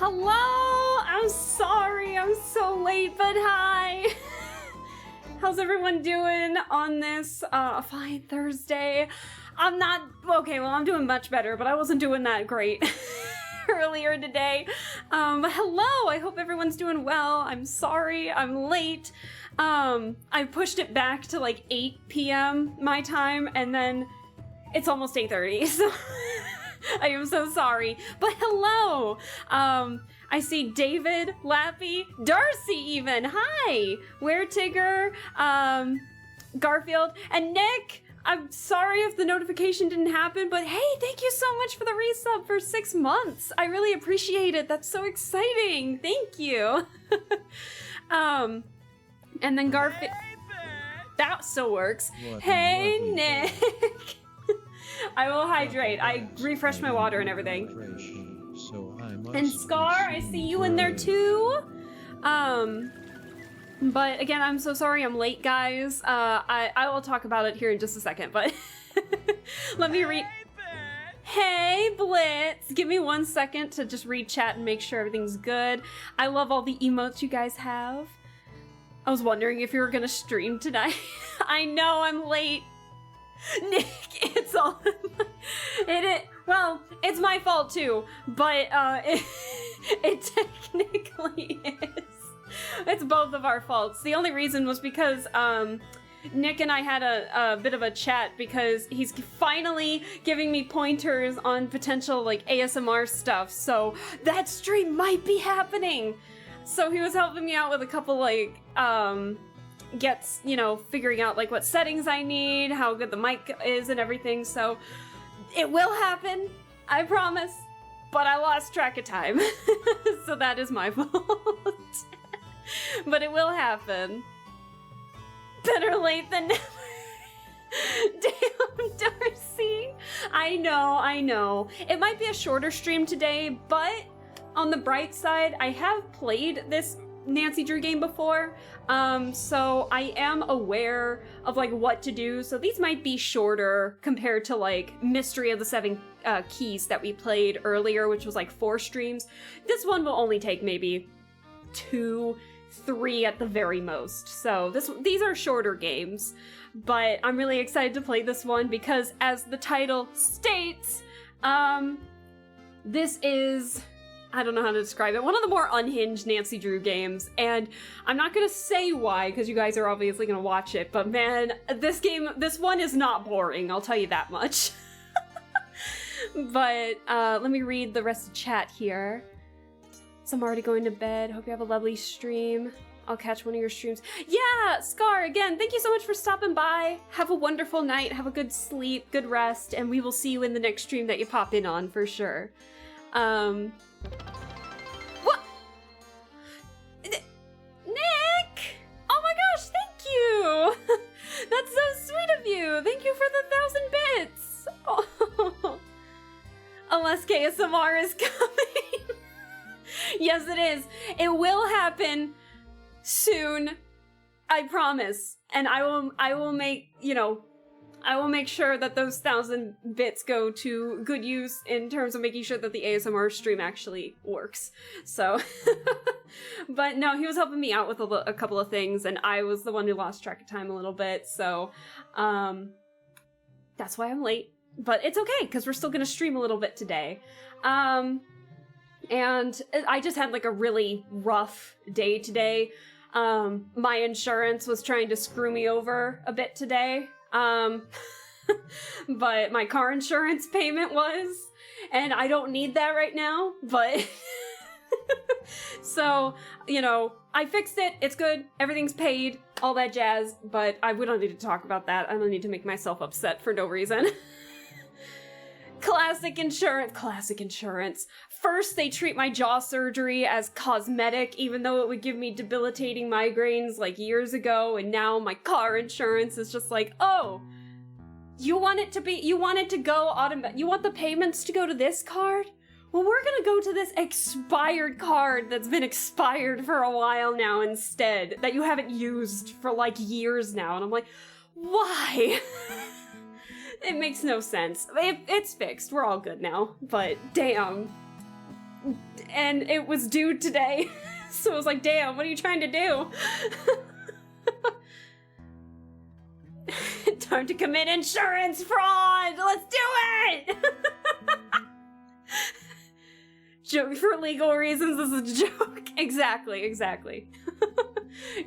Hello! I'm sorry, I'm so late, but hi! How's everyone doing on this fine Thursday? I'm doing much better, but I wasn't doing that great earlier today. Hello, I hope everyone's doing well. I'm sorry, I'm late. I pushed it back to like 8 p.m. my time, and then it's almost 8:30, so I am so sorry. But hello! I see David, Lappy, Darcy even, hi! Where Tigger, Garfield, and Nick! I'm sorry if the notification didn't happen, but hey, thank you so much for the resub for 6 months. I really appreciate it. That's so exciting. Thank you. And then Garfield... That still works. Hey, Nick! I will hydrate. I refreshed my water and everything. And Scar, I see you in there too. But again, I'm so sorry I'm late, guys. I will talk about it here in just a second, but let me read. Hey, Blitz! Give me 1 second to just read chat and make sure everything's good. I love all the emotes you guys have. I was wondering if you were gonna stream tonight. I know I'm late. Nick, it's all well, it's my fault too, but it technically is. It's both of our faults. The only reason was because Nick and I had a bit of a chat because he's finally giving me pointers on potential like ASMR stuff, so that stream might be happening. So he was helping me out with a couple like figuring out like what settings I need, how good the mic is and everything, so it will happen, I promise, but I lost track of time, so that is my fault. But it will happen. Better late than never. Damn, Darcy. I know. It might be a shorter stream today, but on the bright side, I have played this Nancy Drew game before, so I am aware of like what to do, so these might be shorter compared to like Mystery of the Seven Keys that we played earlier, which was like 4 streams. This one will only take maybe 2, 3 at the very most, so these are shorter games, but I'm really excited to play this one because, as the title states, this is, I don't know how to describe it, one of the more unhinged Nancy Drew games, and I'm not gonna say why, because you guys are obviously gonna watch it, but man, this one is not boring, I'll tell you that much. But, let me read the rest of chat here. So I'm already going to bed, hope you have a lovely stream. I'll catch one of your streams. Yeah, Scar, again, thank you so much for stopping by. Have a wonderful night, have a good sleep, good rest, and we will see you in the next stream that you pop in on, for sure. What? Nick! Oh my gosh, thank you! That's so sweet of you! Thank you for the 1,000 bits! Oh. Unless KSMR is coming. Yes, it is. It will happen soon. I promise. And I will make, I will make sure that those 1,000 bits go to good use in terms of making sure that the ASMR stream actually works. So, but no, he was helping me out with a couple of things, and I was the one who lost track of time a little bit, so that's why I'm late. But it's okay, because we're still going to stream a little bit today. And I just had like a really rough day today. My insurance was trying to screw me over a bit today. But my car insurance payment was, and I don't need that right now, but so, I fixed it, it's good, everything's paid, all that jazz, but we don't need to talk about that. I don't need to make myself upset for no reason. Classic insurance. First, they treat my jaw surgery as cosmetic, even though it would give me debilitating migraines like years ago, and now my car insurance is just like, oh, you want it to go automatic, you want the payments to go to this card? Well, we're gonna go to this expired card that's been expired for a while now instead, that you haven't used for like years now, and I'm like, why? It makes no sense. It's fixed. We're all good now. But damn. and it was due today. So I was like, damn, what are you trying to do? Time to commit insurance fraud! Let's do it! Joke for legal reasons, this is a joke. Exactly.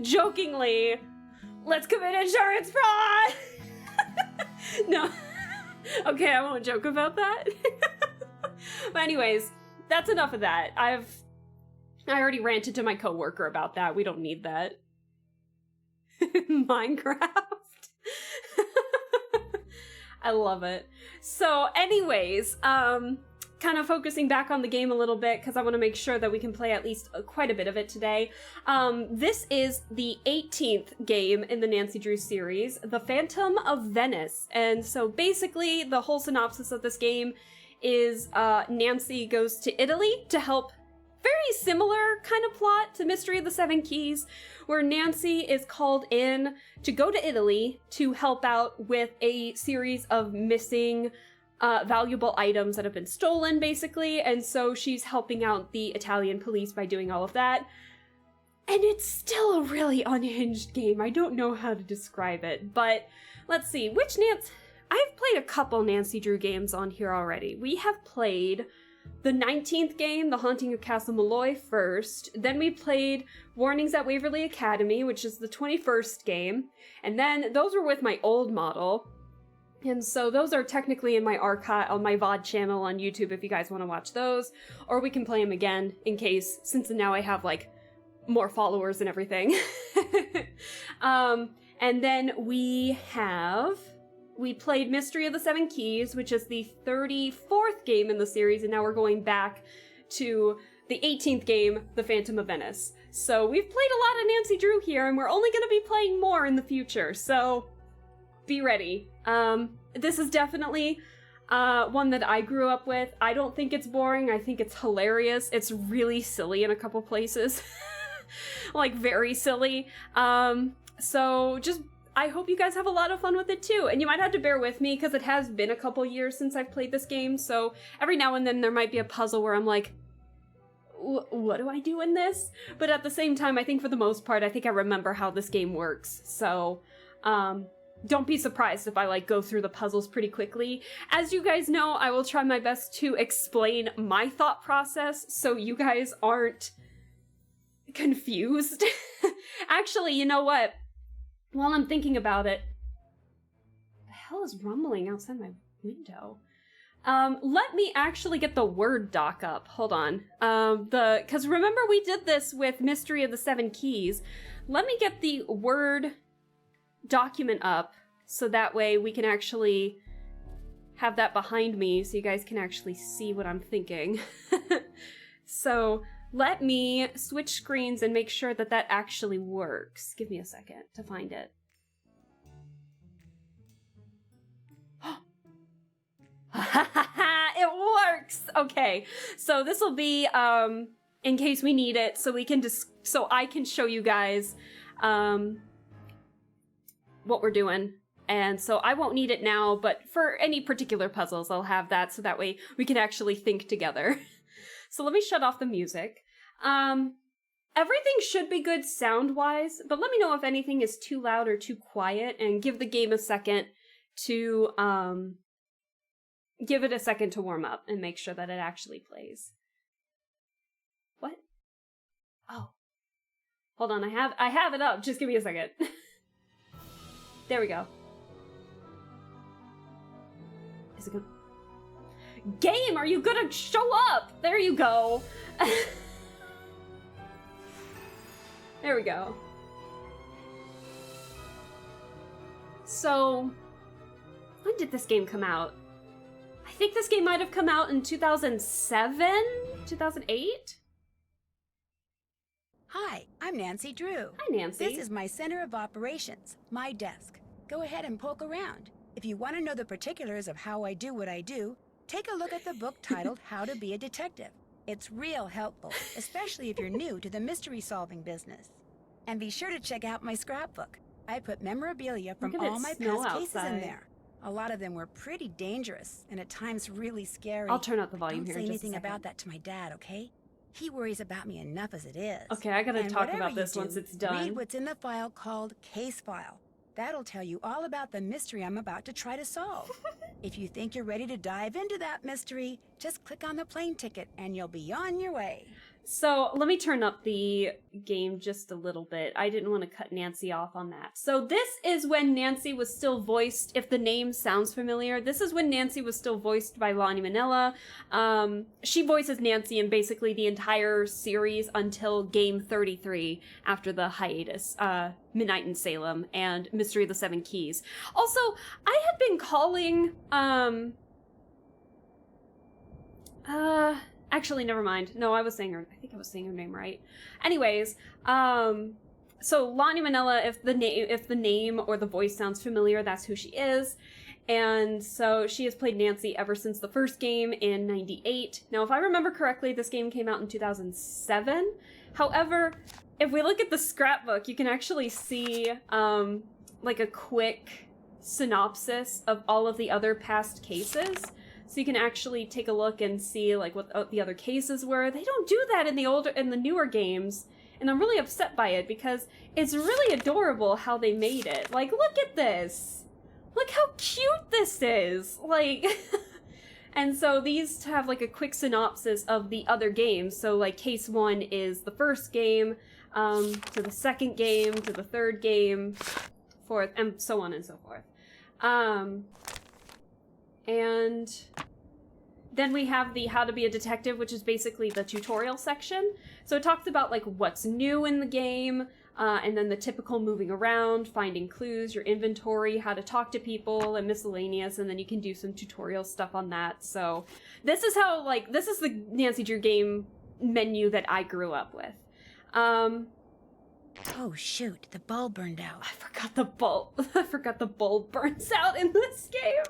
Jokingly, let's commit insurance fraud! No. Okay, I won't joke about that. But anyways, that's enough of that. I already ranted to my coworker about that. We don't need that. Minecraft. I love it. So anyways, kind of focusing back on the game a little bit because I want to make sure that we can play at least quite a bit of it today. This is the 18th game in the Nancy Drew series, The Phantom of Venice. And so basically the whole synopsis of this game is Nancy goes to Italy to help. Very similar kind of plot to Mystery of the Seven Keys, where Nancy is called in to go to Italy to help out with a series of missing valuable items that have been stolen, basically, and so she's helping out the Italian police by doing all of that. And it's still a really unhinged game. I don't know how to describe it, but let's see, which I've played a couple Nancy Drew games on here already. We have played the 19th game, The Haunting of Castle Malloy, first. Then we played Warnings at Waverly Academy, which is the 21st game. And then those were with my old model. And so those are technically in my archive, on my VOD channel on YouTube if you guys want to watch those. Or we can play them again in case, since now I have like more followers and everything. And then we played Mystery of the Seven Keys, which is the 34th game in the series, and now we're going back to the 18th game, The Phantom of Venice. So we've played a lot of Nancy Drew here, and we're only going to be playing more in the future, so be ready. This is definitely one that I grew up with. I don't think it's boring. I think it's hilarious. It's really silly in a couple places. Like, very silly. So just I hope you guys have a lot of fun with it too, and you might have to bear with me because it has been a couple years since I've played this game, so every now and then there might be a puzzle where I'm like, what do I do in this? But at the same time, I think for the most part, I think I remember how this game works, so don't be surprised if I like go through the puzzles pretty quickly. As you guys know, I will try my best to explain my thought process so you guys aren't confused. Actually, you know what? While I'm thinking about it, the hell is rumbling outside my window? Let me actually get the Word doc up. Hold on. Because remember we did this with Mystery of the Seven Keys. Let me get the Word document up so that way we can actually have that behind me so you guys can actually see what I'm thinking. So let me switch screens and make sure that that actually works. Give me a second to find it. It works! Okay, so this will be in case we need it, so we can so I can show you guys what we're doing. And so I won't need it now, but for any particular puzzles, I'll have that so that way we can actually think together. So let me shut off the music. Everything should be good sound-wise, but let me know if anything is too loud or too quiet, and give the game a second to, give it a second to warm up and make sure that it actually plays. What? Oh. Hold on, I have it up, just give me a second. There we go. Is it good? Game, are you gonna show up? There you go. There we go. So, when did this game come out? I think this game might have come out in 2007? 2008? Hi, I'm Nancy Drew. Hi, Nancy. This is my center of operations, my desk. Go ahead and poke around. If you want to know the particulars of how I do what I do, take a look at the book titled How to Be a Detective. It's real helpful, especially if you're new to the mystery-solving business. And be sure to check out my scrapbook. I put memorabilia from all my past cases in there. A lot of them were pretty dangerous and at times really scary. I'll turn up the But volume here don't in say just a anything second. about that to my dad, okay? He worries about me enough as it is. Okay, I gotta And talk whatever about you this do, once it's done. Read what's in the file called Case File. That'll tell you all about the mystery I'm about to try to solve. If you think you're ready to dive into that mystery, just click on the plane ticket and you'll be on your way. So let me turn up the game just a little bit. I didn't want to cut Nancy off on that. So this is when Nancy was still voiced, if the name sounds familiar, this is when Nancy was still voiced by Lonnie Manella. She voices Nancy in basically the entire series until game 33 after the hiatus. Midnight in Salem and Mystery of the Seven Keys. Also, I had been calling, actually, never mind. No, I think I was saying her name right. Anyways, so Lonnie Manella, if the name or the voice sounds familiar, that's who she is. And so she has played Nancy ever since the first game in 98. Now, if I remember correctly, this game came out in 2007. However, if we look at the scrapbook, you can actually see, like a quick synopsis of all of the other past cases. So you can actually take a look and see like what the other cases were. They don't do that in the newer games, and I'm really upset by it because it's really adorable how they made it. Like, look at this. Look how cute this is. Like, and so these have like a quick synopsis of the other games. So like case 1 is the first game, to the second game, to the third game, fourth, and so on and so forth. And then we have the How to Be a Detective, which is basically the tutorial section. So it talks about like what's new in the game, and then the typical moving around, finding clues, your inventory, how to talk to people, and miscellaneous, and then you can do some tutorial stuff on that. So this is how, like, this is the Nancy Drew game menu that I grew up with. Oh shoot, the bulb burned out. I forgot the bulb burns out in this game.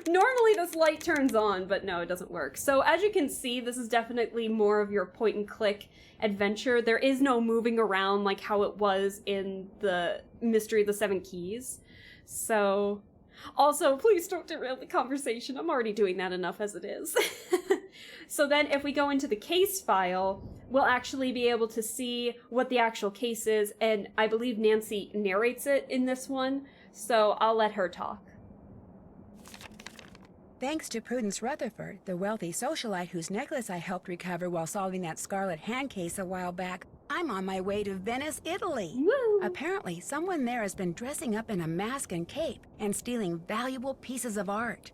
Normally this light turns on, but no, it doesn't work. So as you can see, this is definitely more of your point and click adventure. There is no moving around like how it was in the Mystery of the Seven Keys. So, also, please don't derail the conversation. I'm already doing that enough as it is. So then if we go into the case file, we'll actually be able to see what the actual case is, and I believe Nancy narrates it in this one, so I'll let her talk. Thanks to Prudence Rutherford, the wealthy socialite whose necklace I helped recover while solving that scarlet hand case a while back, I'm on my way to Venice, Italy. Woo! Apparently, someone there has been dressing up in a mask and cape and stealing valuable pieces of art.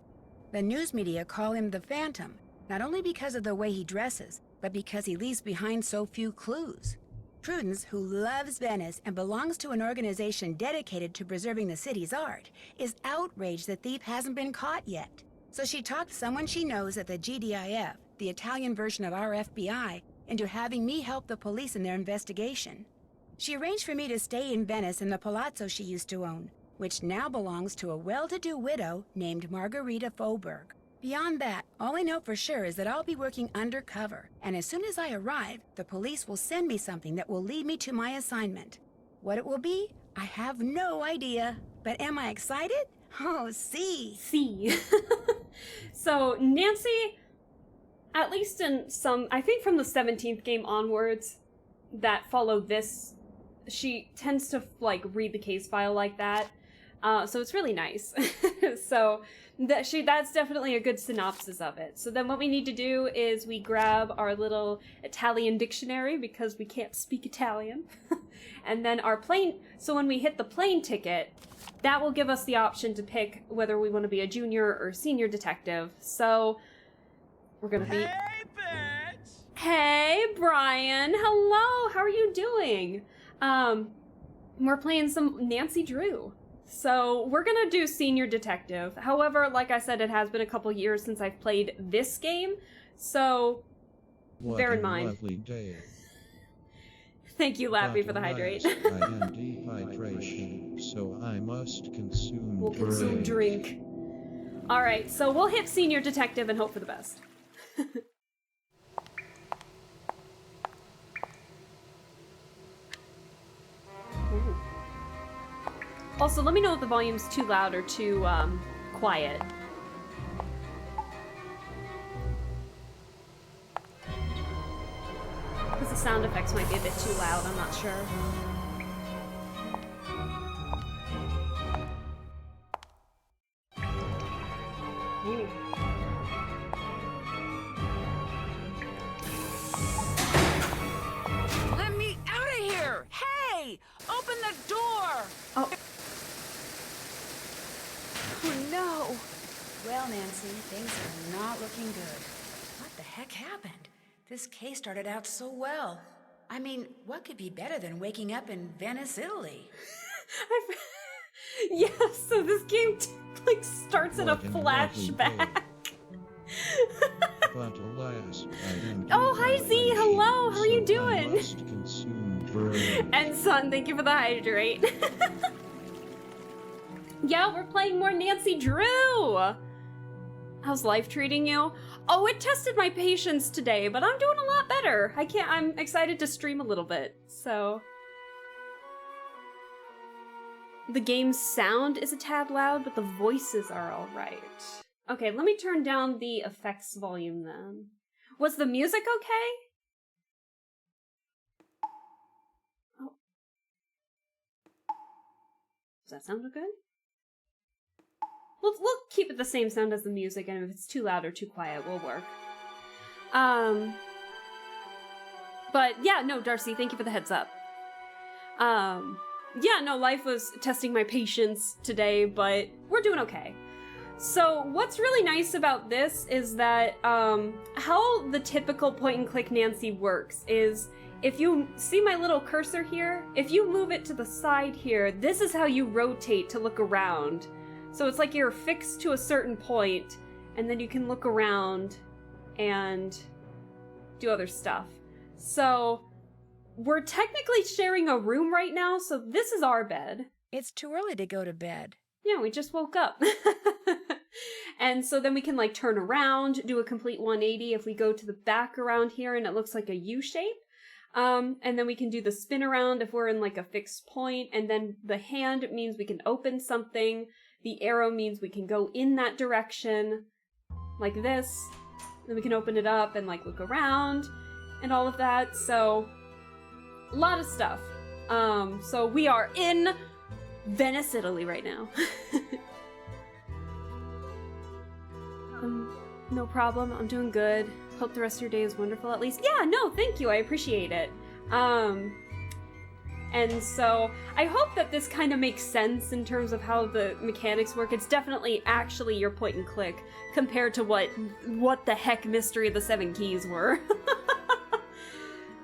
The news media call him the Phantom, not only because of the way he dresses, but because he leaves behind so few clues. Prudence, who loves Venice and belongs to an organization dedicated to preserving the city's art, is outraged the thief hasn't been caught yet. So she talked someone she knows at the GDIF, the Italian version of our FBI, into having me help the police in their investigation. She arranged for me to stay in Venice in the palazzo she used to own, which now belongs to a well-to-do widow named Margherita Faubourg. Beyond that, all I know for sure is that I'll be working undercover, and as soon as I arrive, the police will send me something that will lead me to my assignment. What it will be, I have no idea. But am I excited? Oh, see. So Nancy, at least in some, I think from the 17th game onwards that follow this, she tends to like read the case file like that. So it's really nice. So that's definitely a good synopsis of it. So then what we need to do is we grab our little Italian dictionary because we can't speak Italian. And then our plane, so when we hit the plane ticket, that will give us the option to pick whether we want to be a junior or senior detective. So we're going to be... Hey, bitch! Hey, Brian. Hello. How are you doing? We're playing some Nancy Drew. So we're going to do senior detective. However, like I said, it has been a couple years since I've played this game. So bear in mind. Lovely day. Thank you, Lappy, for the But hydrate. alas, I am dehydration, so I must consume We'll consume drink. All right, so we'll hit senior detective and hope for the best. Also, let me know if the volume's too loud or too quiet. Because the sound effects might be a bit too loud, I'm not sure. Ooh. Let me out of here! Hey! Open the door! Oh. Oh no. Well, Nancy, things are not looking good. What the heck happened? This case started out so well. I mean, what could be better than waking up in Venice, Italy? Yeah, so this game like starts in a What an lovely flashback. But alas, I am Oh, hi Z, hello, how are you so doing? I must consume birds. And Son, thank you for the hydrate. Yeah, we're playing more Nancy Drew. How's life treating you? Oh, it tested my patience today, but I'm doing a lot better. I'm excited to stream a little bit, so. The game's sound is a tad loud, but the voices are all right. Okay, let me turn down the effects volume then. Was the music okay? Oh. Does that sound good? We'll keep it the same sound as the music, and if it's too loud or too quiet, we'll work. But yeah, no, Darcy, thank you for the heads up. Yeah, no, life was testing my patience today, but we're doing okay. So what's really nice about this is that how the typical point-and-click Nancy works is if you see my little cursor here, if you move it to the side here, this is how you rotate to look around. So it's like you're fixed to a certain point, and then you can look around and do other stuff. So we're technically sharing a room right now, so this is our bed. It's too early to go to bed. Yeah, we just woke up. And so then we can like turn around, do a complete 180 if we go to the back around here and it looks like a U shape. And then we can do the spin around if we're in like a fixed point, and then the hand means we can open something. The arrow means we can go in that direction, like this. Then we can open it up and like look around and all of that. So a lot of stuff. So we are in Venice, Italy right now. No problem. I'm doing good. Hope the rest of your day is wonderful at least. Yeah, no, thank you. I appreciate it. And so I hope that this kind of makes sense in terms of how the mechanics work. It's definitely actually your point and click compared to what the heck Mystery of the Seven Keys were.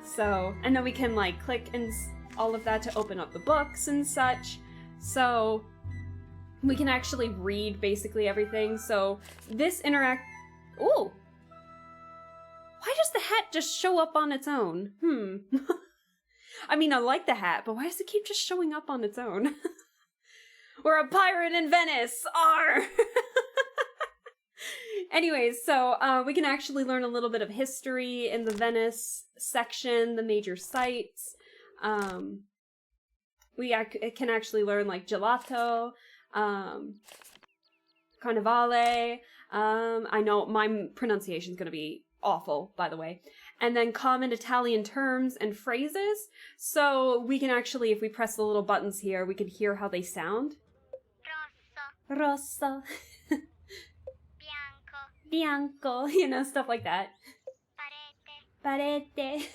So, and then we can like click and all of that to open up the books and such. So we can actually read basically everything. So this Ooh! Why does the hat just show up on its own? I mean, I like the hat, but why does it keep just showing up on its own? We're a pirate in Venice! Arr! Anyways, so we can actually learn a little bit of history in the Venice section, the major sites. We can actually learn like gelato, carnevale. I know my pronunciation is going to be awful, by the way. And then common Italian terms and phrases. So we can actually, if we press the little buttons here, we can hear how they sound. Rosso. Rosso. Bianco. You know, stuff like that. Parete. Parete.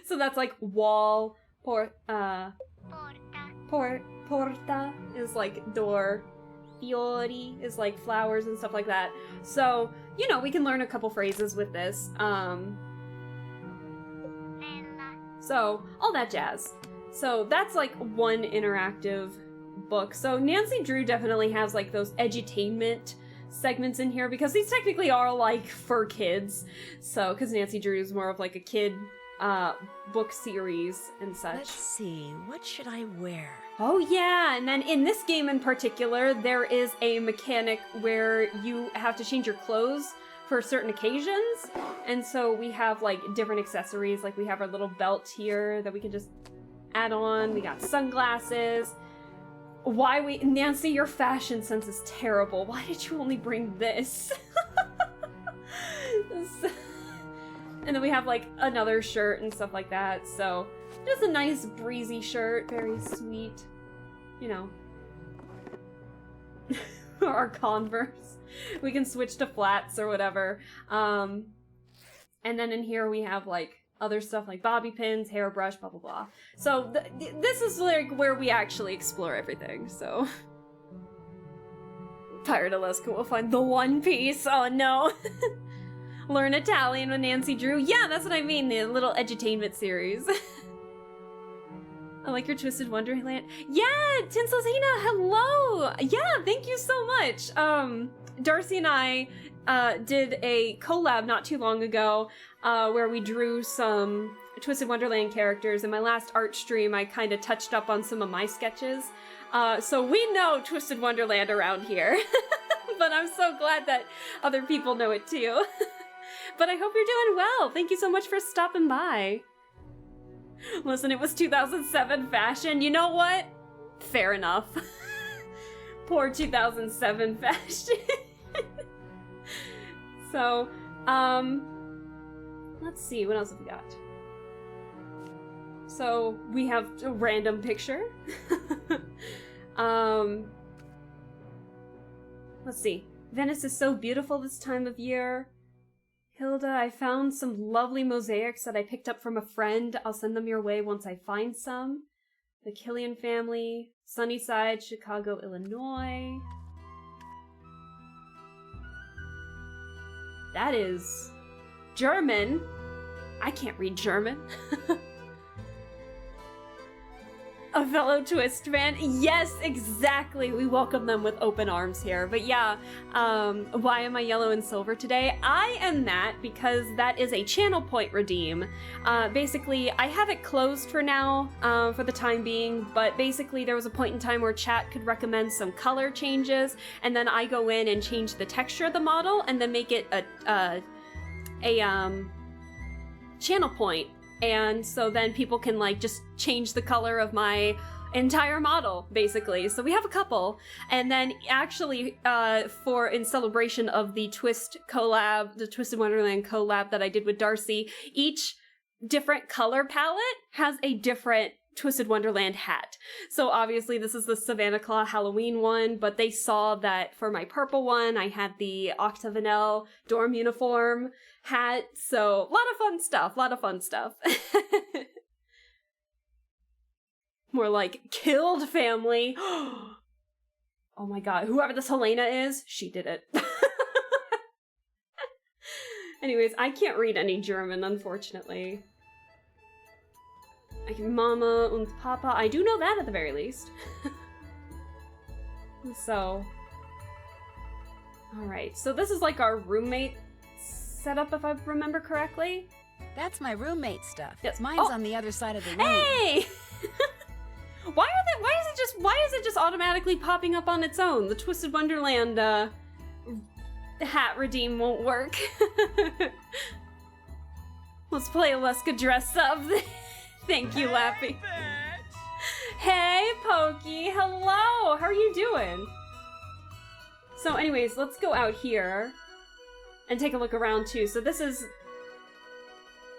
So that's like wall. Porta is like door. Fiori is like flowers and stuff like that. So, you know, we can learn a couple phrases with this. So, all that jazz. So that's like one interactive book. So Nancy Drew definitely has like those edutainment segments in here because these technically are like for kids. So, because Nancy Drew is more of like a kid book series and such. Let's see, what should I wear? Oh yeah, and then in this game in particular, there is a mechanic where you have to change your clothes for certain occasions. And so we have like different accessories, like we have our little belt here that we can just add on. We got sunglasses, Nancy, your fashion sense is terrible. Why did you only bring this? And then we have like another shirt and stuff like that. So just a nice breezy shirt, very sweet, you know. Our Converse. We can switch to flats or whatever. And then in here we have like other stuff like bobby pins, hairbrush, blah blah blah. So this is like where we actually explore everything. So Pirate Alaska will find the One Piece. Oh no. Learn Italian with Nancy Drew. Yeah, that's what I mean, the little edutainment series. I like your Twisted Wonderland. Yeah, Tinselzina, hello! Yeah, thank you so much. Darcy and I did a collab not too long ago where we drew some Twisted Wonderland characters. In my last art stream, I kind of touched up on some of my sketches. So we know Twisted Wonderland around here. But I'm so glad that other people know it too. But I hope you're doing well. Thank you so much for stopping by. Listen, it was 2007 fashion. You know what? Fair enough. Poor 2007 fashion. So, let's see, what else have we got? So, we have a random picture. Let's see. Venice is so beautiful this time of year. Hilda, I found some lovely mosaics that I picked up from a friend. I'll send them your way once I find some. The Killian family, Sunnyside, Chicago, Illinois. That is German. I can't read German. A fellow Twist fan. Yes, exactly. We welcome them with open arms here. But yeah, why am I yellow and silver today? I am that because that is a channel point redeem. Basically, I have it closed for now, for the time being, but basically there was a point in time where chat could recommend some color changes, and then I go in and change the texture of the model, and then make it a channel point. And so then people can like just change the color of my entire model, basically. So we have a couple. And then actually, in celebration of the Twist collab, the Twisted Wonderland collab that I did with Darcy, each different color palette has a different Twisted Wonderland hat. So obviously this is the Savannah Claw Halloween one, but they saw that for my purple one, I had the Octavanel dorm uniform hat. So a lot of fun stuff. More like killed family. Oh my god, whoever this Helena is, she did it. Anyways, I can't read any German, unfortunately. I can Mama und Papa. I do know that at the very least. So. Alright, so this is like our roommate setup, if I remember correctly. That's my roommate stuff. Yes. Mine's on the other side of the room. Hey! Why is it just automatically popping up on its own? The Twisted Wonderland hat redeem won't work. Let's play Alaska dress up. Thank you, Lappy. Hey, Pokey. Hello. How are you doing? So anyways, let's go out here and take a look around too. So this is...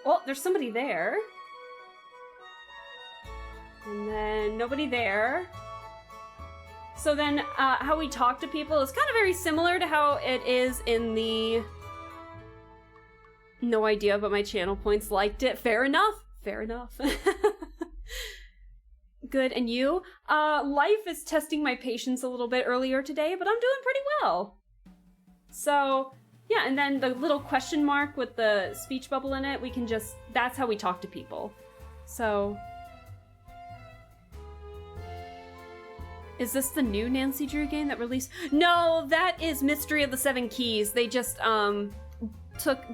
Oh, there's somebody there. And then nobody there. So then how we talk to people is kind of very similar to how it is in the... No idea, but my channel points liked it. Fair enough. Fair enough. Good, and you? Life is testing my patience a little bit earlier today, but I'm doing pretty well. So, yeah, and then the little question mark with the speech bubble in it, we can just... That's how we talk to people. So... Is this the new Nancy Drew game that released? No, that is Mystery of the Seven Keys. They just,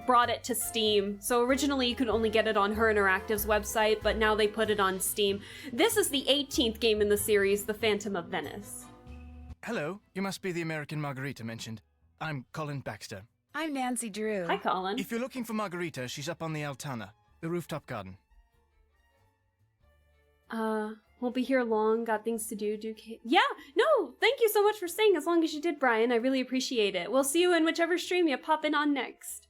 brought it to Steam. So originally you could only get it on Her Interactive's website, but now they put it on Steam. This is the 18th game in the series, The Phantom of Venice. Hello, you must be the American Margarita mentioned. I'm Colin Baxter. I'm Nancy Drew. Hi, Colin. If you're looking for Margarita, she's up on the Altana, the rooftop garden. Won't be here long. Got things to do. Yeah, no, thank you so much for staying as long as you did, Brian. I really appreciate it. We'll see you in whichever stream you pop in on next.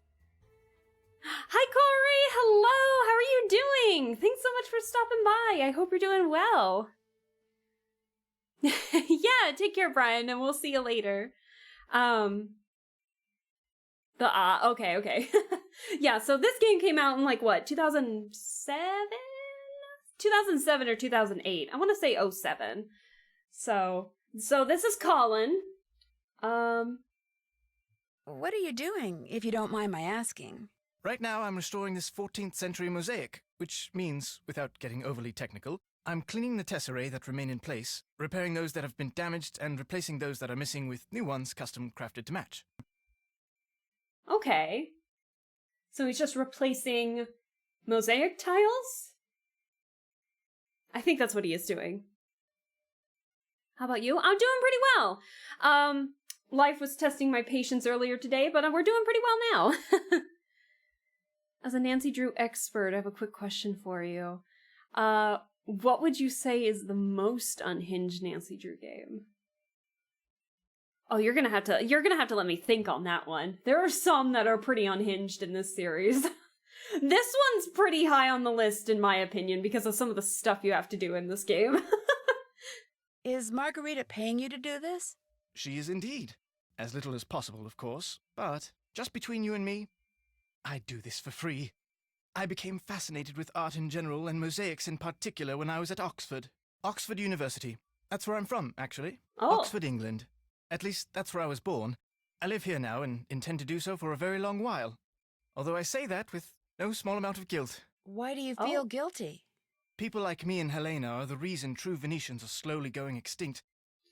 Hi, Corey. Hello. How are you doing? Thanks so much for stopping by. I hope you're doing well. Yeah, take care, Brian, and we'll see you later. Okay. Yeah, so this game came out in like what, 2007? 2007 or 2008. I want to say 07. So this is Colin. What are you doing, if you don't mind my asking? Right now, I'm restoring this 14th century mosaic, which means, without getting overly technical, I'm cleaning the tesserae that remain in place, repairing those that have been damaged, and replacing those that are missing with new ones custom crafted to match. Okay. So he's just replacing mosaic tiles? I think that's what he is doing. How about you? I'm doing pretty well. Life was testing my patience earlier today, but we're doing pretty well now. As a Nancy Drew expert, I have a quick question for you. What would you say is the most unhinged Nancy Drew game? Oh, you're gonna have to let me think on that one. There are some that are pretty unhinged in this series. This one's pretty high on the list, in my opinion, because of some of the stuff you have to do in this game. Is Margarita paying you to do this? She is indeed. As little as possible, of course, but just between you and me, I do this for free. I became fascinated with art in general and mosaics in particular when I was at Oxford. Oxford University. That's where I'm from, actually. Oh. Oxford, England. At least, that's where I was born. I live here now and intend to do so for a very long while. Although I say that with no small amount of guilt. Why do you feel guilty? People like me and Helena are the reason true Venetians are slowly going extinct.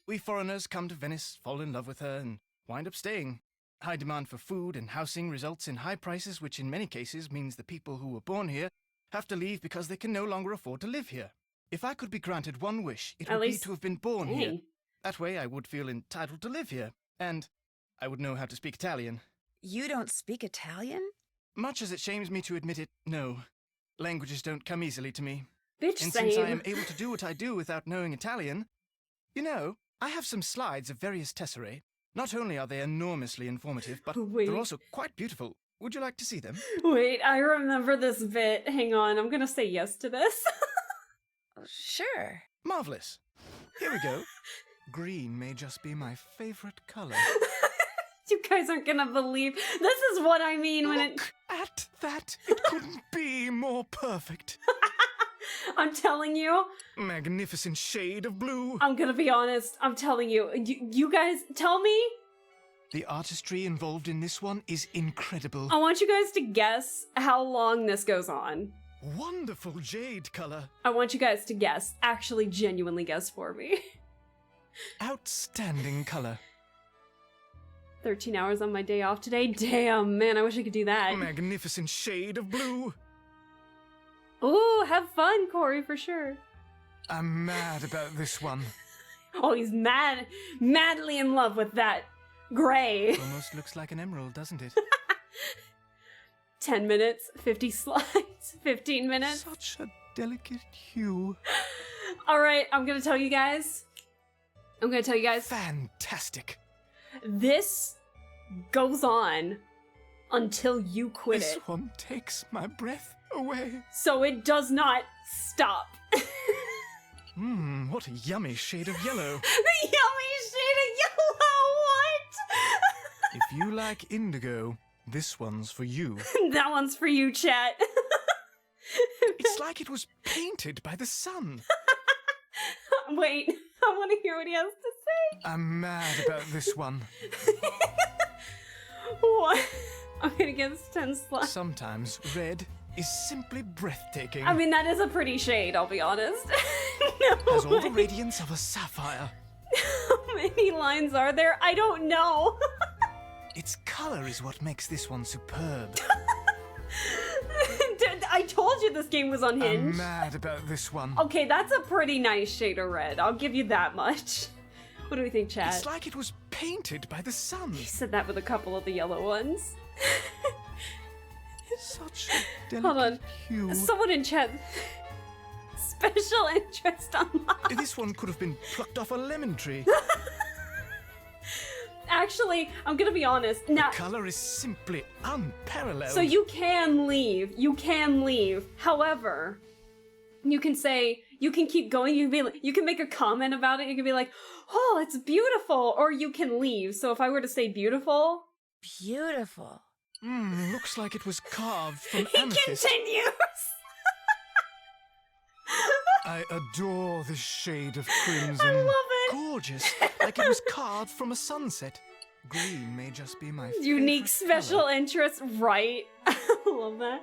We foreigners come to Venice, fall in love with her, and wind up staying. High demand for food and housing results in high prices, which in many cases means the people who were born here have to leave because they can no longer afford to live here. If I could be granted one wish, it would be to have been born here. That way I would feel entitled to live here, and I would know how to speak Italian. You don't speak Italian? Much as it shames me to admit it, no. Languages don't come easily to me. Bitch, And same. since I am able to do what I do without knowing Italian, you know, I have some slides of various tesserae. Not only are they enormously informative, but they're also quite beautiful. Would you like to see them? Wait, I remember this bit. Hang on, I'm gonna say yes to this. Sure. Marvelous. Here we go. Green may just be my favorite color. You guys aren't gonna believe. This is what I mean when Look at that. It couldn't be more perfect. I'm telling you. Magnificent shade of blue. I'm gonna be honest. I'm telling you. You guys, tell me. The artistry involved in this one is incredible. I want you guys to guess how long this goes on. Wonderful jade color. I want you guys to guess. Actually, genuinely guess for me. Outstanding color. 13 hours on my day off today. Damn, man, I wish I could do that. Magnificent shade of blue. Ooh, have fun, Corey, for sure. I'm mad about this one. Oh, he's madly in love with that gray. Almost looks like an emerald, doesn't it? 10 minutes, 50 slides, 15 minutes. Such a delicate hue. All right, I'm gonna tell you guys. Fantastic. This goes on until you quit This it. one takes my breath away. So it does not stop. What a yummy shade of yellow. The yummy shade of yellow, what? If you like indigo, this one's for you. That one's for you, chat. It's like it was painted by the sun. Wait, I want to hear what he has to say. I'm mad about this one. What? I'm gonna give this 10 slides. Sometimes red is simply breathtaking. I mean, that is a pretty shade, I'll be honest. Has all the way. radiance of a sapphire. How many lines are there? I don't know. Its color is what makes this one superb. I told you this game was unhinged. I'm mad about this one. Okay, that's a pretty nice shade of red. I'll give you that much. What do we think, chat? It's like it was painted by the sun. You said that with a couple of the yellow ones. Such a delicate Hold on. hue. Someone in chat Special interest unlocked. This one could have been plucked off a lemon tree. Actually, I'm gonna be honest. Now, Color is simply unparalleled. so you can leave. You can leave. However, you can say, you can keep going. You can make a comment about it. You can be like, oh, it's beautiful. Or you can leave. So if I were to say beautiful. Beautiful. Looks like it was carved from He amethyst. continues. I adore this shade of crimson. I love it. Gorgeous, like it was carved from a sunset. Green may just be my Unique favorite special color. interest, right? I love that.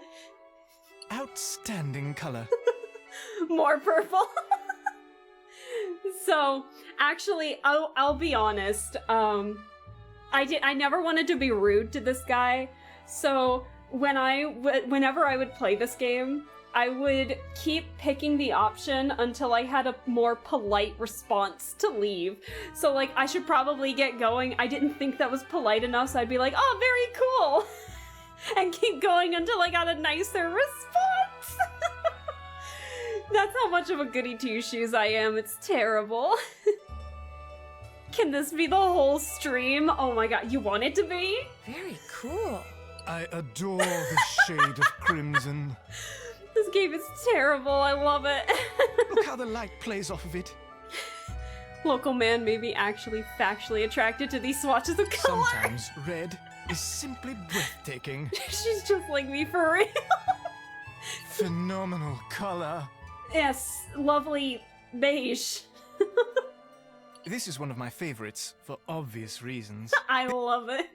Outstanding color. More purple. So, actually, I'll be honest. I never wanted to be rude to this guy. So whenever I would play this game, I would keep picking the option until I had a more polite response to leave. So, like, I should probably get going. I didn't think that was polite enough, so I'd be like, oh, very cool. And keep going until I got a nicer response. That's how much of a goody two-shoes I am. It's terrible. Can this be the whole stream? Oh my god, you want it to be? Very cool. I adore the shade of crimson. This game is terrible, I love it. Look how the light plays off of it. Local man may be actually factually attracted to these swatches of color. Sometimes red is simply breathtaking. She's just like me for real. Phenomenal color. Yes, lovely beige. This is one of my favorites for obvious reasons. I love it.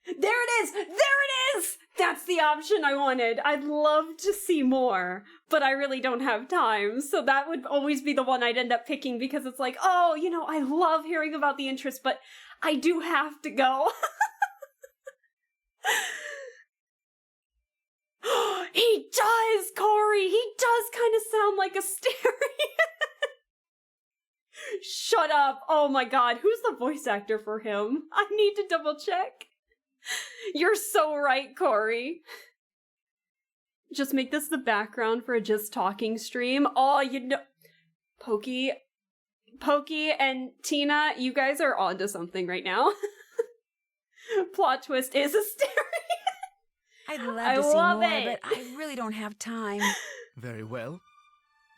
There it is! There it is! That's the option I wanted. I'd love to see more, but I really don't have time. So that would always be the one I'd end up picking because it's like, oh, you know, I love hearing about the interest, but I do have to go. He does, Corey! He does kind of sound like Asterion. Shut up. Oh my god, who's the voice actor for him? I need to double check. You're so right, Corey. Just make this the background for a just talking stream. Oh, you know, Pokey and Tina, you guys are onto something right now. Plot twist is Asterion. I'd love I to see love more, it. but I really don't have time. Very well.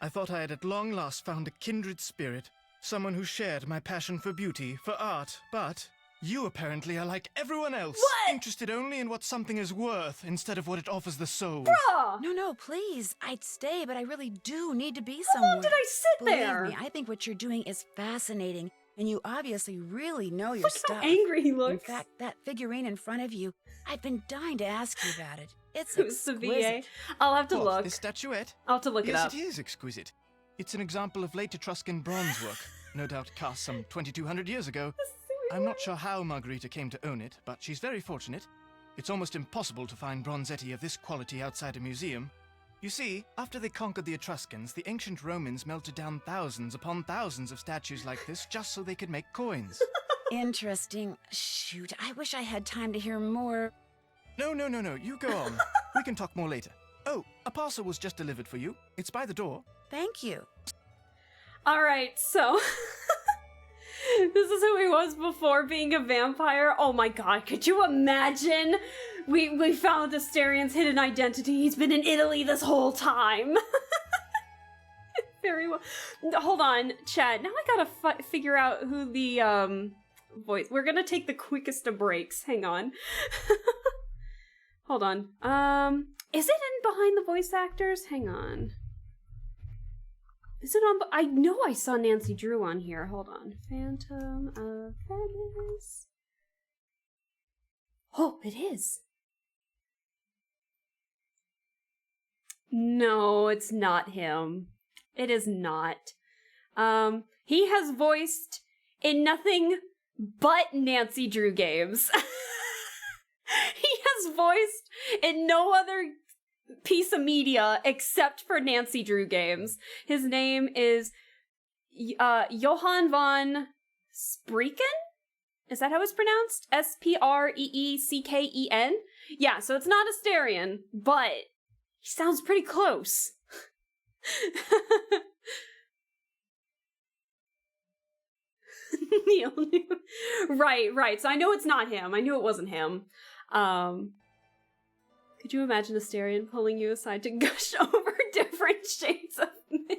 I thought I had at long last found a kindred spirit, someone who shared my passion for beauty, for art, but you apparently are like everyone else. What? Interested only in what something is worth instead of what it offers the soul. Bruh! No, please. I'd stay, but I really do need to be How long somewhere. did I sit Believe there? me, I think what you're doing is fascinating, and you obviously really know your Look stuff. how angry he In looks. fact, that figurine in front of you, I've been dying to ask you about it. It's Who's the VA? exquisite. I'll have to What, look. this statuette? I'll have to look it Yes, up. it is exquisite. It's an example of late Etruscan bronze work, no doubt cast some 2200 years ago. I'm not sure how Margarita came to own it, but she's very fortunate. It's almost impossible to find bronzetti of this quality outside a museum. You see, after they conquered the Etruscans, the ancient Romans melted down thousands upon thousands of statues like this just so they could make coins. Interesting. Shoot, I wish I had time to hear more. No, you go on. We can talk more later. Oh, a parcel was just delivered for you. It's by the door. Thank you. Alright, so this is who he was before being a vampire. Oh my god, could you imagine? We found Asterian's hidden identity. He's been in Italy this whole time. Very well. Hold on, chat. Now I gotta figure out who the voice. We're gonna take the quickest of breaks. Hang on. Hold on. Is it in behind the voice actors? Hang on. Is it on? I know I saw Nancy Drew on here. Hold on. Phantom of Venice. Oh, it is. No, it's not him. It is not. He has voiced in nothing but Nancy Drew games. He has voiced in no other piece of media except for Nancy Drew games. His name is Johann von Spreeken? Is that how it's pronounced? Spreecken? Yeah, so it's not Asterion, but he sounds pretty close. Neil knew. Right. So I know it's not him. I knew it wasn't him. Could you imagine Asterion pulling you aside to gush over different shades of me?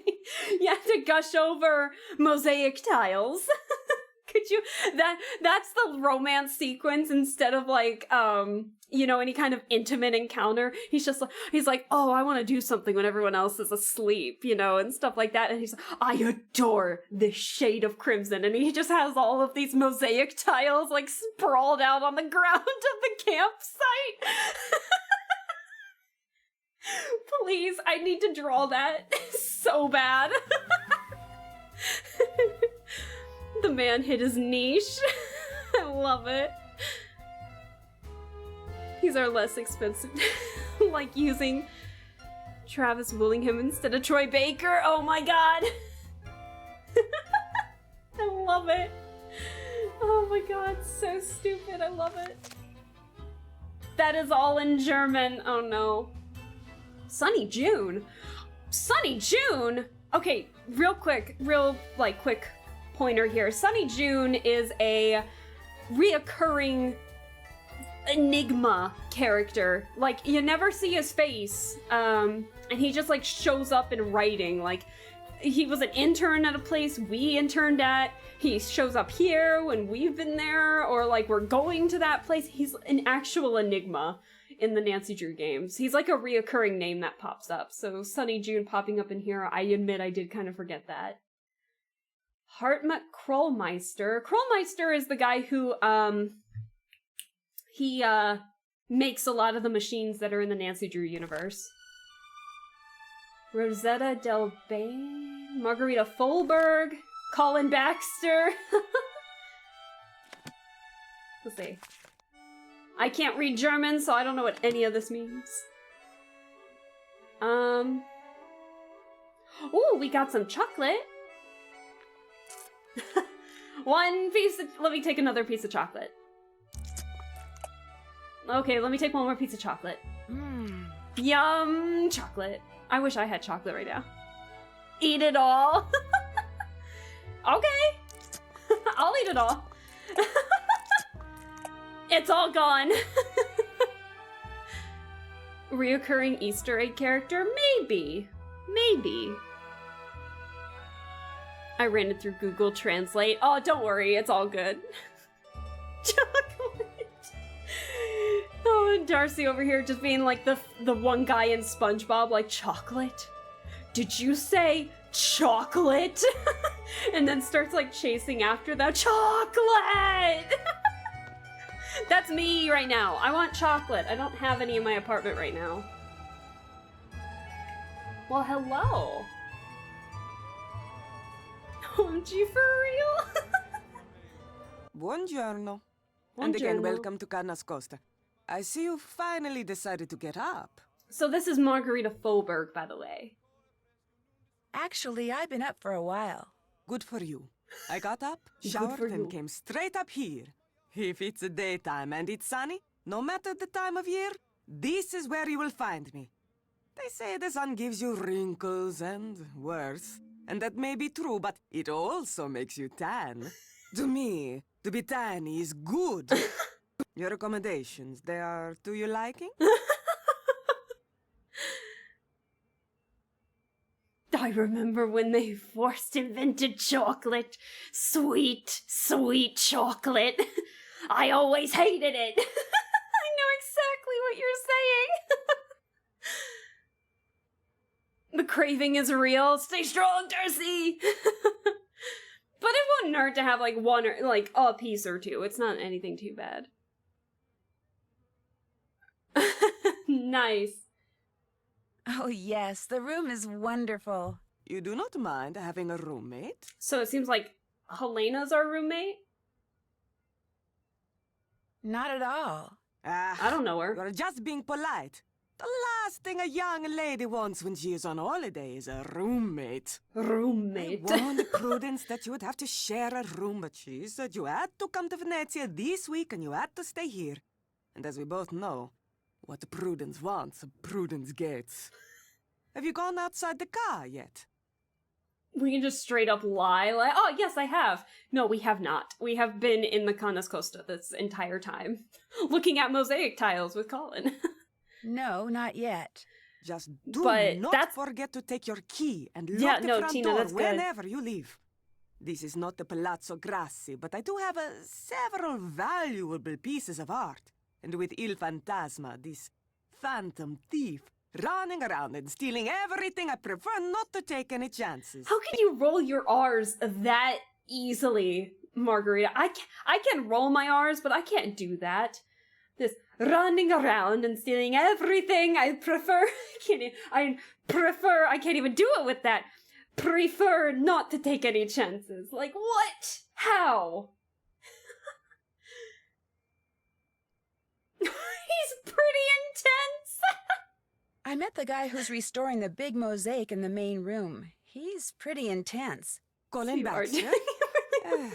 Yeah, to gush over mosaic tiles. Could you? That's the romance sequence instead of like, any kind of intimate encounter. He's like, oh, I want to do something when everyone else is asleep, and stuff like that. And he's like, I adore this shade of crimson. And he just has all of these mosaic tiles like sprawled out on the ground of the campsite. Please, I need to draw that so bad. The man hit his niche. I love it. These are less expensive. Like using Travis Willingham instead of Troy Baker. Oh my god. I love it. Oh my god, so stupid. I love it. That is all in German. Oh no. Sunny June? Sunny June? Okay, quick pointer here. Sunny June is a reoccurring enigma character. Like, you never see his face, and he just like shows up in writing. Like, he was an intern at a place we interned at. He shows up here when we've been there, or like we're going to that place. He's an actual enigma in the Nancy Drew games. He's like a reoccurring name that pops up. So Sunny June popping up in here, I admit I did kind of forget that. Hartmut Krollmeister. Krollmeister is the guy who, he makes a lot of the machines that are in the Nancy Drew universe. Rosetta Del Bain, Margarita Folberg, Colin Baxter. Let's see. I can't read German, so I don't know what any of this means. Ooh, we got some chocolate. Let me take another piece of chocolate. Okay, let me take one more piece of chocolate. Yum, chocolate. I wish I had chocolate right now. Eat it all. Okay. I'll eat it all. It's all gone. Reoccurring Easter egg character? Maybe. I ran it through Google Translate. Oh, don't worry, it's all good. Chocolate. Oh, and Darcy over here just being like the one guy in SpongeBob, like, chocolate? Did you say chocolate? And then starts like chasing after that chocolate. That's me right now. I want chocolate. I don't have any in my apartment right now. Well, hello. OMG, for real? Buongiorno. And again, welcome to Carna's Costa. I see you finally decided to get up. So this is Margarita Folberg, by the way. Actually, I've been up for a while. Good for you. I got up, showered, and came straight up here. If it's the daytime and it's sunny, no matter the time of year, this is where you will find me. They say the sun gives you wrinkles and worse, and that may be true, but it also makes you tan. To me, to be tan is good. Your accommodations, they are to your liking? I remember when they first invented chocolate. Sweet, sweet chocolate. I always hated it. I know exactly what you're saying. The craving is real. Stay strong, Darcy. But it wouldn't hurt to have like one or like a piece or two. It's not anything too bad. Nice. Oh yes, the room is wonderful. You do not mind having a roommate? So it seems like Helena's our roommate? Not at all. I don't know her. You're just being polite. The last thing a young lady wants when she is on holiday is a roommate. Roommate. I warned Prudence that you would have to share a room, but she said you had to come to Venezia this week and you had to stay here. And as we both know, what Prudence wants, Prudence gets. Have you gone outside the car yet? We can just straight up lie, like, oh, yes, I have. No, we have not. We have been in the Canas Costa this entire time, looking at mosaic tiles with Colin. No, not yet. Just do But not forget to take your key and lock Yeah, the no, front Tina, door that's good. whenever you leave. This is not the Palazzo Grassi, but I do have several valuable pieces of art. And with Il Fantasma, this phantom thief, running around and stealing everything, I prefer not to take any chances. How can you roll your R's that easily, Margarita? I can roll my R's, but I can't do that. This running around and stealing everything, I can't even do it with that. Prefer not to take any chances. Like, what? How? He's pretty intense. I met the guy who's restoring the big mosaic in the main room. He's pretty intense. Colin You are Baxter? doing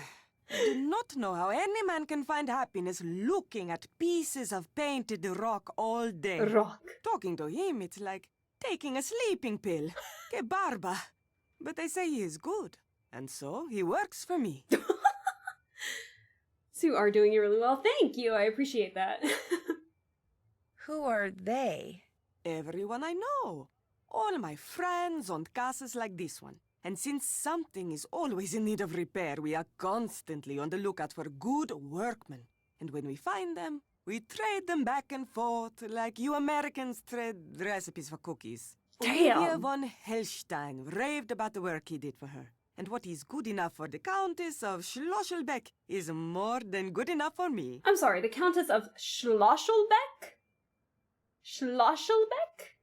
I do not know how any man can find happiness looking at pieces of painted rock all day. Rock. Talking to him, it's like taking a sleeping pill. Que barba. But they say he is good, and so he works for me. So you are doing it really well. Thank you. I appreciate that. Who are they? Everyone I know. All my friends own castles like this one. And since something is always in need of repair, we are constantly on the lookout for good workmen. And when we find them, we trade them back and forth like you Americans trade recipes for cookies. Damn. Olivia von Hellstein raved about the work he did for her. And what is good enough for the Countess of Schlosselbeck is more than good enough for me. I'm sorry, the Countess of Schlosselbeck? Schlosselbeck?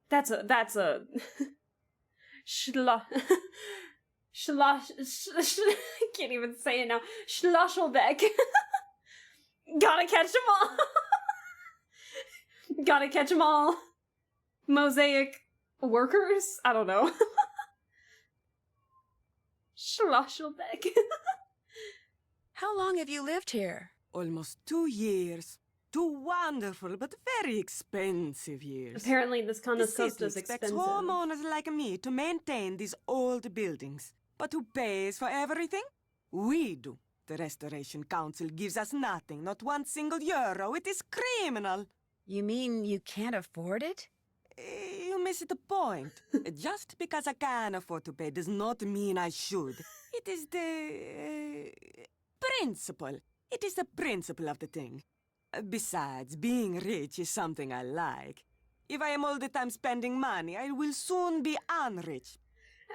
That's a I can't even say it now. Schlosselbeck. Gotta catch them all. Gotta catch them all. Mosaic workers? I don't know. Schlosselbeck. How long have you lived here? Almost 2 years. 2 wonderful but very expensive years. Apparently this The Canas city Costa is expects expensive. homeowners like me to maintain these old buildings. But who pays for everything? We do. The Restoration Council gives us nothing, not 1 single euro. It is criminal. You mean you can't afford it? You miss the point. Just because I can afford to pay does not mean I should. It is the principle. It is the principle of the thing. Besides, being rich is something I like. If I am all the time spending money, I will soon be unrich.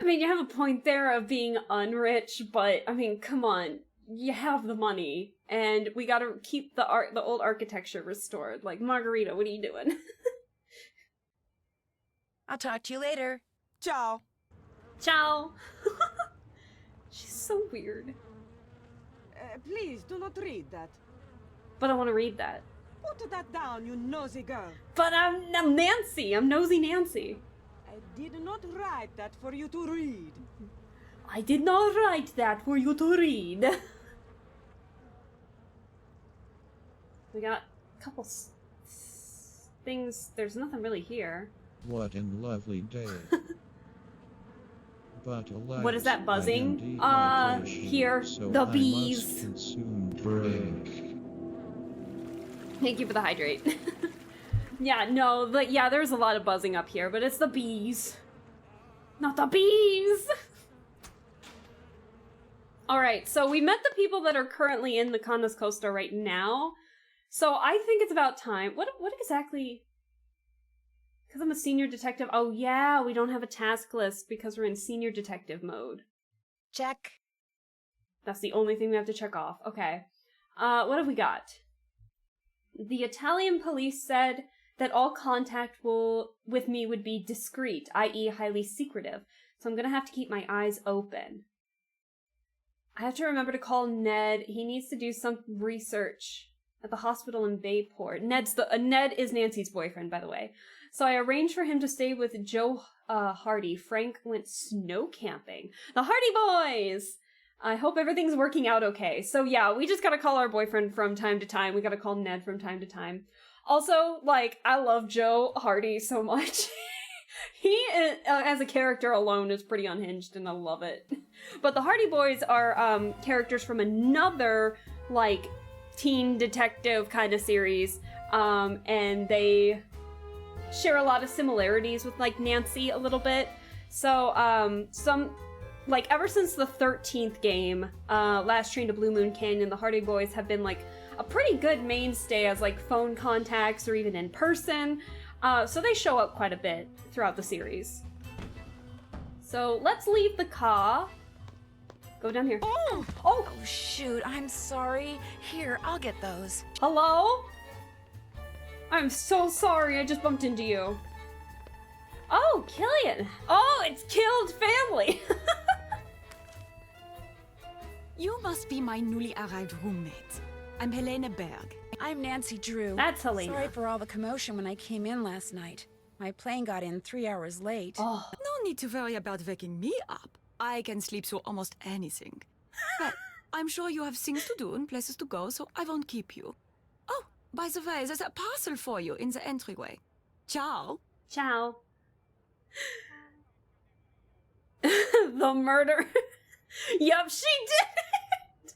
I mean, you have a point there of being unrich, but I mean, come on. You have the money, and we gotta keep the old architecture restored. Like, Margarita, what are you doing? I'll talk to you later. Ciao. Ciao! She's so weird. Please, do not read that. But I want to read that. Put that down, you nosy girl. But I'm Nancy. I'm nosy Nancy. I did not write that for you to read. I did not write that for you to read. We got a couple things. There's nothing really here. What an lovely day. But alas, What is that buzzing? I am dehydration, Here, so the I bees. must consume drink. Thank you for the hydrate. Yeah, no, yeah, there's a lot of buzzing up here, but it's the bees. Not the bees! Alright, so we met the people that are currently in the Canas Costa right now. So I think it's about time. What exactly? Because I'm a senior detective. Oh yeah, we don't have a task list because we're in senior detective mode. Check. That's the only thing we have to check off. Okay. What have we got? The Italian police said that all contact with me would be discreet, i.e. highly secretive. So I'm gonna have to keep my eyes open. I have to remember to call Ned. He needs to do some research at the hospital in Bayport. Ned is Nancy's boyfriend, by the way. So I arranged for him to stay with Joe Hardy. Frank went snow camping. The Hardy Boys! I hope everything's working out okay. So yeah, we just gotta call our boyfriend from time to time. We gotta call Ned from time to time. Also, like, I love Joe Hardy so much. He, is, as a character alone, is pretty unhinged, and I love it. But the Hardy Boys are characters from another, like, teen detective kind of series, and they share a lot of similarities with, like, Nancy a little bit. So, ever since the 13th game, Last Train to Blue Moon Canyon, the Hardy Boys have been, like, a pretty good mainstay as, like, phone contacts or even in person. So they show up quite a bit throughout the series. So let's leave the car. Go down here. Oh! Oh! Oh, shoot, I'm sorry. Here, I'll get those. Hello? I'm so sorry, I just bumped into you. Oh, Killian. Oh, it's Killed family. You must be my newly arrived roommate. I'm Helene Berg. I'm Nancy Drew. That's Helena. Sorry for all the commotion when I came in last night. My plane got in 3 hours late. Oh, No need to worry about waking me up. I can sleep through almost anything. Well, I'm sure you have things to do and places to go, so I won't keep you. Oh, by the way, there's a parcel for you in the entryway. Ciao. ciao. The murder. Yup, she did it.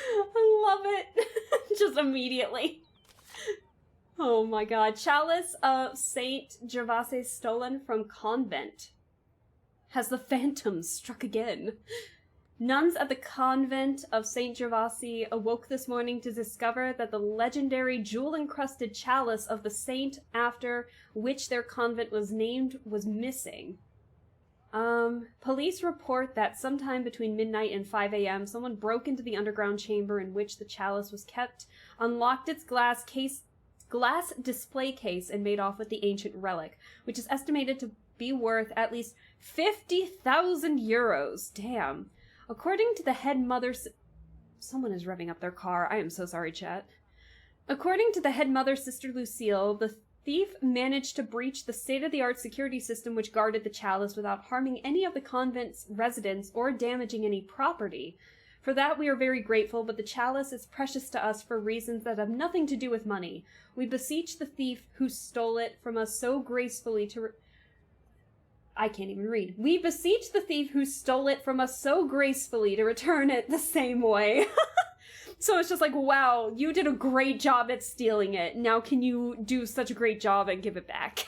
I love it. Just immediately. Oh my god. Chalice of Saint Gervase stolen from convent. Has the phantom struck again? Nuns at the convent of Saint Gervase awoke this morning to discover that the legendary jewel-encrusted chalice of the saint after which their convent was named was missing. Police report that sometime between midnight and 5 a.m., someone broke into the underground chamber in which the chalice was kept, unlocked its glass display case, and made off with the ancient relic, which is estimated to be worth at least 50,000 euros. Damn. According to the head mother... Someone is revving up their car. I am so sorry, chat. According to the head mother, Sister Lucille, the thief managed to breach the state-of-the-art security system which guarded the chalice without harming any of the convent's residents or damaging any property. For that we are very grateful, but the chalice is precious to us for reasons that have nothing to do with money. We beseech the thief who stole it from us so gracefully to... I can't even read. We beseech the thief who stole it from us so gracefully to return it the same way. So it's just like, wow, you did a great job at stealing it. Now can you do such a great job and give it back?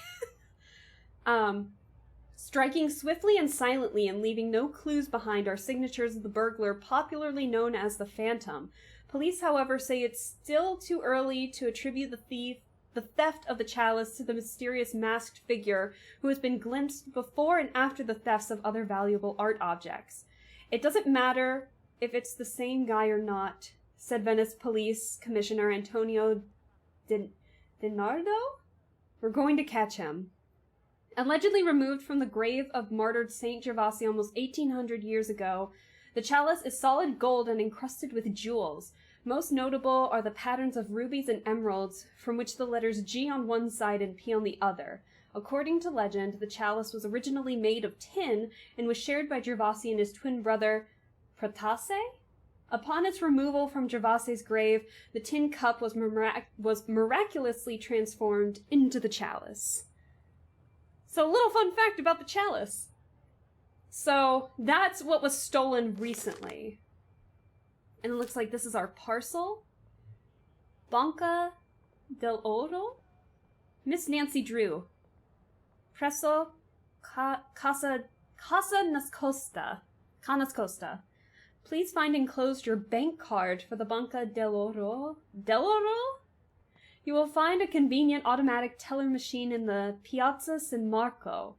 Striking swiftly and silently and leaving no clues behind are signatures of the burglar popularly known as the Phantom. Police, however, say it's still too early to attribute the theft of the chalice to the mysterious masked figure who has been glimpsed before and after the thefts of other valuable art objects. It doesn't matter if it's the same guy or not, said Venice Police Commissioner Antonio DiNardo. We're going to catch him. Allegedly removed from the grave of martyred Saint Gervase almost 1,800 years ago, the chalice is solid gold and encrusted with jewels. Most notable are the patterns of rubies and emeralds, from which the letters G on one side and P on the other. According to legend, the chalice was originally made of tin and was shared by Gervase and his twin brother, Protase? Upon its removal from Gervase's grave, the tin cup was miraculously transformed into the chalice. So, a little fun fact about the chalice. So, that's what was stolen recently. And it looks like this is our parcel. Banca del Oro? Miss Nancy Drew. Presso Casa Nascosta. Please find enclosed your bank card for the Banca del Oro. Del Oro? You will find a convenient automatic teller machine in the Piazza San Marco.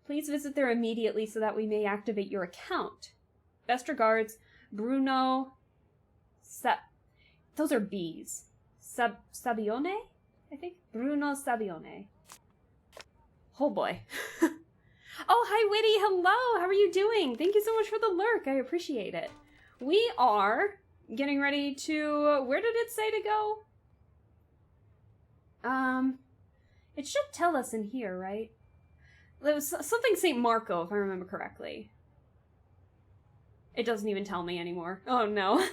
Please visit there immediately so that we may activate your account. Best regards, Bruno... Those are B's. Sabione? I think? Bruno Sabione. Oh boy. Oh, hi Witty, hello! How are you doing? Thank you so much for the lurk, I appreciate it. We are getting ready to... Where did it say to go? It should tell us in here, right? It was something St. Marco, if I remember correctly. It doesn't even tell me anymore. Oh no.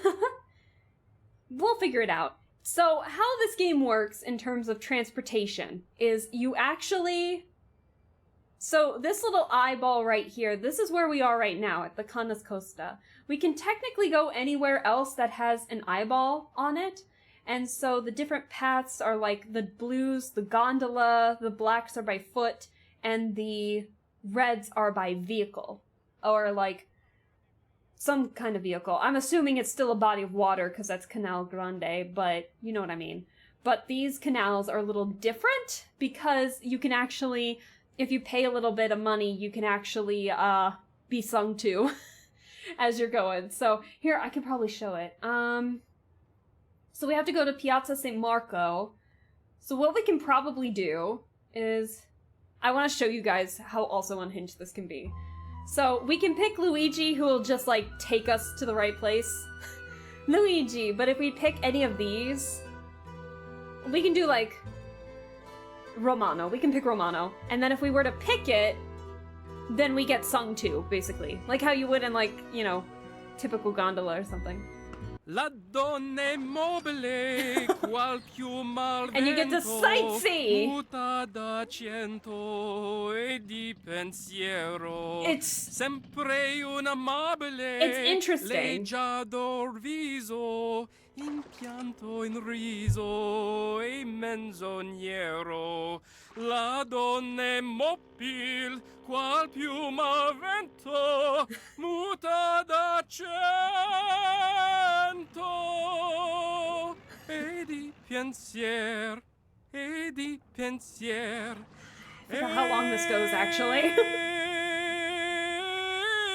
We'll figure it out. So how this game works in terms of transportation is you actually... So this little eyeball right here, this is where we are right now at the Canas Costa. We can technically go anywhere else that has an eyeball on it. And so the different paths are like the blues, the gondola, the blacks are by foot, and the reds are by vehicle. Or like some kind of vehicle. I'm assuming it's still a body of water because that's Canal Grande, but you know what I mean. But these canals are a little different because you can actually, if you pay a little bit of money, you can actually be sung to as you're going. So here, I can probably show it. So we have to go to Piazza San Marco. So what we can probably do is, I want to show you guys how also unhinged this can be. So we can pick Luigi, who will just like take us to the right place. Luigi, but if we pick any of these, we can do like Romano. We can pick Romano. And then if we were to pick it, then we get sung to, basically. Like how you would in like, you know, typical gondola or something. La donna mobile, qual piuma al And you get to vento, sightsee. muta d'accento e di pensiero. It's sempre un amabile. It's interesting. Leggiador viso, in pianto in riso e menzognero. La donna mobile, qual piuma al vento, muta d'accento e di pensier, e di pensier. I forgot how long this goes, actually.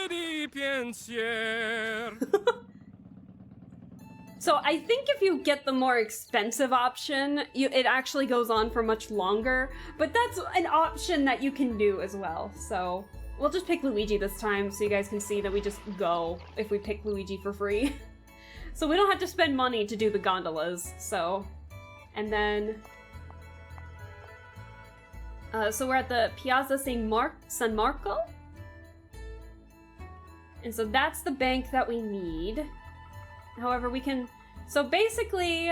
E di pensier. So I think if you get the more expensive option, it actually goes on for much longer, but that's an option that you can do as well. So we'll just pick Luigi this time so you guys can see that we just go if we pick Luigi for free. So we don't have to spend money to do the gondolas, so. And then, so we're at the Piazza San Marco? And so that's the bank that we need. However, we can, so basically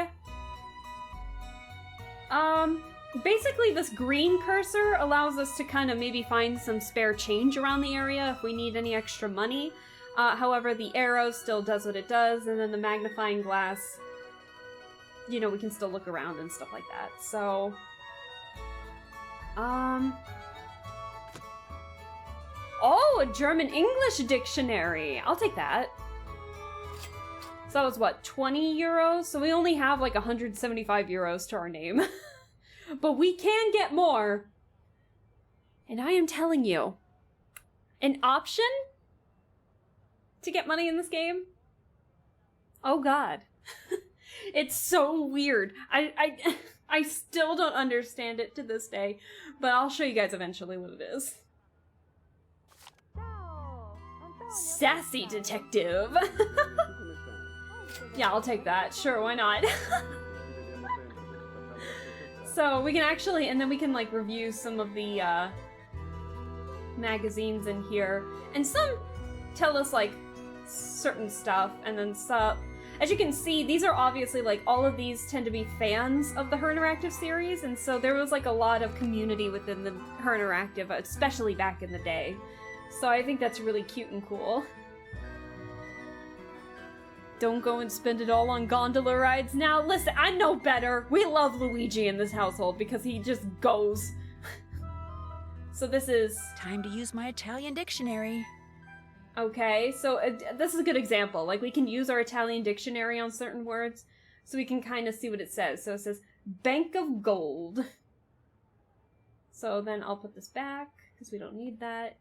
this green cursor allows us to kind of maybe find some spare change around the area if we need any extra money. However, the arrow still does what it does, and then the magnifying glass, you know, we can still look around and stuff like that. So, oh, a German-English dictionary. I'll take that. So that was what, 20 euros? So we only have like 175 euros to our name. But we can get more. And I am telling you, an option to get money in this game? Oh god. It's so weird. I still don't understand it to this day, but I'll show you guys eventually what it is. Sassy detective. Yeah, I'll take that. Sure, why not? So we can actually, and then we can like review some of the magazines in here. And some tell us like certain stuff, and then some, as you can see, these are obviously like, all of these tend to be fans of the Her Interactive series, and so there was like a lot of community within the Her Interactive, especially back in the day. So I think that's really cute and cool. Don't go and spend it all on gondola rides now. Listen, I know better. We love Luigi in this household because he just goes. So this is... Time to use my Italian dictionary. Okay, so this is a good example. Like, we can use our Italian dictionary on certain words, so we can kind of see what it says. So it says, Bank of Gold. So then I'll put this back, because we don't need that.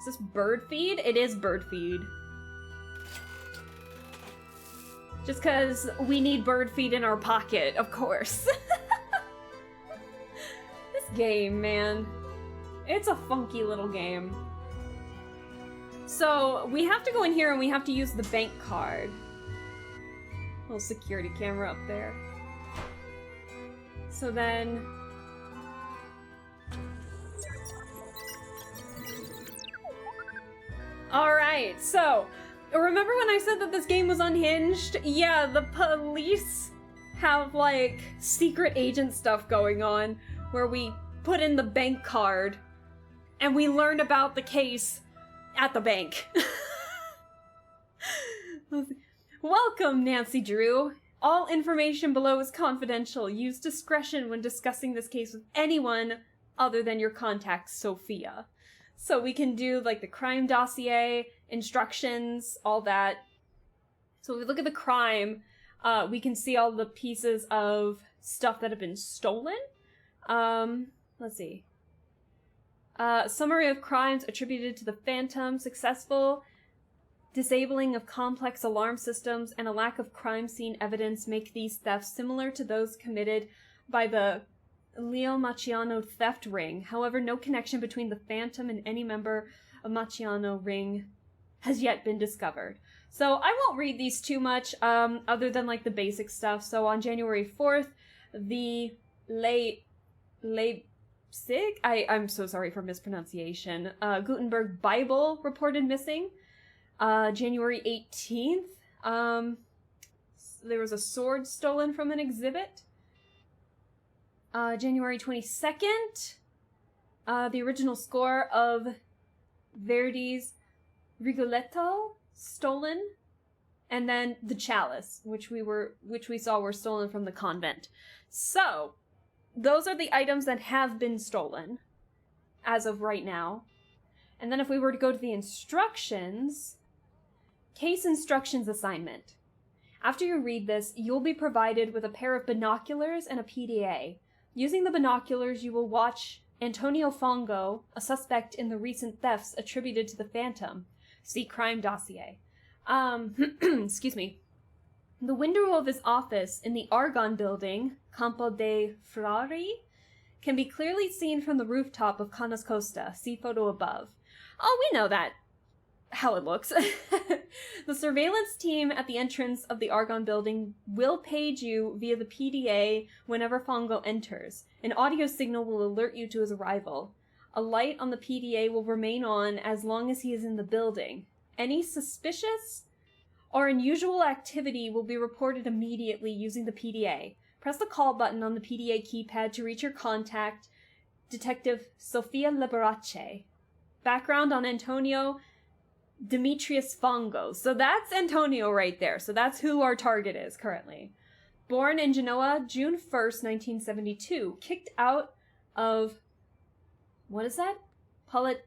Is this bird feed? It is bird feed. Just because we need bird feed in our pocket, of course. This game, man. It's a funky little game. So, we have to go in here and we have to use the bank card. Little security camera up there. So then... Alright, so, remember when I said that this game was unhinged? Yeah, the police have, like, secret agent stuff going on, where we put in the bank card, and we learn about the case at the bank. Welcome, Nancy Drew. All information below is confidential. Use discretion when discussing this case with anyone other than your contact, Sophia. So we can do, like, the crime dossier, instructions, all that. So if we look at the crime, we can see all the pieces of stuff that have been stolen. Let's see. Summary of crimes attributed to the Phantom: successful disabling of complex alarm systems and a lack of crime scene evidence make these thefts similar to those committed by the Leo Macciano theft ring. However, no connection between the Phantom and any member of Macciano ring has yet been discovered. So I won't read these too much, other than like the basic stuff. So on January 4th, the Leipzig, I'm so sorry for mispronunciation, Gutenberg Bible reported missing. January 18th, there was a sword stolen from an exhibit. January 22nd, the original score of Verdi's Rigoletto stolen, and then the chalice, which we saw were stolen from the convent. So, those are the items that have been stolen as of right now. And then if we were to go to the instructions, case instructions assignment. After you read this, you'll be provided with a pair of binoculars and a PDA. Using the binoculars, you will watch Antonio Fongo, a suspect in the recent thefts attributed to the Phantom. See crime dossier. Excuse me. The window of his office in the Argonne building, Campo dei Frari, can be clearly seen from the rooftop of Canas Costa. See photo above. Oh, we know that. How it looks. The surveillance team at the entrance of the Argonne building will page you via the PDA whenever Fongo enters. An audio signal will alert you to his arrival. A light on the PDA will remain on as long as he is in the building. Any suspicious or unusual activity will be reported immediately using the PDA. Press the call button on the PDA keypad to reach your contact, Detective Sofia Liberace. Background on Antonio Demetrius Fongo. So that's Antonio right there. So that's who our target is currently. Born in Genoa, June 1st, 1972. Kicked out of... what is that? Polytechnico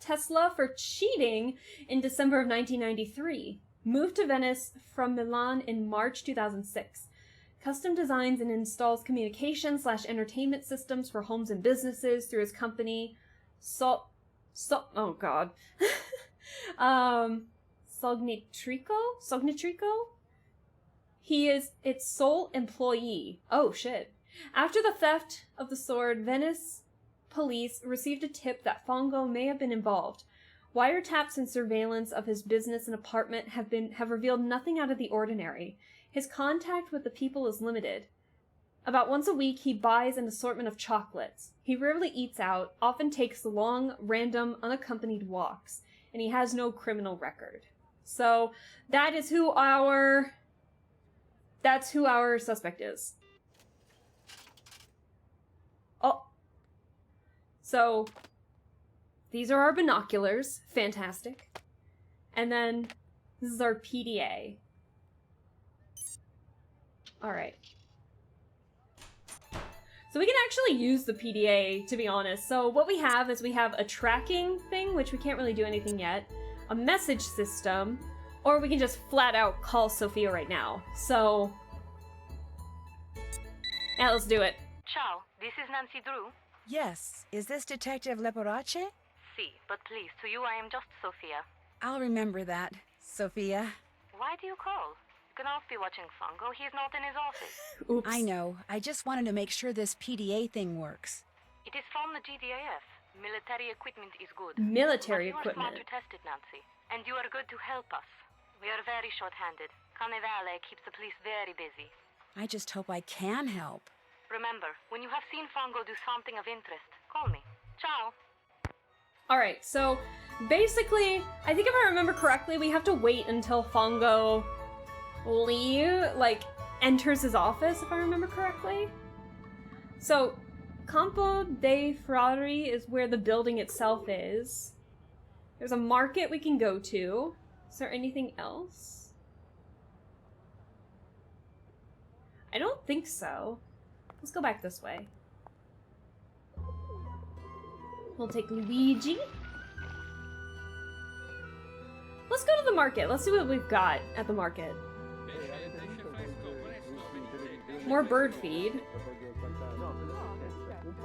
Tesla for cheating in December of 1993. Moved to Venice from Milan in March 2006. Custom designs and installs communication/entertainment systems for homes and businesses through his company, Sognitrico? He is its sole employee. Oh, shit. After the theft of the sword, Venice police received a tip that Fongo may have been involved. Wiretaps and surveillance of his business and apartment have revealed nothing out of the ordinary. His contact with the people is limited. About once a week, he buys an assortment of chocolates. He rarely eats out, often takes long, random, unaccompanied walks, and he has no criminal record. So, that's who our suspect is. Oh. So, these are our binoculars. Fantastic. And then, this is our PDA. Alright. So we can actually use the PDA, to be honest. So what we have is we have a tracking thing, which we can't really do anything yet, a message system, or we can just flat out call Sophia right now. So, yeah, let's do it. Ciao, this is Nancy Drew. Yes. Is this Detective Liberace? Si, but please, to you I am just Sophia. I'll remember that, Sophia. Why do you call? You can also be watching Fongo. He's not in his office. Oops. I know. I just wanted to make sure this PDA thing works. It is from the GDAF. Military equipment is good. Military but you are smart equipment. to test it, Nancy. And you are good to help us. We are very short-handed. Carnevale keeps the police very busy. I just hope I can help. Remember, when you have seen Fongo do something of interest, call me. Ciao. Alright, so basically, I think if I remember correctly, we have to wait until Fongo enters his office, if I remember correctly. So, Campo dei Frari is where the building itself is. There's a market we can go to. Is there anything else? I don't think so. Let's go back this way. We'll take Luigi. Let's go to the market. Let's see what we've got at the market. More bird feed.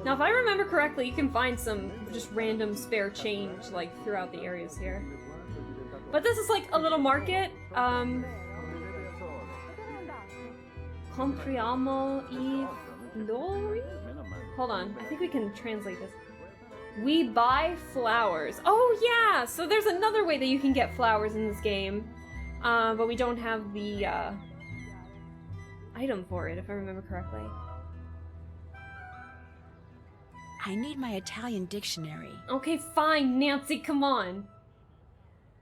Now, if I remember correctly, you can find some just random spare change, like, throughout the areas here. But this is like a little market. Compriamo I flori? Hold on, I think we can translate this. We buy flowers. Oh yeah, so there's another way that you can get flowers in this game. But we don't have the item for it, if I remember correctly. I need my Italian dictionary. Okay, fine, Nancy, come on.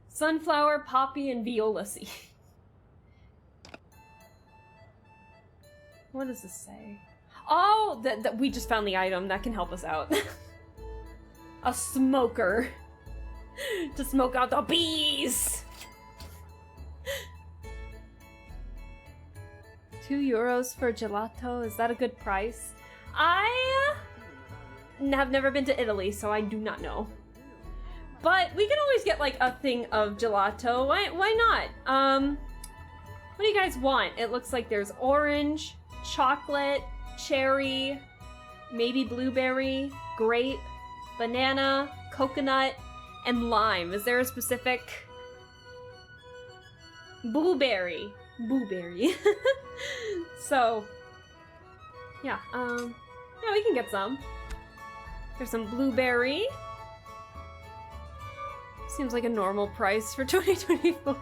Sunflower, poppy, and viola seed. What does this say? Oh, that we just found the item. That can help us out. A smoker. To smoke out the bees! €2 for gelato. Is that a good price? I have never been to Italy, so I do not know. But we can always get like a thing of gelato. Why not? What do you guys want? It looks like there's orange, chocolate, cherry, maybe blueberry, grape, banana, coconut, and lime. Is there a specific... Blueberry. Blueberry. So, yeah, yeah, we can get some. There's some blueberry. Seems like a normal price for 2024.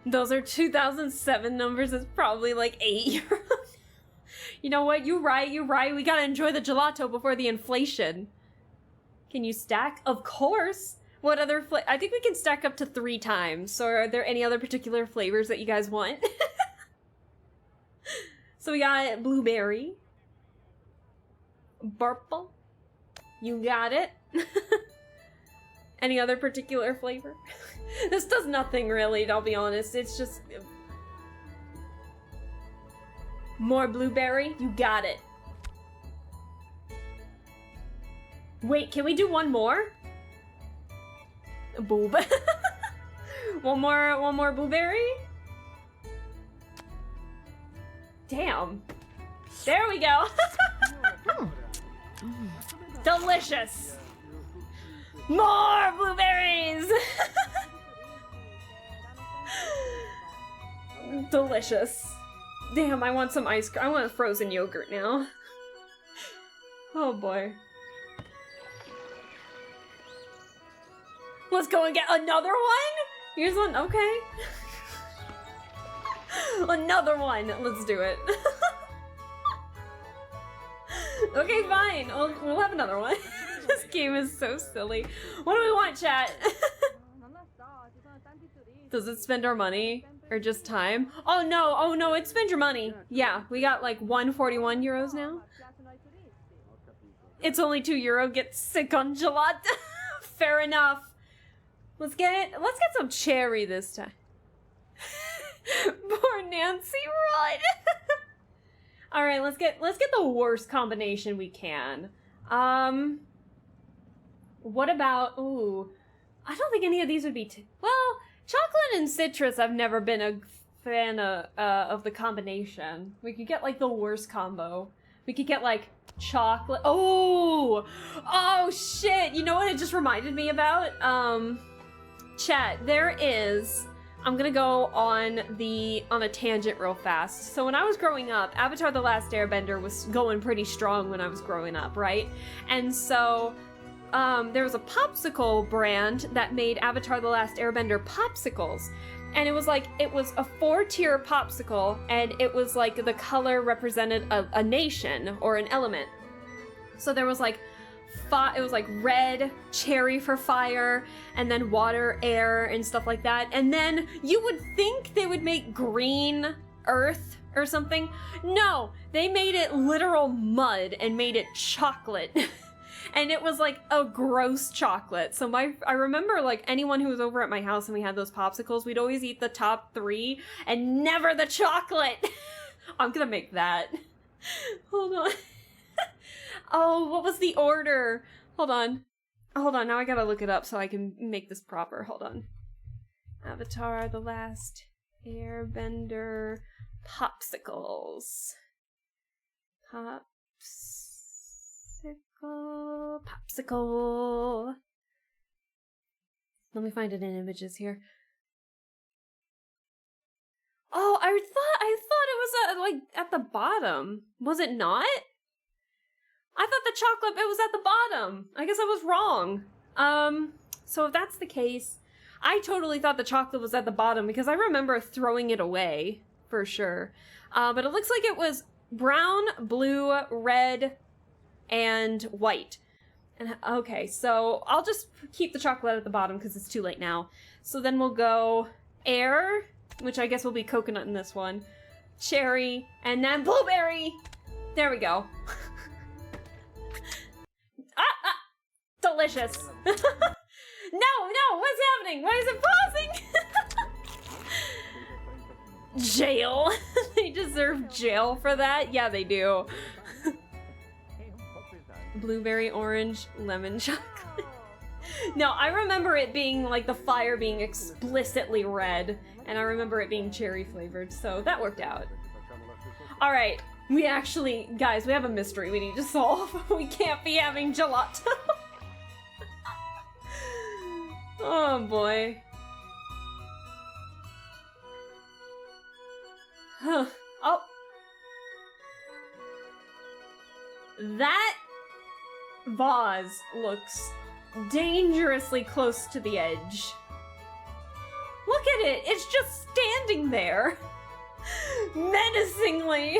Those are 2007 numbers. It's probably like €8. You know what? You're right. We gotta enjoy the gelato before the inflation. Can you stack? Of course. What other I think we can stack up to 3 times. So are there any other particular flavors that you guys want? So we got blueberry. Purple. You got it. Any other particular flavor? This does nothing really, I'll be honest. It's just... More blueberry? You got it. Wait, can we do one more? Boob. one more blueberry? Damn. There we go. Delicious. More blueberries. Delicious. Damn, I want some ice cream. I want frozen yogurt now. Oh boy. Let's go and get another one? Here's one, okay. Another one, let's do it. Okay, fine, we'll have another one. This game is so silly. What do we want, chat? Does it spend our money? Or just time? Oh no, it spends your money. Yeah, we got like 141 euros now. It's only €2, get sick on gelato. Fair enough. Let's get some cherry this time. Poor Nancy, run! Alright, let's get the worst combination we can. What about, ooh, I don't think any of these would be well, chocolate and citrus I've never been a fan of the combination. We could get like the worst combo. We could get like chocolate, oh shit, you know what it just reminded me about? Chat, there is, I'm gonna go on a tangent real fast. So when I was growing up, Avatar: The Last Airbender was going pretty strong when I was growing up, right? And so there was a popsicle brand that made Avatar: The Last Airbender popsicles. And it was a 4-tier popsicle, and it was like the color represented a nation or an element. So there was like it was like red, cherry for fire, and then water, air, and stuff like that. And then you would think they would make green earth or something. No, they made it literal mud and made it chocolate. And it was like a gross chocolate. So I remember like anyone who was over at my house and we had those popsicles, we'd always eat the top 3 and never the chocolate. I'm gonna make that. Hold on. Oh, what was the order? Hold on. Now I gotta look it up so I can make this proper. Hold on. Avatar, The Last Airbender, popsicles. Popsicle. Let me find it in images here. Oh, I thought it was like at the bottom. Was it not? I thought the chocolate bit was at the bottom. I guess I was wrong. So if that's the case, I totally thought the chocolate was at the bottom because I remember throwing it away for sure. But it looks like it was brown, blue, red, and white. And okay, so I'll just keep the chocolate at the bottom because it's too late now. So then we'll go air, which I guess will be coconut in this one, cherry, and then blueberry. There we go. Delicious. No, what's happening? Why is it pausing? Jail. They deserve jail for that? Yeah, they do. Blueberry, orange, lemon chocolate. No, I remember it being like the fire being explicitly red, and I remember it being cherry flavored, so that worked out. Alright, we actually, guys, we have a mystery we need to solve. We can't be having gelato. Oh boy. Huh. Oh. That vase looks dangerously close to the edge. Look at it! It's just standing there! Menacingly!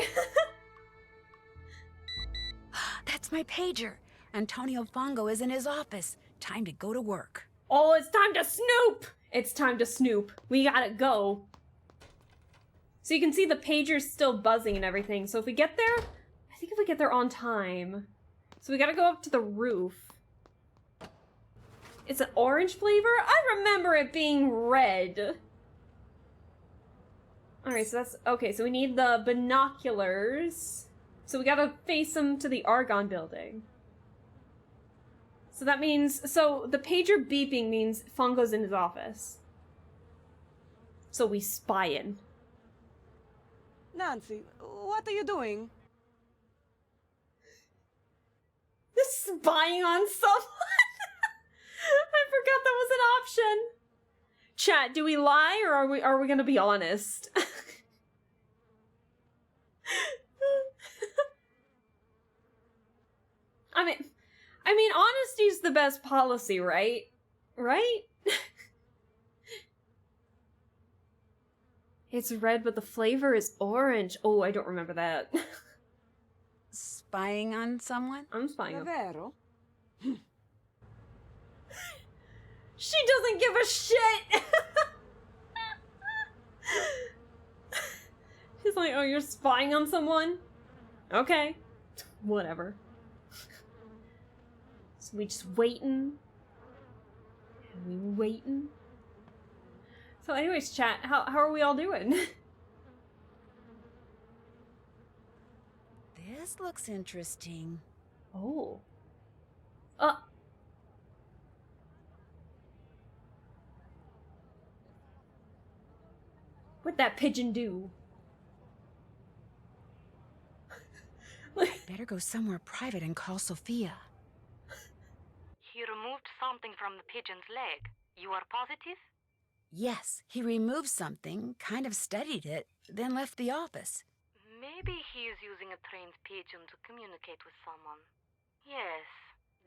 That's my pager. Antonio Fongo is in his office. Time to go to work. Oh, it's time to snoop! It's time to snoop. We gotta go. So you can see the pager's still buzzing and everything. So if we get there, I think if we get there on time. So we gotta go up to the roof. It's an orange flavor? I remember it being red. Alright, so that's... Okay, so we need the binoculars. So we gotta face them to the Argonne building. So that means... So the pager beeping means Fongo's in his office. So we spyin'. Nancy, what are you doing? Spying on someone? I forgot that was an option. Chat, do we lie or are we gonna be honest? I mean honesty's the best policy, right? Right? It's red, but the flavor is orange. Oh, I don't remember that. Spying on someone? I'm spying on... Davvero? She doesn't give a shit! She's like, oh, you're spying on someone? Okay. Whatever. So we just waiting. And we waiting. So anyways, chat, how are we all doing? This looks interesting. Oh. What'd that pigeon do? Better go somewhere private and call Sophia. He removed something from the pigeon's leg. You are positive? Yes, he removed something, kind of studied it, then left the office. Maybe he is using a trained pigeon to communicate with someone. Yes,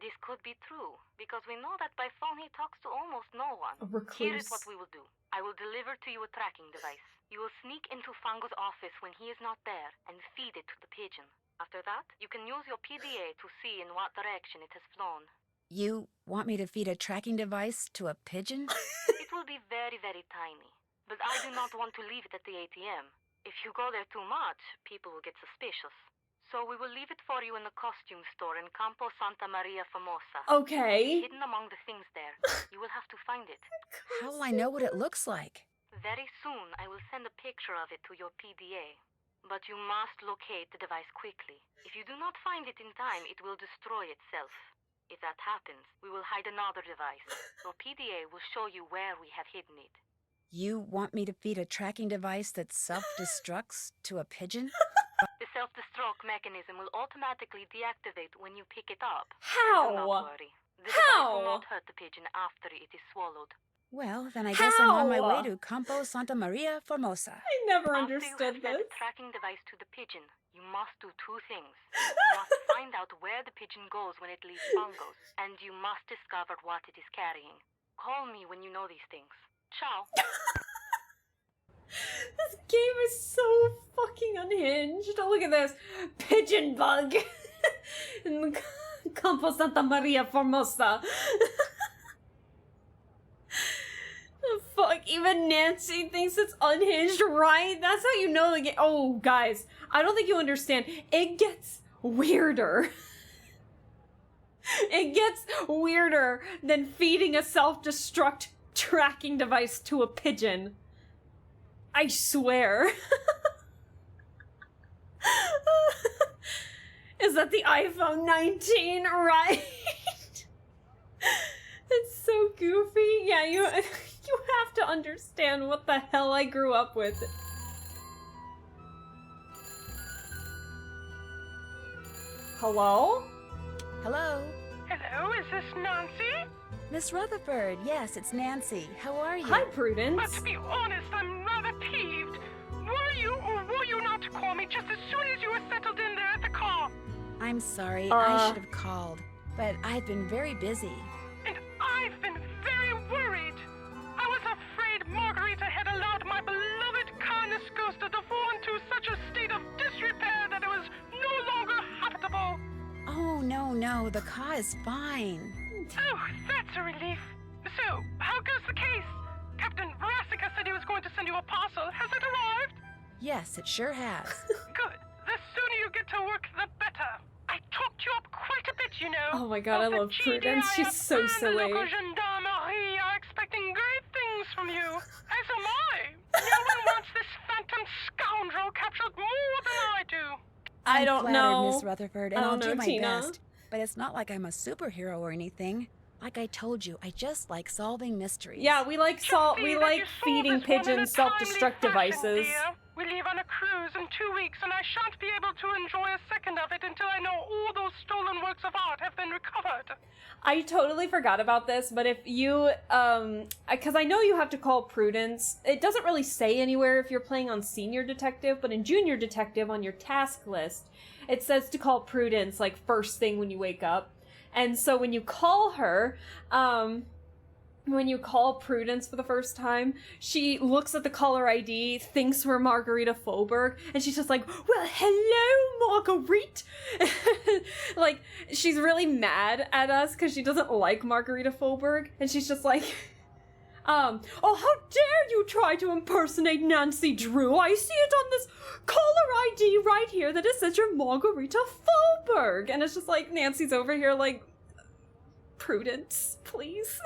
this could be true, because we know that by phone he talks to almost no one. A recluse. Here is what we will do. I will deliver to you a tracking device. You will sneak into Fongo's office when he is not there and feed it to the pigeon. After that, you can use your PDA to see in what direction it has flown. You want me to feed a tracking device to a pigeon? It will be very, very tiny. But I do not want to leave it at the ATM. If you go there too much, people will get suspicious. So we will leave it for you in the costume store in Campo Santa Maria Formosa. Okay. Hidden among the things there. You will have to find it. How will I know what it looks like? Very soon, I will send a picture of it to your PDA. But you must locate the device quickly. If you do not find it in time, it will destroy itself. If that happens, we will hide another device. Your PDA will show you where we have hidden it. You want me to feed a tracking device that self-destructs to a pigeon? The self-destruct mechanism will automatically deactivate when you pick it up. How? Do not worry. The device will How? not hurt the pigeon after it is swallowed. Well, then I guess I'm on my How? way to Campo Santa Maria Formosa. I never After you understood have fed this. the tracking device to the pigeon, you must do two things. You must find out where the pigeon goes when it leaves bungos, and you must discover what it is carrying. Call me when you know these things. Ciao. This game is so fucking unhinged. Oh, look at this. Pigeon bug. In the Campo Santa Maria Formosa. The fuck? Even Nancy thinks it's unhinged, right? That's how you know the game. Oh, guys. I don't think you understand. It gets weirder. It gets weirder than feeding a self-destruct tracking device to a pigeon. I swear. Is that the iPhone 19, right? It's so goofy. Yeah, you have to understand what the hell I grew up with. Hello? Hello? Hello, is this Nancy? Miss Rutherford, yes, it's Nancy. How are you? Hi, But Prudence. to be honest, I'm rather peeved. Were you or were you not to call me just as soon as you were settled in there at the car? I'm sorry, I should have called, but I've been very busy. And I've been very worried. I was afraid Margarita had allowed my beloved kindness ghost to fall into such a state of disrepair that it was no longer habitable. Oh, no, the car is fine. Oh, that's a relief. So, how goes the case? Captain Brassica said he was going to send you a parcel. Has it arrived? Yes, it sure has. Good. The sooner you get to work, the better. I talked you up quite a bit, you know. Oh my god, I Both the love Prudence. GDI She's so and silly. the local gendarmerie are expecting great things from you. As am I. No one wants this phantom scoundrel captured more than I do. I I'm don't flattered, know. Miss Rutherford, I and I'll don't know, do my Tina. best. But it's not like I'm a superhero or anything. Like I told you, I just like solving mysteries. Yeah, we like See that we you like solve feeding this one in a pigeons self-destruct timely fashion, devices. dear. We leave on a cruise in 2 weeks, and I shan't be able to enjoy a second of it until I know all those stolen works of art have been recovered. I totally forgot about this, but if you, because I know you have to call Prudence. It doesn't really say anywhere if you're playing on Senior Detective, but in Junior Detective on your task list, it says to call Prudence, like, first thing when you wake up. And so when you call her, when you call Prudence for the first time, she looks at the caller ID, thinks we're Margarita Faubourg, and she's just like, well, hello, Marguerite! Like, she's really mad at us because she doesn't like Margarita Faubourg, and she's just like, oh, how dare you try to impersonate Nancy Drew? I see it on this caller ID right here that it says you're Margarita Faubourg. And it's just like, Nancy's over here like, Prudence, please.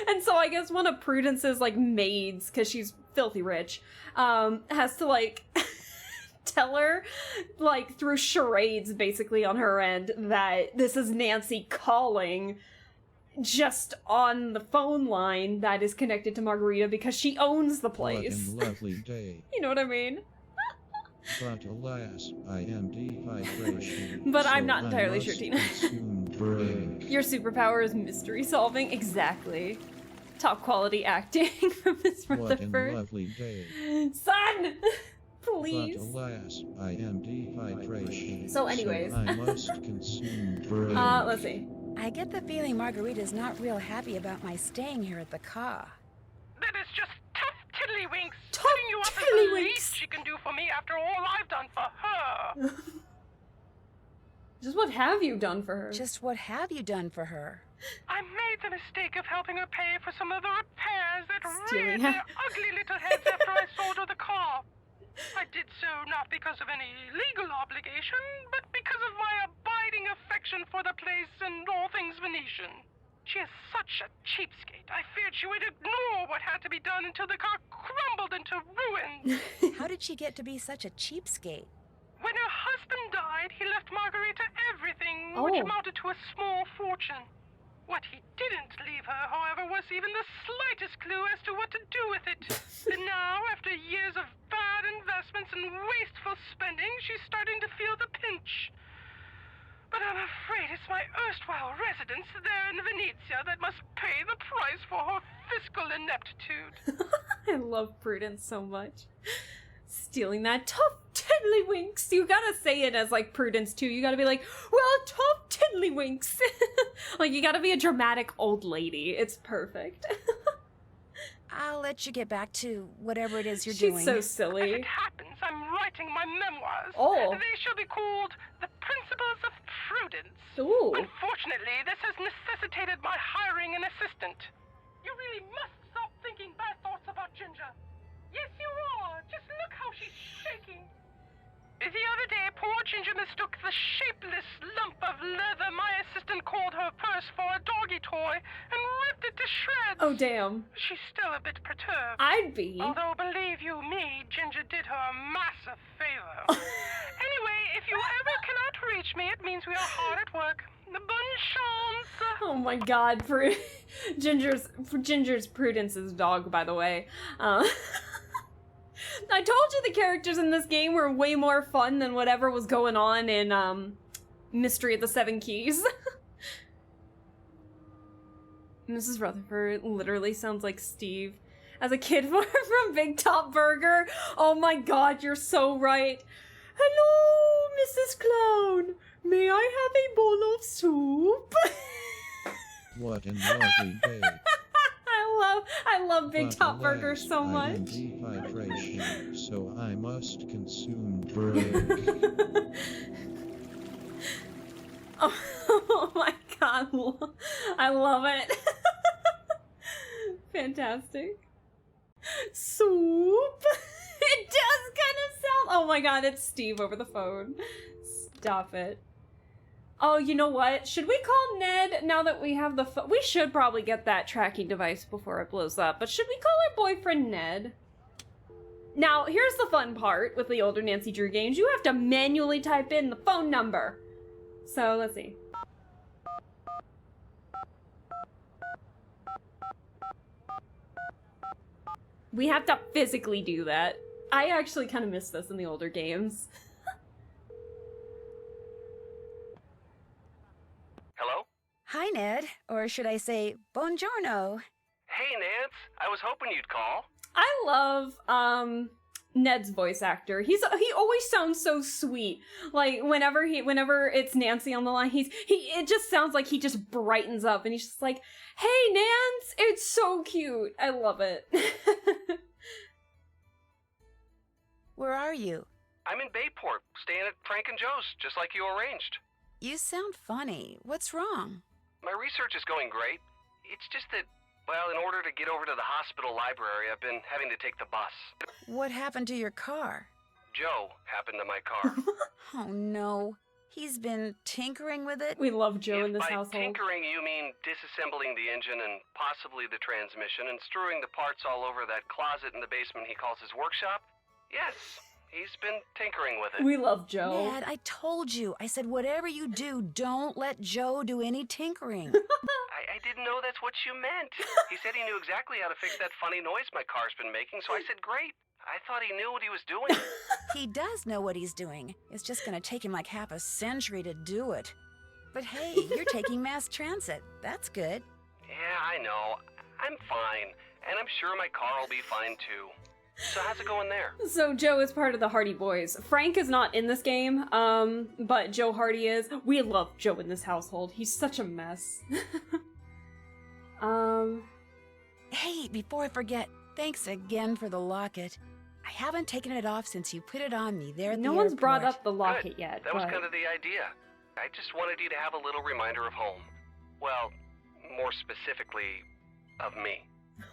And so I guess one of Prudence's, like, maids, because she's filthy rich, has to, like, tell her, like, through charades, basically, on her end, that this is Nancy calling just on the phone line that is connected to Margarita because she owns the place. What a lovely day. You know what I mean? But alas, I am dehydration. But I'm so not entirely I sure, must Tina. consume drink. Your superpower is mystery solving? Exactly. Top quality acting from Miss What a Rutherford. lovely day. Son! Please. But alas, I am dehydration. So anyways. I must consume drink. Let's see. I get the feeling Margarita's not real happy about my staying here at the car. That is just tough tiddlywinks. Tough Putting you up is the tiddlywinks. least she can do for me after all I've done for her. Just what have you done for her? Just what have you done for her? I made the mistake of helping her pay for some of the repairs that Stealing reared her. their ugly little heads after I sold her the car. I did so not because of any legal obligation, but because of my abiding affection for the place and all things Venetian. She is such a cheapskate. I feared she would ignore what had to be done until the car crumbled into ruins. How did she get to be such a cheapskate? When her husband died, he left Margarita everything, Oh. which amounted to a small fortune. What he didn't leave her, however, was even the slightest clue as to what to do with it. And now, after years of bad investments and wasteful spending, she's starting to feel the pinch. But I'm afraid it's my erstwhile residence there in Venezia that must pay the price for her fiscal ineptitude. I love Prudence so much. Stealing that tough tiddlywinks. You gotta say it as like Prudence too. You gotta be like, well, tough tiddlywinks. Like you gotta be a dramatic old lady. It's perfect. I'll let you get back to whatever it is you're She's doing. so As silly. it happens, I'm writing my memoirs. Oh. They shall be called The Principles of Prudence. Ooh. Unfortunately, this has necessitated my hiring an assistant. You really must stop thinking bad thoughts about Ginger. Yes, you are. Just look how she's shaking. The other day, poor Ginger mistook the shapeless lump of leather my assistant called her purse for a doggy toy and ripped it to shreds. Oh, damn. She's still a bit perturbed. I'd be. Although, believe you me, Ginger did her a massive favor. Anyway, if you ever cannot reach me, it means we are hard at work. Bonne chance. Oh my god, Ginger's Prudence's dog, by the way. I told you the characters in this game were way more fun than whatever was going on in Mystery of the Seven Keys. Mrs. Rutherford literally sounds like Steve. As a kid from Big Top Burger. Oh my god, you're so right. Hello, Mrs. Clown. May I have a bowl of soup? What an lovely day. I love Big But Top Burger alas, so I am much. dehydration, so I must consume bread. Oh my god, I love it. Fantastic. Soup? It does kind of sound. Oh my god, it's Steve over the phone. Stop it. Oh, you know what? Should we call Ned now that we have the we should probably get that tracking device before it blows up, but should we call our boyfriend Ned? Now, here's the fun part with the older Nancy Drew games. You have to manually type in the phone number. So, let's see. We have to physically do that. I actually kind of miss this in the older games. Hello? Hi, Ned. Or should I say, buongiorno. Hey, Nance. I was hoping you'd call. I love Ned's voice actor. He always sounds so sweet. Like whenever it's Nancy on the line, it just sounds like he just brightens up and he's just like, "Hey, Nance, it's so cute." I love it. Where are you? I'm in Bayport, staying at Frank and Joe's, just like you arranged. You sound funny. What's wrong? My research is going great. It's just that, well, in order to get over to the hospital library, I've been having to take the bus. What happened to your car? Joe happened to my car. Oh, no. He's been tinkering with it? We love Joe in If this by household. tinkering you mean disassembling the engine and possibly the transmission and strewing the parts all over that closet in the basement he calls his workshop, yes, he's been tinkering with it. We love Joe. Ned, I told you. I said, whatever you do, don't let Joe do any tinkering. I didn't know that's what you meant. He said he knew exactly how to fix that funny noise my car's been making, so I said, great. I thought he knew what he was doing. He does know what he's doing. It's just gonna take him like half a century to do it. But hey, you're taking mass transit. That's good. Yeah, I know. I'm fine. And I'm sure my car will be fine too. So how's it going there? So Joe is part of the Hardy Boys. Frank is not in this game, but Joe Hardy is. We love Joe in this household. He's such a mess. Hey, before I forget, thanks again for the locket. I haven't taken it off since you put it on me there at No the one's airport. brought up the locket Good. yet. That was but- kind of the idea. I just wanted you to have a little reminder of home. Well, more specifically, of me.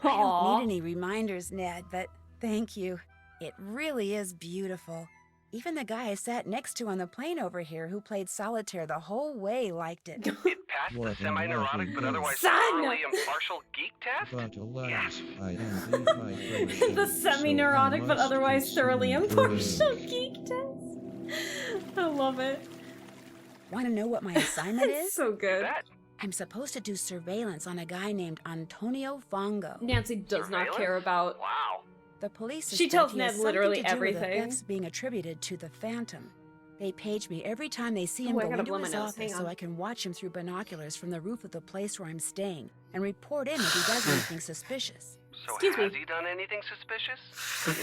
I don't Aw. need any reminders, Ned, but thank you. It really is beautiful. Even the guy I sat next to on the plane over here who played solitaire the whole way liked it. It passed What the a semi-neurotic but lovely otherwise Son! thoroughly impartial geek test? But alas, Yes. I am dehydration. The semi-neurotic so I but must otherwise eat thoroughly some impartial bread. geek test. I love it. Want to know what my assignment It's is? so good. That I'm supposed to do surveillance on a guy named Antonio Fongo. Nancy does not surveillance? care about. Wow. The police She suspect tells he Ned has something literally to do with the everything. thefts being attributed to the Phantom. They page me every time they see him Oh, I go gotta into blow my his nose. Hang office so on. I can watch him through binoculars from the roof of the place where I'm staying and report in if he does anything suspicious. So Excuse has me. he done anything suspicious?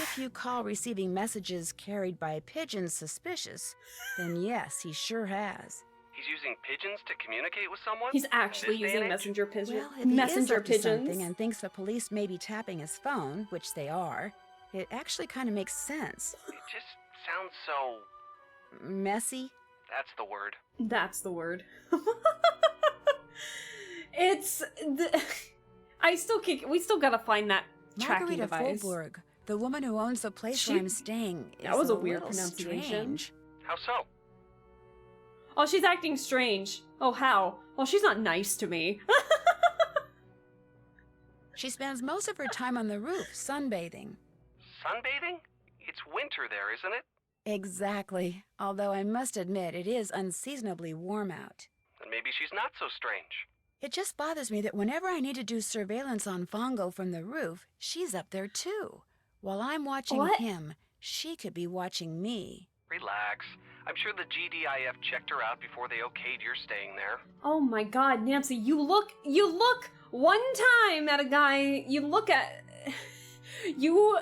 If you call receiving messages carried by pigeons suspicious, then yes, he sure has. He's using pigeons to communicate with someone? He's In actually this day using and age? messenger pigeon. Well, if he messenger is up to pigeons. something and thinks the police may be tapping his phone, which they are, it actually kind of makes sense. It just sounds so... Messy? That's the word. That's the word. It's the, we still gotta find that tracking Margarita device. Folborg, the woman who owns the place where I'm staying, is That was a weird little pronunciation. strange. How so? Oh, she's acting strange. Oh, how? Oh, she's not nice to me. She spends most of her time on the roof, sunbathing. Sunbathing? It's winter there, isn't it? Exactly. Although I must admit, it is unseasonably warm out. Then maybe she's not so strange. It just bothers me that whenever I need to do surveillance on Fongo from the roof, she's up there too. While I'm watching What? him, she could be watching me. Relax. I'm sure the GDIF checked her out before they okayed your staying there. Oh my god, Nancy, you look one time at a guy, you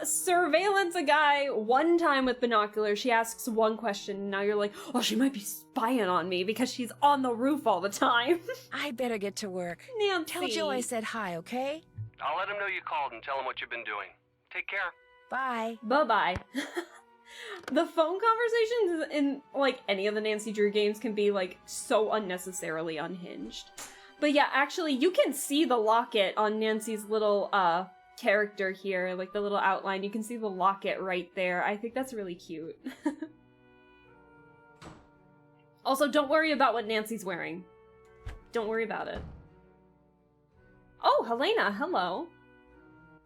surveillance a guy one time with binoculars, she asks one question, and now you're like, oh, she might be spying on me because she's on the roof all the time. I better get to work. Nancy. Tell Joe I said hi, okay? I'll let him know you called and tell him what you've been doing. Take care. Bye. Bye-bye. The phone conversations in, like, any of the Nancy Drew games can be, like, so unnecessarily unhinged. But yeah, actually, you can see the locket on Nancy's little, character here, like the little outline. You can see the locket right there. I think that's really cute. Also, don't worry about what Nancy's wearing. Don't worry about it. Oh, Helena, hello.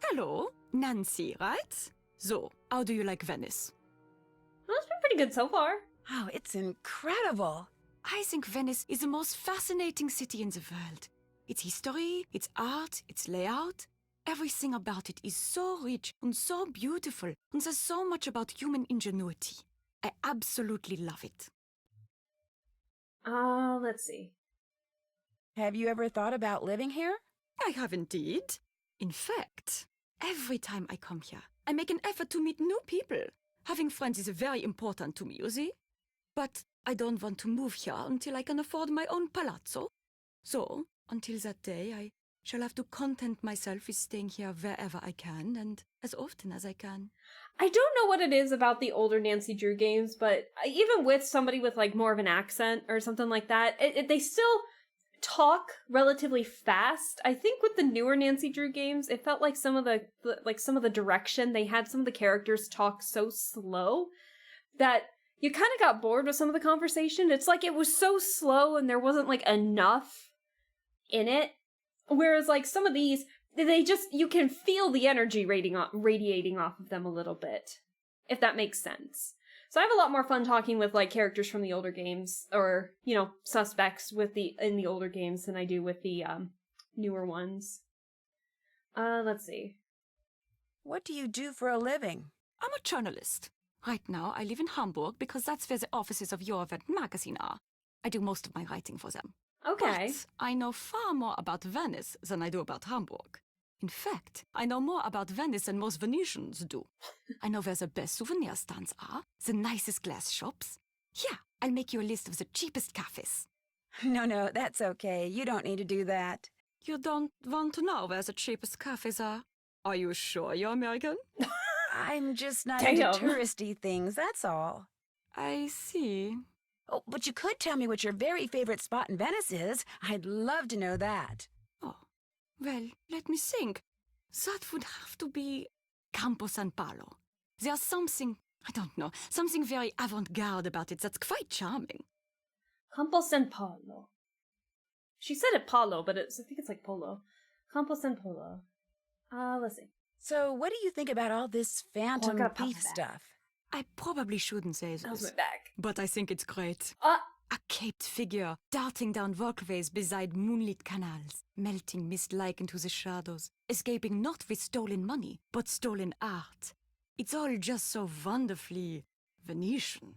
Hello, Nancy, right? So, how do you like Venice? Well, it's been pretty good so far. Oh, it's incredible. I think Venice is the most fascinating city in the world. Its history, its art, its layout, everything about it is so rich and so beautiful, and there's so much about human ingenuity. I absolutely love it. Let's see. Have you ever thought about living here? I have indeed. In fact, every time I come here, I make an effort to meet new people. Having friends is very important to me, you see? But I don't want to move here until I can afford my own palazzo. So, until that day, I shall have to content myself with staying here wherever I can and as often as I can. I don't know what it is about the older Nancy Drew games, but even with somebody with like more of an accent or something like that, they still talk relatively fast. I think with the newer Nancy Drew games, it felt like some of the direction they had some of the characters talk so slow that you kind of got bored with some of the conversation. It's like it was so slow and there wasn't like enough in it. Whereas like some of these, you can feel the energy radiating off of them a little bit, if that makes sense. So I have a lot more fun talking with like characters from the older games, or, you know, suspects in the older games than I do with the newer ones. Let's see. What do you do for a living? I'm a journalist. Right now, I live in Hamburg because that's where the offices of Your Event magazine are. I do most of my writing for them. Okay. But I know far more about Venice than I do about Hamburg. In fact, I know more about Venice than most Venetians do. I know where the best souvenir stands are, the nicest glass shops. Here, I'll make you a list of the cheapest cafes. No, that's okay. You don't need to do that. You don't want to know where the cheapest cafes are? Are you sure you're American? I'm just not Damn. into touristy things, that's all. I see. Oh, but you could tell me what your very favorite spot in Venice is. I'd love to know that. Oh, well, let me think. That would have to be Campo San Paolo. There's something, I don't know, something very avant-garde about it that's quite charming. Campo San Polo. She said it Palo, but I think it's like Polo. Campo San Polo. Let's see. So, what do you think about all this phantom gotta pop thief my back. stuff? I probably shouldn't say That was this, my bag. but I think it's great. Uh, A caped figure darting down walkways beside moonlit canals, melting mist-like into the shadows, escaping not with stolen money, but stolen art. It's all just so wonderfully Venetian.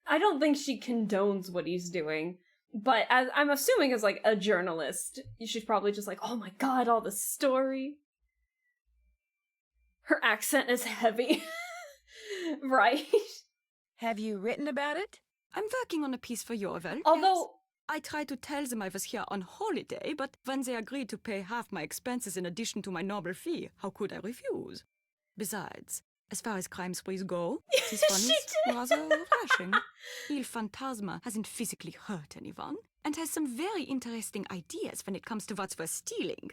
I don't think she condones what he's doing, but as I'm assuming as like a journalist, she's probably just like, oh my god, all the story. Her accent is heavy. Right? Have you written about it? I'm working on a piece for Yorvel. Although, I tried to tell them I was here on holiday, but when they agreed to pay half my expenses in addition to my normal fee, how could I refuse? Besides, as far as crime sprees go, this one She is did. rather refreshing. Il Fantasma hasn't physically hurt anyone, and has some very interesting ideas when it comes to what's worth stealing.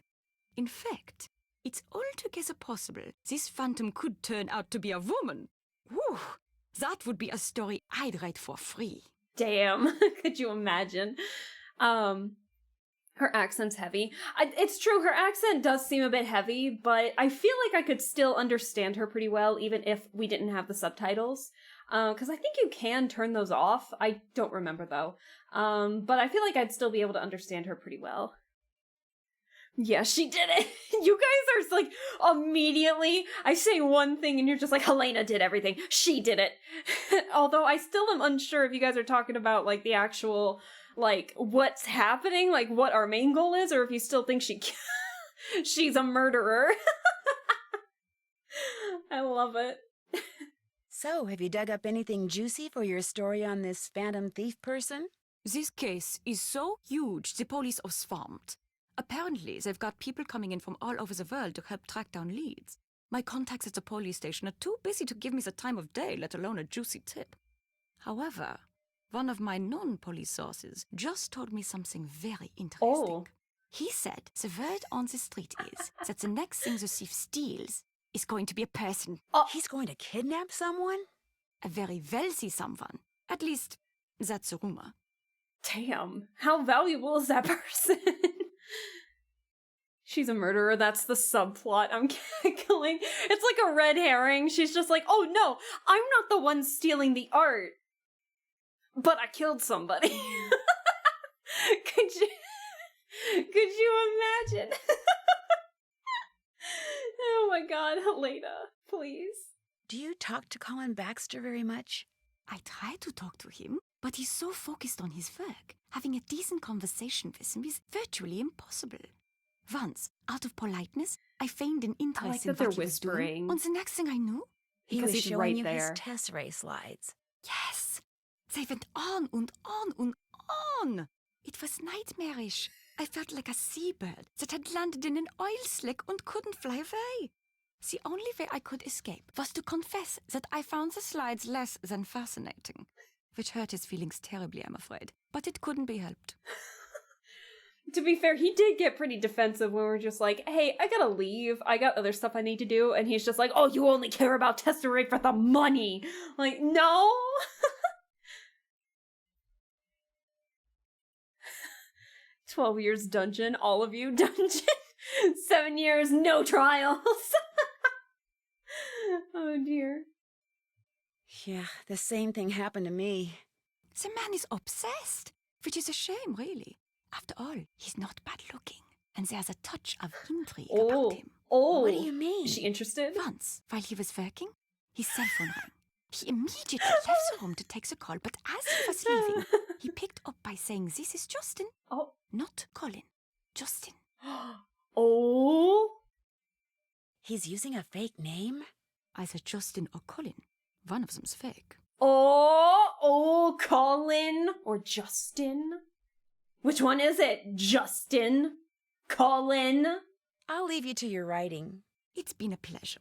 In fact, it's altogether possible this phantom could turn out to be a woman. Whew! That would be a story I'd write for free. damn, could you imagine? Her accent's heavy. It's true, her accent does seem a bit heavy, but I feel like I could still understand her pretty well, even if we didn't have the subtitles. Because I think you can turn those off. I don't remember, though. But I feel like I'd still be able to understand her pretty well. Yeah, she did it. You guys are like, immediately, I say one thing and you're just like, Helena did everything. She did it. Although I still am unsure if you guys are talking about like the actual, like, what's happening, like what our main goal is, or if you still think she's a murderer. I love it. So, have you dug up anything juicy for your story on this phantom thief person? This case is so huge, the police are swamped. Apparently, they've got people coming in from all over the world to help track down leads. My contacts at the police station are too busy to give me the time of day, let alone a juicy tip. However, one of my non-police sources just told me something very interesting. Oh. He said the word on the street is that the next thing the thief steals is going to be a person. He's going to kidnap someone? A very wealthy someone. At least, that's a rumor. Damn, how valuable is that person? She's a murderer, that's the subplot I'm cackling. It's like a red herring. She's just like, oh no, I'm not the one stealing the art. But I killed somebody. Could you imagine? Oh my god, Helena, please. Do you talk to Colin Baxter very much? I try to talk to him, but he's so focused on his work. Having a decent conversation with him is virtually impossible. Once, out of politeness, I feigned an interest like in that they're what he was doing. whispering. And the next thing I knew, He Because was he's showing right you there. his test ray slides. yes, they went on and on and on. It was nightmarish. I felt like a seabird that had landed in an oil slick and couldn't fly away. The only way I could escape was to confess that I found the slides less than fascinating, which hurt his feelings terribly, I'm afraid, but it couldn't be helped. To be fair, he did get pretty defensive when we're just like, hey, I gotta leave. I got other stuff I need to do. And he's just like, oh, you only care about Tesseract for the money. Like, no. 12 years dungeon, all of you dungeon. 7 years, no trials. Oh dear. Yeah, the same thing happened to me. The man is obsessed, which is a shame, really. After all, he's not bad looking, and there's a touch of intrigue about him. Oh. What do you mean? Is she interested? Once, while he was working, his cell phone rang. He immediately left the room to take the call, but as he was leaving, he picked up by saying, "This is Justin." Oh. Not Colin. Justin. Oh. He's using a fake name? Either Justin or Colin. One of them's fake. Oh, Colin or Justin? Which one is it? Justin? Colin? I'll leave you to your writing. It's been a pleasure.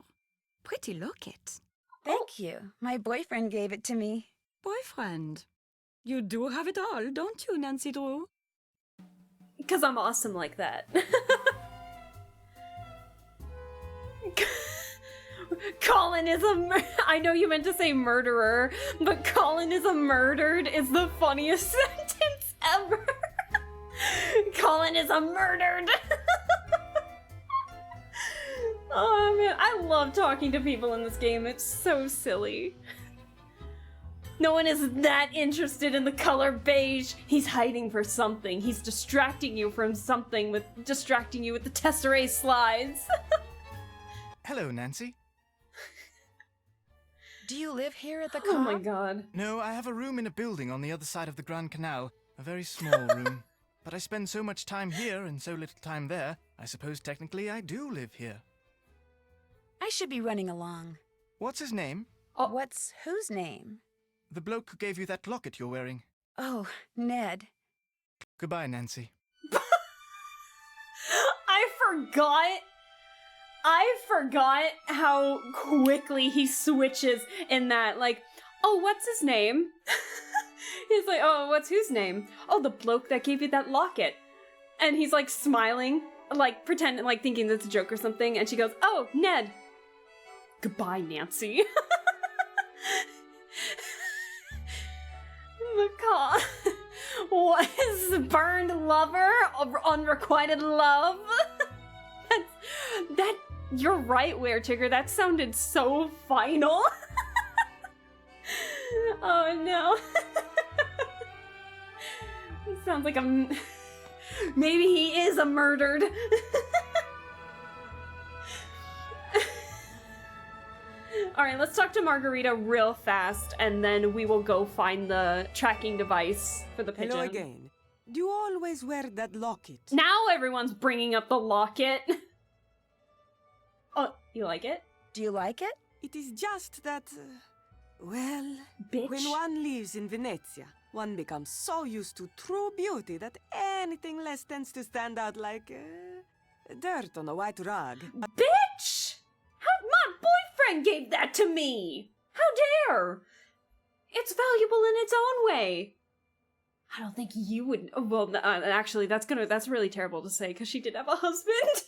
Pretty look it. Thank you. My boyfriend gave it to me. Boyfriend. You do have it all, don't you, Nancy Drew? Because I'm awesome like that. Colin is I know you meant to say murderer, but Colin is a murdered is the funniest sentence ever. Colin is a murdered. Oh man, I love talking to people in this game. It's so silly. No one is that interested in the color beige. He's hiding for something. He's distracting you from something with the Tesserae slides. Hello, Nancy. Do you live here at the Oh my Cobb? god. No, I have a room in a building on the other side of the Grand Canal. A very small room. But I spend so much time here and so little time there, I suppose technically I do live here. I should be running along. What's his name? Oh. What's whose name? The bloke who gave you that locket you're wearing. Oh, Ned. Goodbye, Nancy. I forgot how quickly he switches in that, like, oh, what's his name? He's like, oh, what's whose name? Oh, the bloke that gave you that locket. And he's like smiling, like pretending, like thinking that's a joke or something. And she goes, oh, Ned. Goodbye, Nancy. Macaw. What is burned lover? Unrequited love? That, you're right, Weretigger. That sounded so final. Oh no. It sounds like maybe he is a murdered. Alright, let's talk to Margarita real fast, and then we will go find the tracking device for the pigeon. Hello again. Do you always wear that locket? Now everyone's bringing up the locket. Oh, you like it? Do you like it? It is just that, well, Bitch. when one lives in Venezia, one becomes so used to true beauty that anything less tends to stand out like dirt on a white rug. Bitch! How my boyfriend gave that to me! How dare! It's valuable in its own way. I don't think you would. Well, actually, that's really terrible to say because she did have a husband,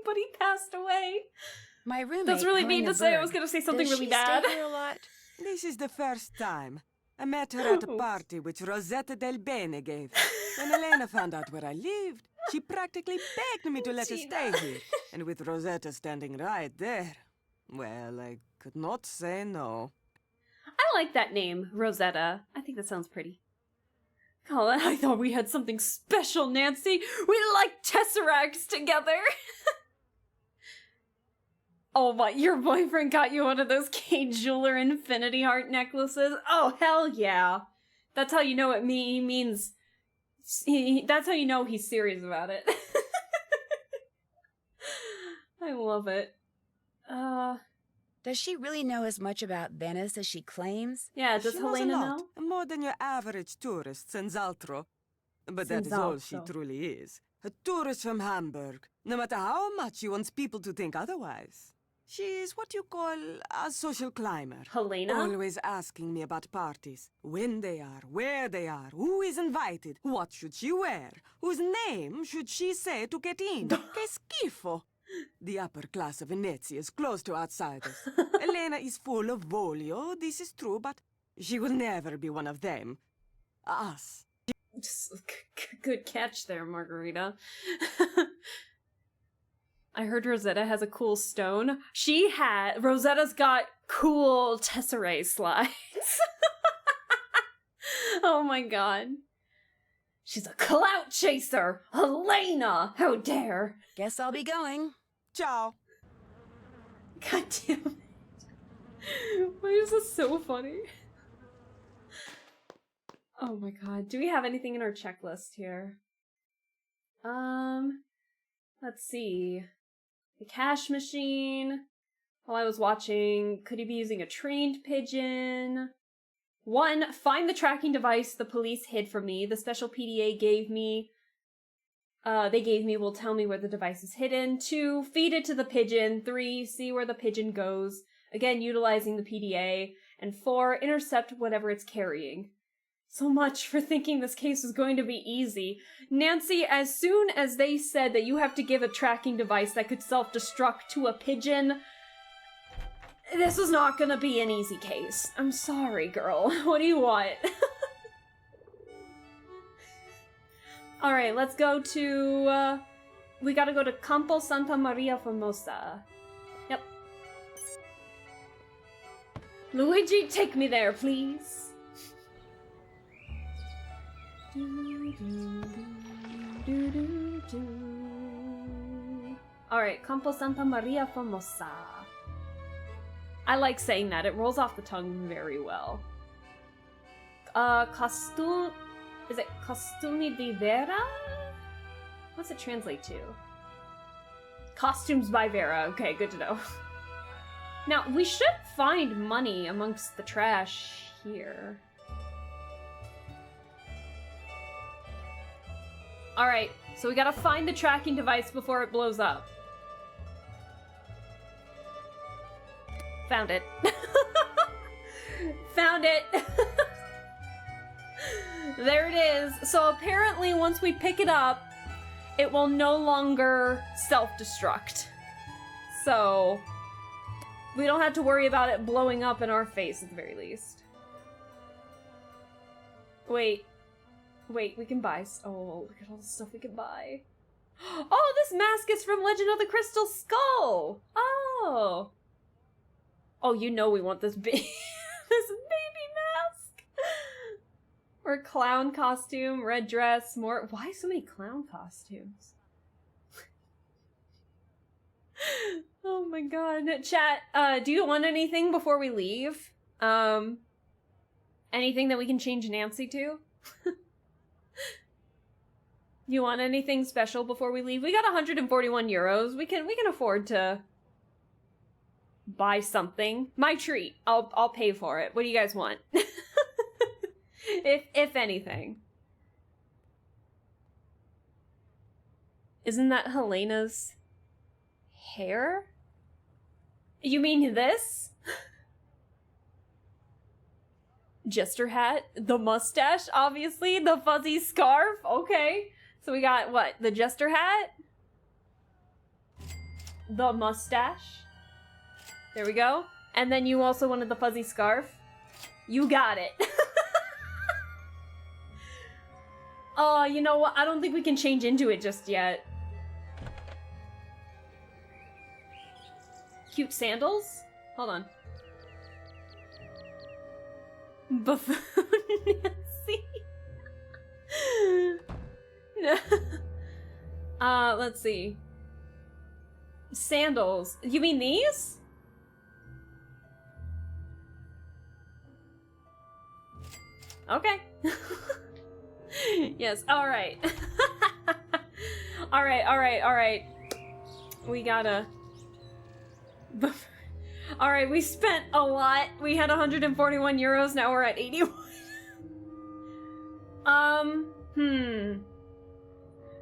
but he passed away. My roommate. That's really mean Helena to say. I Berg. was gonna say something Does really she bad. Stay here a lot? This is the first time. I met her at a party which Rosetta Del Bene gave. When Elena found out where I lived, she practically begged me to let her stay here. And with Rosetta standing right there, well, I could not say no. I like that name, Rosetta. I think that sounds pretty. Oh, I thought we had something special, Nancy. We like tesseracts together. Oh my, your boyfriend got you one of those K Jeweler Infinity Heart necklaces? Oh, hell yeah. That's how you know it means... that's how you know he's serious about it. I love it. Does she really know as much about Venice as she claims? Yeah, does She knows Helena a lot, know? more than your average tourist, Senz'altro. But that is all she Senz'altro. truly is. A tourist from Hamburg, no matter how much she wants people to think otherwise. She's what you call a social climber. Helena? Always asking me about parties. When they are, where they are, who is invited, what should she wear, whose name should she say to get in. Que schifo! The upper class of Venezia is closed to outsiders. Elena is full of voglio, this is true, but she will never be one of them. Us. Just, good catch there, Margarita. I heard Rosetta has a cool stone. Rosetta's got cool Tesserae slides. Oh my god. She's a clout chaser! Helena! How dare! Guess I'll be going. Ciao. God damn it. Why is this so funny? Oh my god. Do we have anything in our checklist here? Let's see. The cash machine. While I was watching, could he be using a trained pigeon? 1, find the tracking device the police hid from me. The special PDA gave me will tell me where the device is hidden. 2, feed it to the pigeon. 3, see where the pigeon goes. again utilizing the PDA, and 4, intercept whatever it's carrying. So much for thinking this case was going to be easy. Nancy, as soon as they said that you have to give a tracking device that could self-destruct to a pigeon, this was not gonna be an easy case. I'm sorry, girl. What do you want? Alright, let's go to, we gotta go to Campo Santa Maria Formosa. Yep. Luigi, take me there, please. Alright, Campo Santa Maria Formosa. I like saying that. It rolls off the tongue very well. Is it Costumi di Vera? What's it translate to? Costumes by Vera. Okay, good to know. Now, we should find money amongst the trash here. Alright, so we gotta find the tracking device before it blows up. Found it. Found it! There it is. So apparently once we pick it up, it will no longer self-destruct. So we don't have to worry about it blowing up in our face at the very least. Wait, we can buy. Oh, look at all the stuff we can buy. Oh, this mask is from Legend of the Crystal Skull. Oh. Oh, you know we want this this baby mask. Or clown costume, red dress, more. Why so many clown costumes? Oh my god. Chat, do you want anything before we leave? Anything that we can change Nancy to? You want anything special before we leave? We got 141 euros. We can afford to buy something. My treat. I'll pay for it. What do you guys want? if anything. Isn't that Helena's hair? You mean this? Jester hat, the mustache, obviously, the fuzzy scarf. Okay. So we got what? The jester hat? The mustache. There we go. And then you also wanted the fuzzy scarf. You got it. Oh, you know what? I don't think we can change into it just yet. Cute sandals? Hold on. Buffoon Nancy. Let's see. Sandals. You mean these? Okay. Yes, alright. Alright. We gotta... Alright, we spent a lot. We had 141 euros, now we're at 81.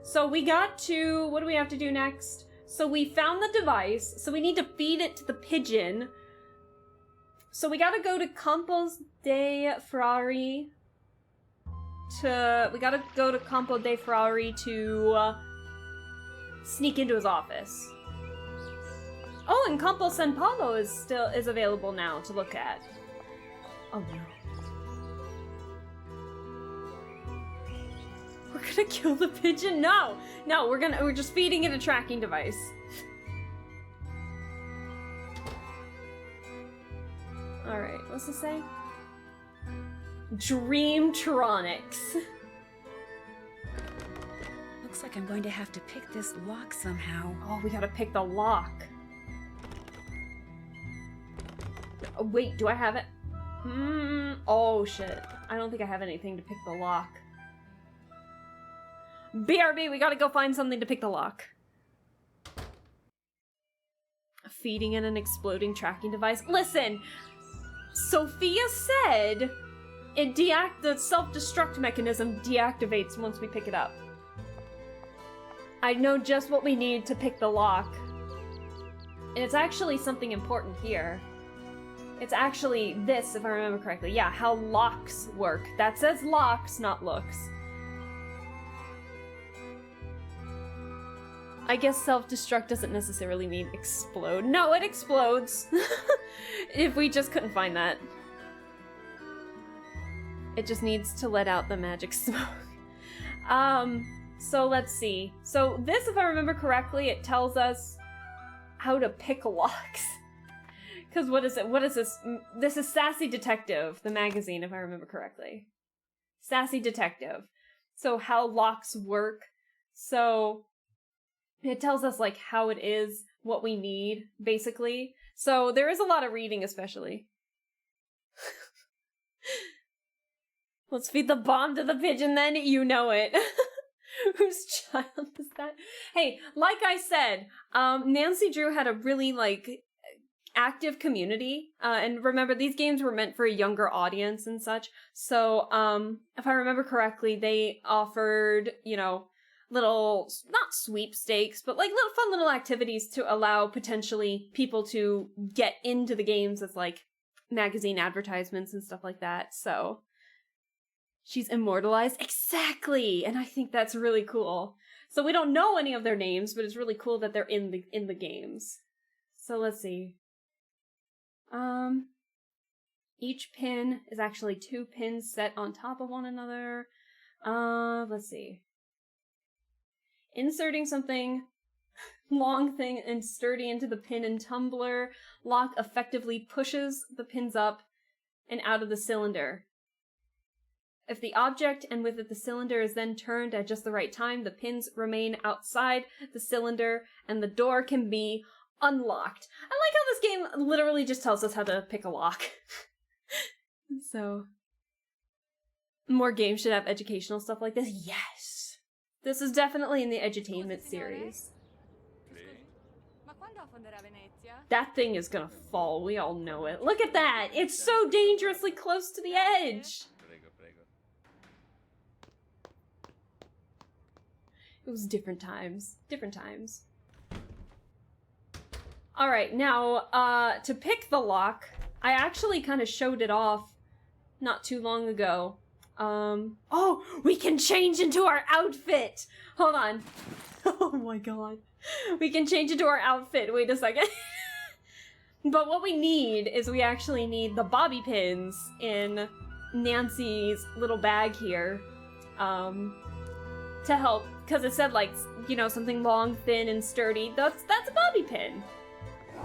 So we got to... What do we have to do next? So we found the device, so we need to feed it to the pigeon. So we gotta go to Campos dei Frari we gotta go to Campo dei Frari to sneak into his office. Oh, and Campo San Paolo is available now to look at. Oh no. We're gonna kill the pigeon? No! No, we're just feeding it a tracking device. Alright, what's this say? Dreamtronics. Looks like I'm going to have to pick this lock somehow. Oh, we gotta pick the lock. Oh, wait, do I have it? Oh shit. I don't think I have anything to pick the lock. BRB, we gotta go find something to pick the lock. Feeding in an exploding tracking device. Listen! Sophia said the self-destruct mechanism deactivates once we pick it up. I know just what we need to pick the lock. And it's actually something important here. It's actually this, if I remember correctly. Yeah, how locks work. That says locks, not looks. I guess self-destruct doesn't necessarily mean explode. No, it explodes. If we just couldn't find that. It just needs to let out the magic smoke. So let's see. So this, if I remember correctly, it tells us how to pick locks. Because what is it? What is this? This is Sassy Detective, the magazine, if I remember correctly. Sassy Detective. So how locks work. So it tells us, like, how it is, what we need, basically. So there is a lot of reading, especially. Let's feed the bomb to the pigeon then, you know it. Whose child is that? Hey, like I said, Nancy Drew had a really, like, active community. And remember, these games were meant for a younger audience and such. So, if I remember correctly, they offered, you know, little, not sweepstakes, but like little fun little activities to allow potentially people to get into the games as like magazine advertisements and stuff like that. So she's immortalized. Exactly. And I think that's really cool. So we don't know any of their names, but it's really cool that they're in the games. So let's see. Each pin is actually 2 pins set on top of one another. Let's see. Inserting something long, thin, and sturdy into the pin and tumbler lock effectively pushes the pins up and out of the cylinder. If the object and with it the cylinder is then turned at just the right time, the pins remain outside the cylinder and the door can be unlocked. I like how this game literally just tells us how to pick a lock. So, more games should have educational stuff like this. Yes! This is definitely in the edutainment series. That thing is gonna fall, we all know it. Look at that! It's so dangerously close to the edge! It was different times. Different times. Alright, now, to pick the lock, I actually kind of showed it off not too long ago. Oh, we can change into our outfit! Hold on. Oh my god. We can change into our outfit. Wait a second. But what we need is we actually need the bobby pins in Nancy's little bag here. To help, because it said, like, you know, something long, thin, and sturdy. That's a bobby pin.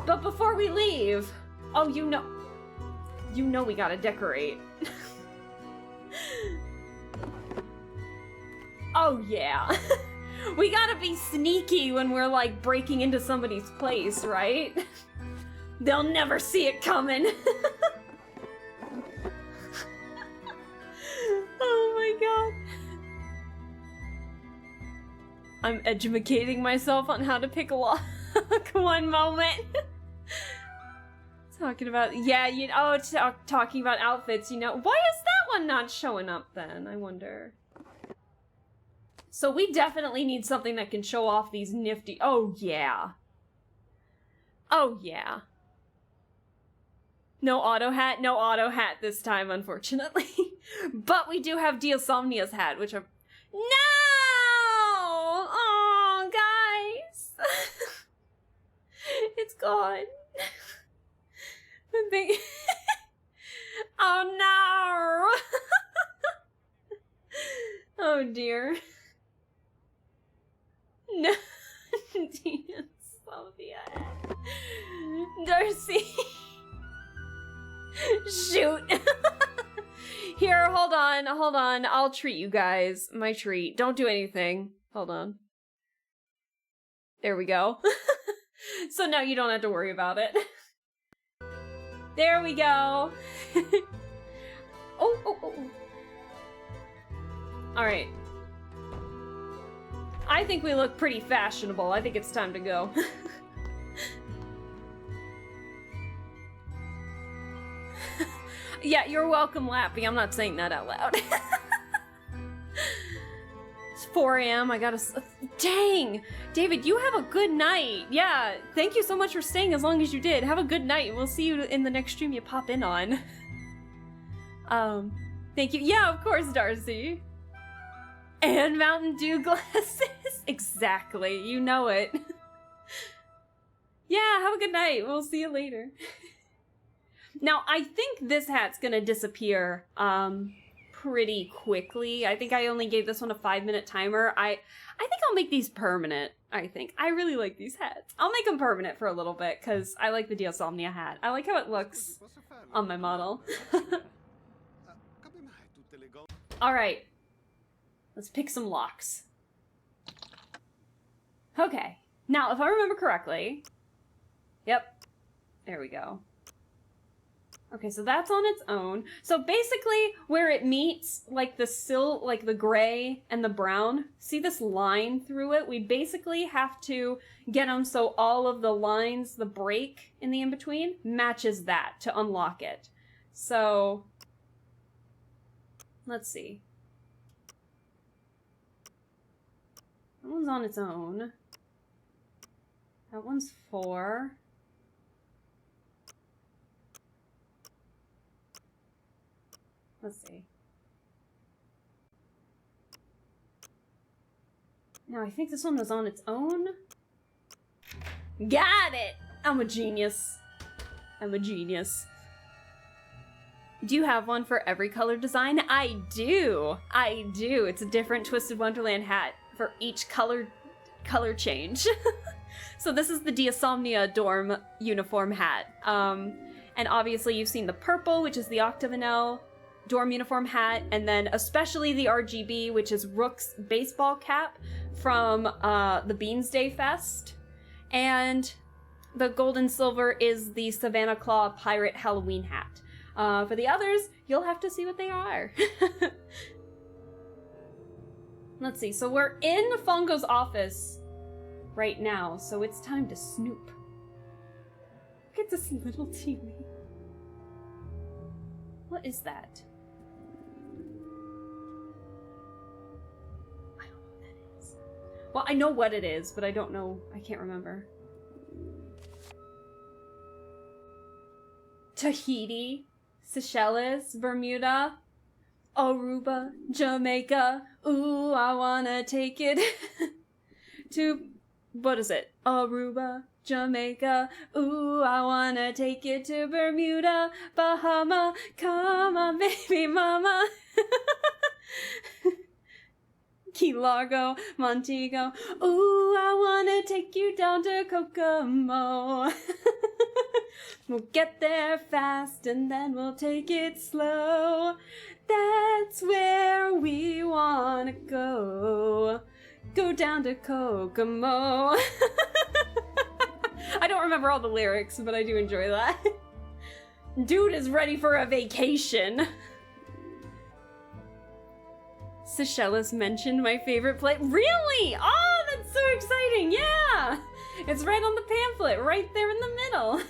But before we leave, oh, you know we gotta decorate. Oh yeah. We gotta be sneaky when we're like breaking into somebody's place, right? They'll never see it coming. Oh my god. I'm educating myself on how to pick a lock. One moment. Talking about, yeah, you know, talking about outfits, you know. Why is that one not showing up then, I wonder? So we definitely need something that can show off these nifty, oh yeah. Oh yeah. No auto hat this time, unfortunately. But we do have Diosomnia's hat, which are, no! Oh, guys. It's gone. Oh no! Oh dear. No. Sophia. Darcy. Shoot. Here, hold on. I'll treat you guys. My treat. Don't do anything. Hold on. There we go. So now you don't have to worry about it. There we go. Oh. Alright. I think we look pretty fashionable. I think it's time to go. Yeah, you're welcome, Lappy. I'm not saying that out loud. 4 a.m. I gotta... Dang! David, you have a good night. Yeah, thank you so much for staying as long as you did. Have a good night. We'll see you in the next stream you pop in on. Thank you. Yeah, of course, Darcy. And Mountain Dew glasses. Exactly. You know it. Yeah, have a good night. We'll see you later. Now, I think this hat's gonna disappear, pretty quickly. I think I only gave this one a 5-minute timer. I think I'll make these permanent, I think. I really like these hats. I'll make them permanent for a little bit, because I like the Diasomnia hat. I like how it looks on my model. Alright. Let's pick some locks. Okay. Now, if I remember correctly... Yep. There we go. Okay, so that's on its own. So basically, where it meets, like the gray and the brown, see this line through it? We basically have to get them so all of the lines, the break in the in-between, matches that to unlock it. So, let's see. That one's on its own. That one's 4. Let's see. Now, I think this one was on its own. Got it! I'm a genius. I'm a genius. Do you have one for every color design? I do! I do! It's a different Twisted Wonderland hat for each color change. So this is the Diasomnia dorm uniform hat. And obviously you've seen the purple, which is the Octavanel dorm uniform hat, and then especially the RGB, which is Rook's baseball cap from the Beans Day Fest. And the gold and silver is the Savannah Claw Pirate Halloween hat. For the others, you'll have to see what they are. Let's see, so we're in Fongo's office right now, so it's time to snoop. Look at this little TV. What is that? I don't know what that is. Well, I know what it is, but I don't know. I can't remember. Tahiti, Seychelles, Bermuda, Aruba, Jamaica. Ooh, I wanna take it to, what is it? Aruba, Jamaica. Ooh, I wanna take it to Bermuda, Bahama. Come on, baby mama. Key Largo, Montego. Ooh, I wanna take you down to Kokomo. We'll get there fast and then we'll take it slow. That's where we wanna go. Go down to Kokomo. I don't remember all the lyrics, but I do enjoy that. Dude is ready for a vacation. Seychelles mentioned my favorite place. Really? Oh, that's so exciting. Yeah. It's right on the pamphlet, right there in the middle.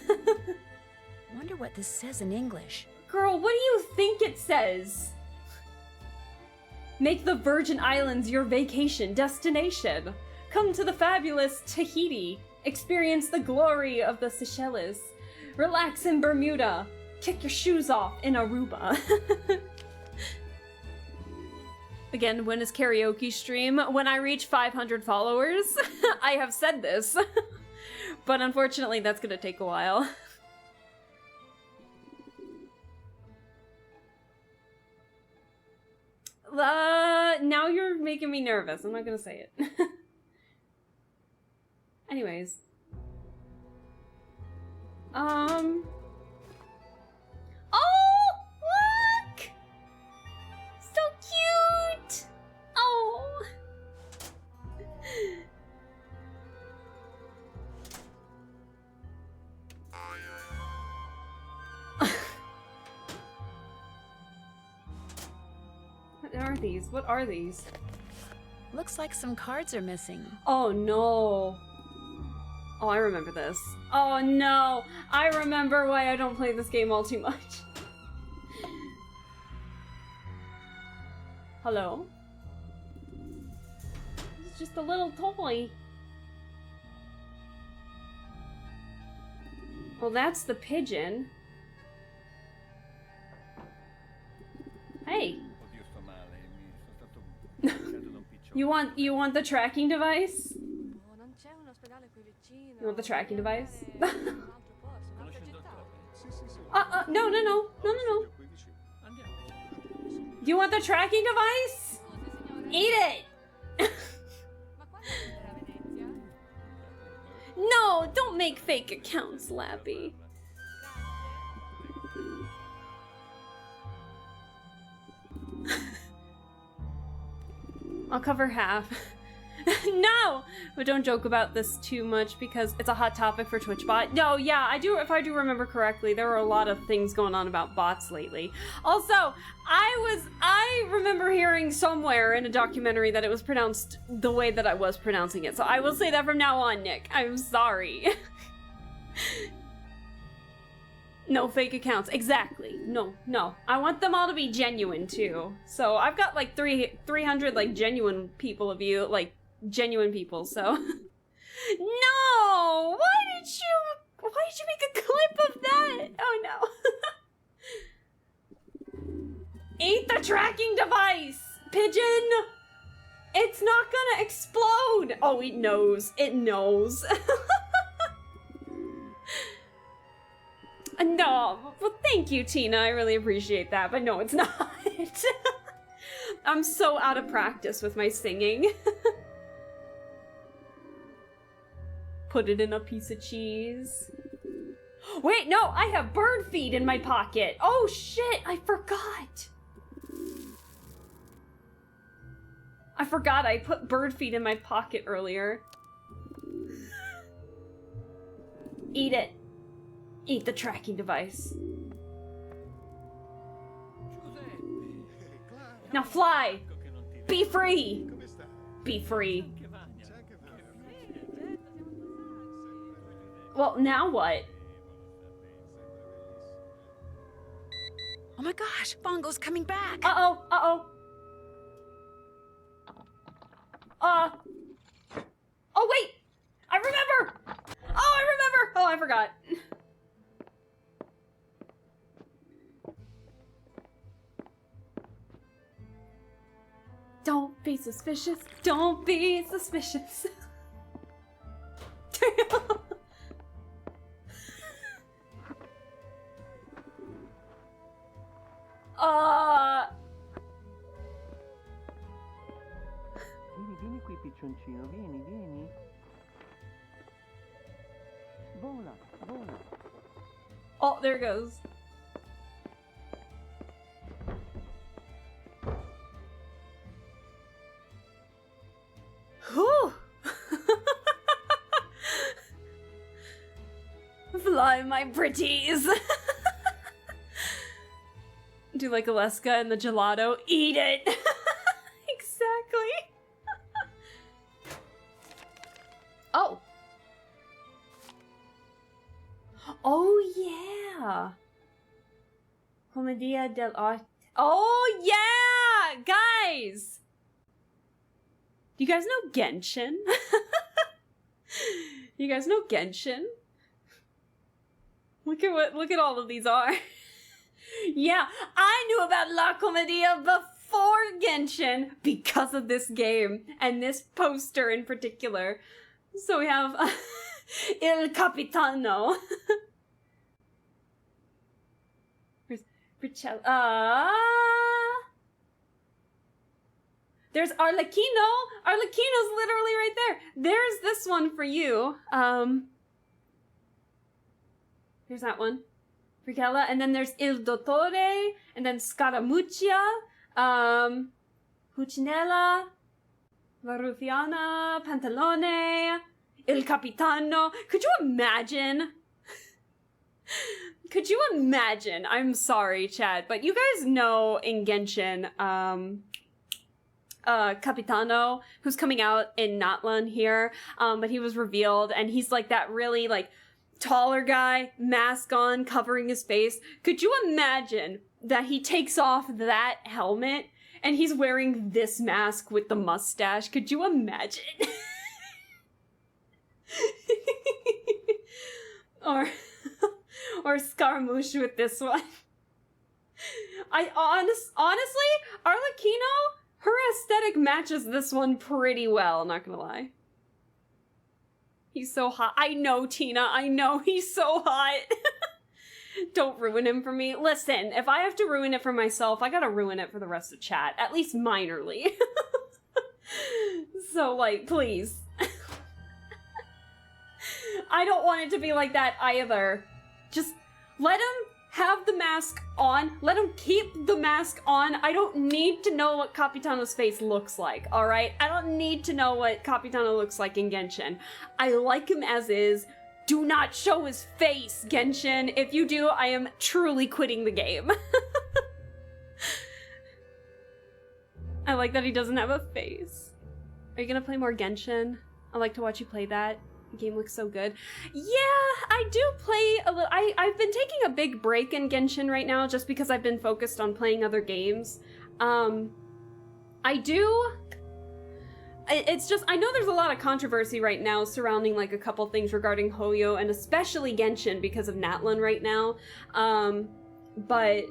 Wonder what this says in English. Girl, what do you think it says? Make the Virgin Islands your vacation destination. Come to the fabulous Tahiti. Experience the glory of the Seychelles. Relax in Bermuda. Kick your shoes off in Aruba. Again, when is karaoke stream? When I reach 500 followers. I have said this. But unfortunately, that's gonna take a while. Now you're making me nervous. I'm not gonna say it. Anyways. Oh! Look! So cute! Oh! What are these? What are these? Looks like some cards are missing. Oh no. Oh, I remember this. Oh no. I remember why I don't play this game all too much. Hello? just a little toy. Well, that's the pigeon. Hey. You want the tracking device? You want the tracking device? No. Do you want the tracking device? Eat it! No, don't make fake accounts, Lappy. I'll cover half. No! But don't joke about this too much because it's a hot topic for TwitchBot. No, yeah, if I do remember correctly, there were a lot of things going on about bots lately. Also, I remember hearing somewhere in a documentary that it was pronounced the way that I was pronouncing it. So I will say that from now on, Nick. I'm sorry. No fake accounts. Exactly. No. I want them all to be genuine too. So I've got like 300 like genuine people of you, like genuine people, so. No! Why did you make a clip of that? Oh no. Eat the tracking device, pigeon! It's not gonna explode! Oh, it knows. It knows. No, well, thank you, Tina. I really appreciate that, but no, it's not. I'm so out of practice with my singing. Put it in a piece of cheese. Wait, no, I have bird feed in my pocket. Oh shit, I forgot. I put bird feed in my pocket earlier. Eat it. Eat the tracking device. Now fly! Be free! Be free. Well, now what? Oh my gosh, Bongo's coming back. Uh-oh. Oh wait! I remember! Oh, I forgot. Don't be suspicious. Don't be suspicious. Vieni qui, piccioncino, vieni. Vola. Oh, there it goes. Whew. Fly, my pretties. Do like Alaska and the gelato. Eat it. Exactly. Oh. Oh yeah. Commedia dell'arte. Oh yeah, guys. Do you guys know Genshin? You guys know Genshin? Look at all of these are. Yeah, I knew about La Commedia before Genshin because of this game and this poster in particular. So we have Il Capitano. Where's Richella? There's Arlecchino. Arlecchino's literally right there. There's this one for you. There's that one. Richella. And then there's Il Dottore. And then Scaramuccia. Puccinella. La Ruffiana. Pantalone. Il Capitano. Could you imagine? Could you imagine? I'm sorry, Chad, but you guys know in Genshin, Capitano, who's coming out in Natlan here, but he was revealed, and he's like that really like taller guy, mask on, covering his face. Could you imagine that he takes off that helmet And he's wearing this mask with the mustache. Could you imagine? or Scaramouche with this one. Honestly, Arlecchino, her aesthetic matches this one pretty well, not gonna lie. He's so hot. I know, Tina, I know he's so hot. Don't ruin him for me. Listen, if I have to ruin it for myself, I gotta ruin it for the rest of chat, at least minorly. So, like, please. I don't want it to be like that either. Just let him have the mask on. Let him keep the mask on. I don't need to know what Capitano's face looks like, alright? I don't need to know what Capitano looks like in Genshin. I like him as is. Do not show his face, Genshin. If you do, I am truly quitting the game. I like that he doesn't have a face. Are you gonna play more Genshin? I like to watch you play that. The game looks so good. Yeah, I do play a little. I've been taking a big break in Genshin right now just because I've been focused on playing other games. I do. It's just, I know there's a lot of controversy right now surrounding like a couple things regarding Hoyo and especially Genshin because of Natlin right now. But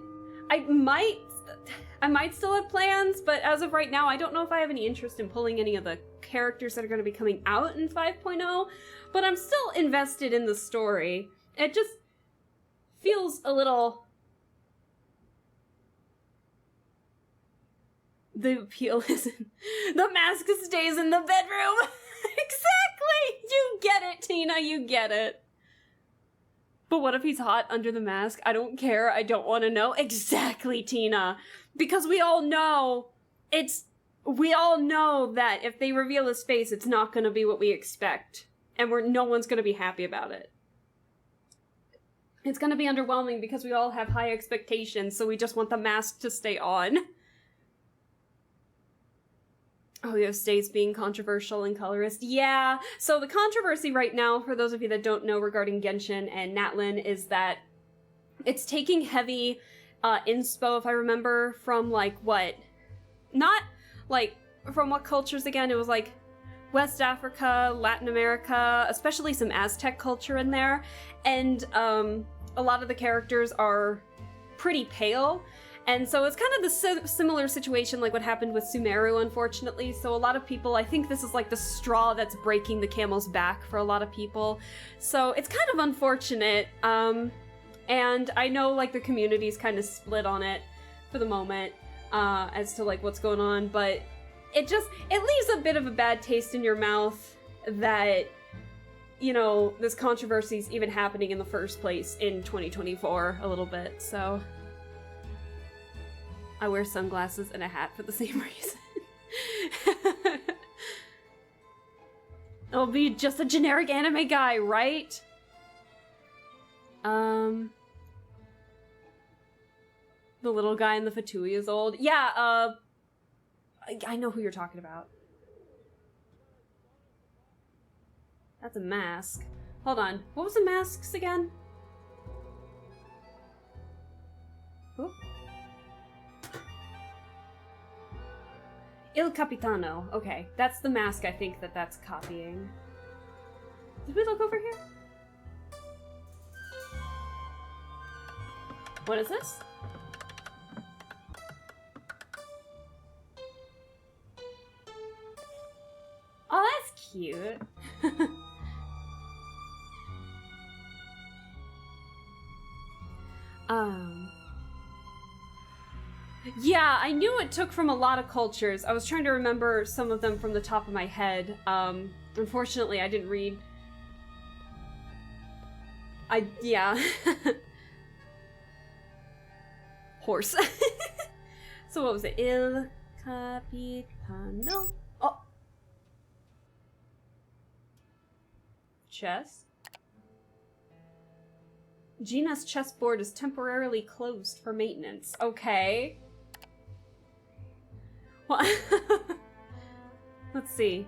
I might still have plans, but as of right now, I don't know if I have any interest in pulling any of the characters that are going to be coming out in 5.0, but I'm still invested in the story. It just feels a little... The appeal isn't... The mask stays in the bedroom! Exactly! You get it, Tina, you get it. But what if he's hot under the mask? I don't care, I don't want to know. Exactly, Tina! Because we all know that if they reveal his face, it's not going to be what we expect. And no one's going to be happy about it. It's going to be underwhelming because we all have high expectations, so we just want the mask to stay on. Hoyo stays being controversial and colorist. Yeah, so the controversy right now, for those of you that don't know regarding Genshin and Natlin, is that it's taking heavy inspo, if I remember, from like what? Not like from what cultures again? It was like West Africa, Latin America, especially some Aztec culture in there. And a lot of the characters are pretty pale. And so it's kind of the similar situation like what happened with Sumeru, unfortunately. So a lot of people, I think this is like the straw that's breaking the camel's back for a lot of people. So it's kind of unfortunate. And I know like the community's kind of split on it for the moment as to like what's going on. But it leaves a bit of a bad taste in your mouth that, you know, this controversy's even happening in the first place in 2024 a little bit, so... I wear sunglasses and a hat for the same reason. It'll be just a generic anime guy, right? The little guy in the fatui is old. Yeah, I know who you're talking about. That's a mask. Hold on. What was the masks again? Oop. Il Capitano. Okay, that's the mask I think that's copying. Did we look over here? What is this? Oh, that's cute. Yeah, I knew it took from a lot of cultures. I was trying to remember some of them from the top of my head. Unfortunately, I didn't read. Yeah. Horse. So what was it? Il Capitano. Oh. Chess. Gina's chessboard is temporarily closed for maintenance. Okay. Well, let's see.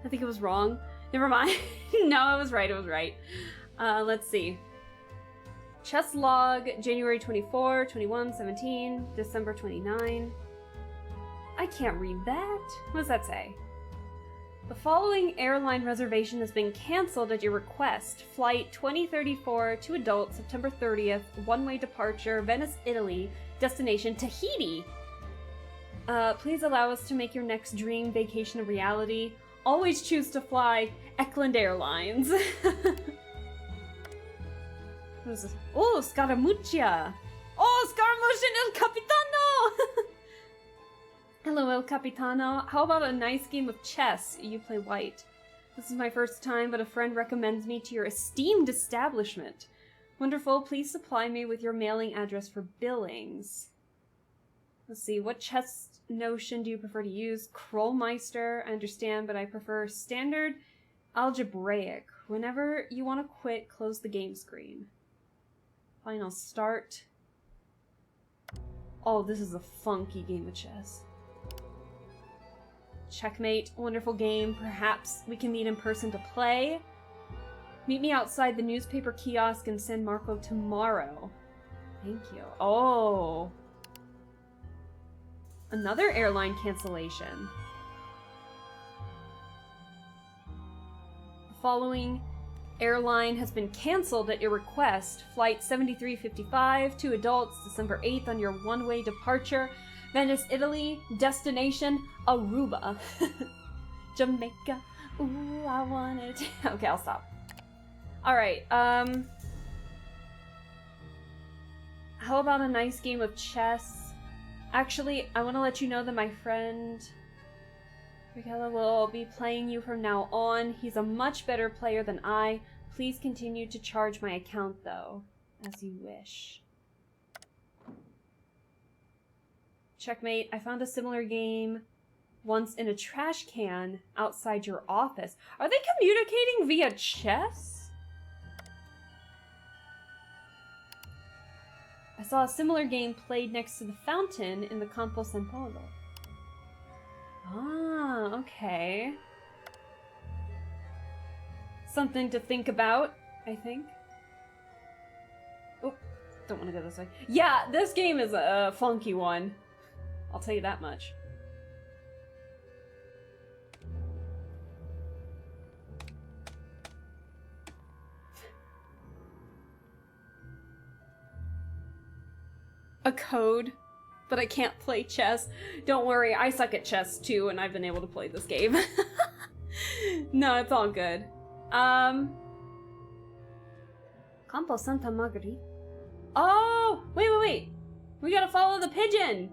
I think it was wrong. Never mind. No, it was right. It was right. Let's see. Chess log, January 24, 21, 17, December 29. I can't read that. What does that say? The following airline reservation has been canceled at your request. Flight 2034, 2 adults, September 30th, one-way departure, Venice, Italy, destination Tahiti. Please allow us to make your next dream vacation a reality. Always choose to fly Eklund Airlines. What is this? Oh, Scaramuccia! Oh, Scaramuccia and El Capitano! Hello, El Capitano. How about a nice game of chess? You play white. This is my first time, but a friend recommends me to your esteemed establishment. Wonderful. Please supply me with your mailing address for billings. Let's see. What chess notion do you prefer to use? Krollmeister. I understand, but I prefer standard algebraic. Whenever you want to quit, close the game screen. Fine, I'll start. Oh, this is a funky game of chess. Checkmate. Wonderful game. Perhaps we can meet in person to play. Meet me outside the newspaper kiosk in San Marco tomorrow. Thank you. Oh. Another airline cancellation. The following airline has been canceled at your request. Flight 7355, 2 adults, December 8th on your one-way departure. Venice, Italy, destination Aruba. Jamaica. Ooh, I want it. Okay, I'll stop. Alright, how about a nice game of chess? Actually, I want to let you know that my friend Ricardo will be playing you from now on. He's a much better player than I. Please continue to charge my account, though, as you wish. Checkmate. I found a similar game once in a trash can outside your office. Are they communicating via chess? I saw a similar game played next to the fountain in the Campo San Polo. Ah, okay. Something to think about, I think. Oh, don't want to go this way. Yeah, this game is a funky one. I'll tell you that much. A code, but I can't play chess. Don't worry, I suck at chess too, and I've been able to play this game. No, it's all good. Campo Santa Margherita. Oh, wait. We gotta follow the pigeon.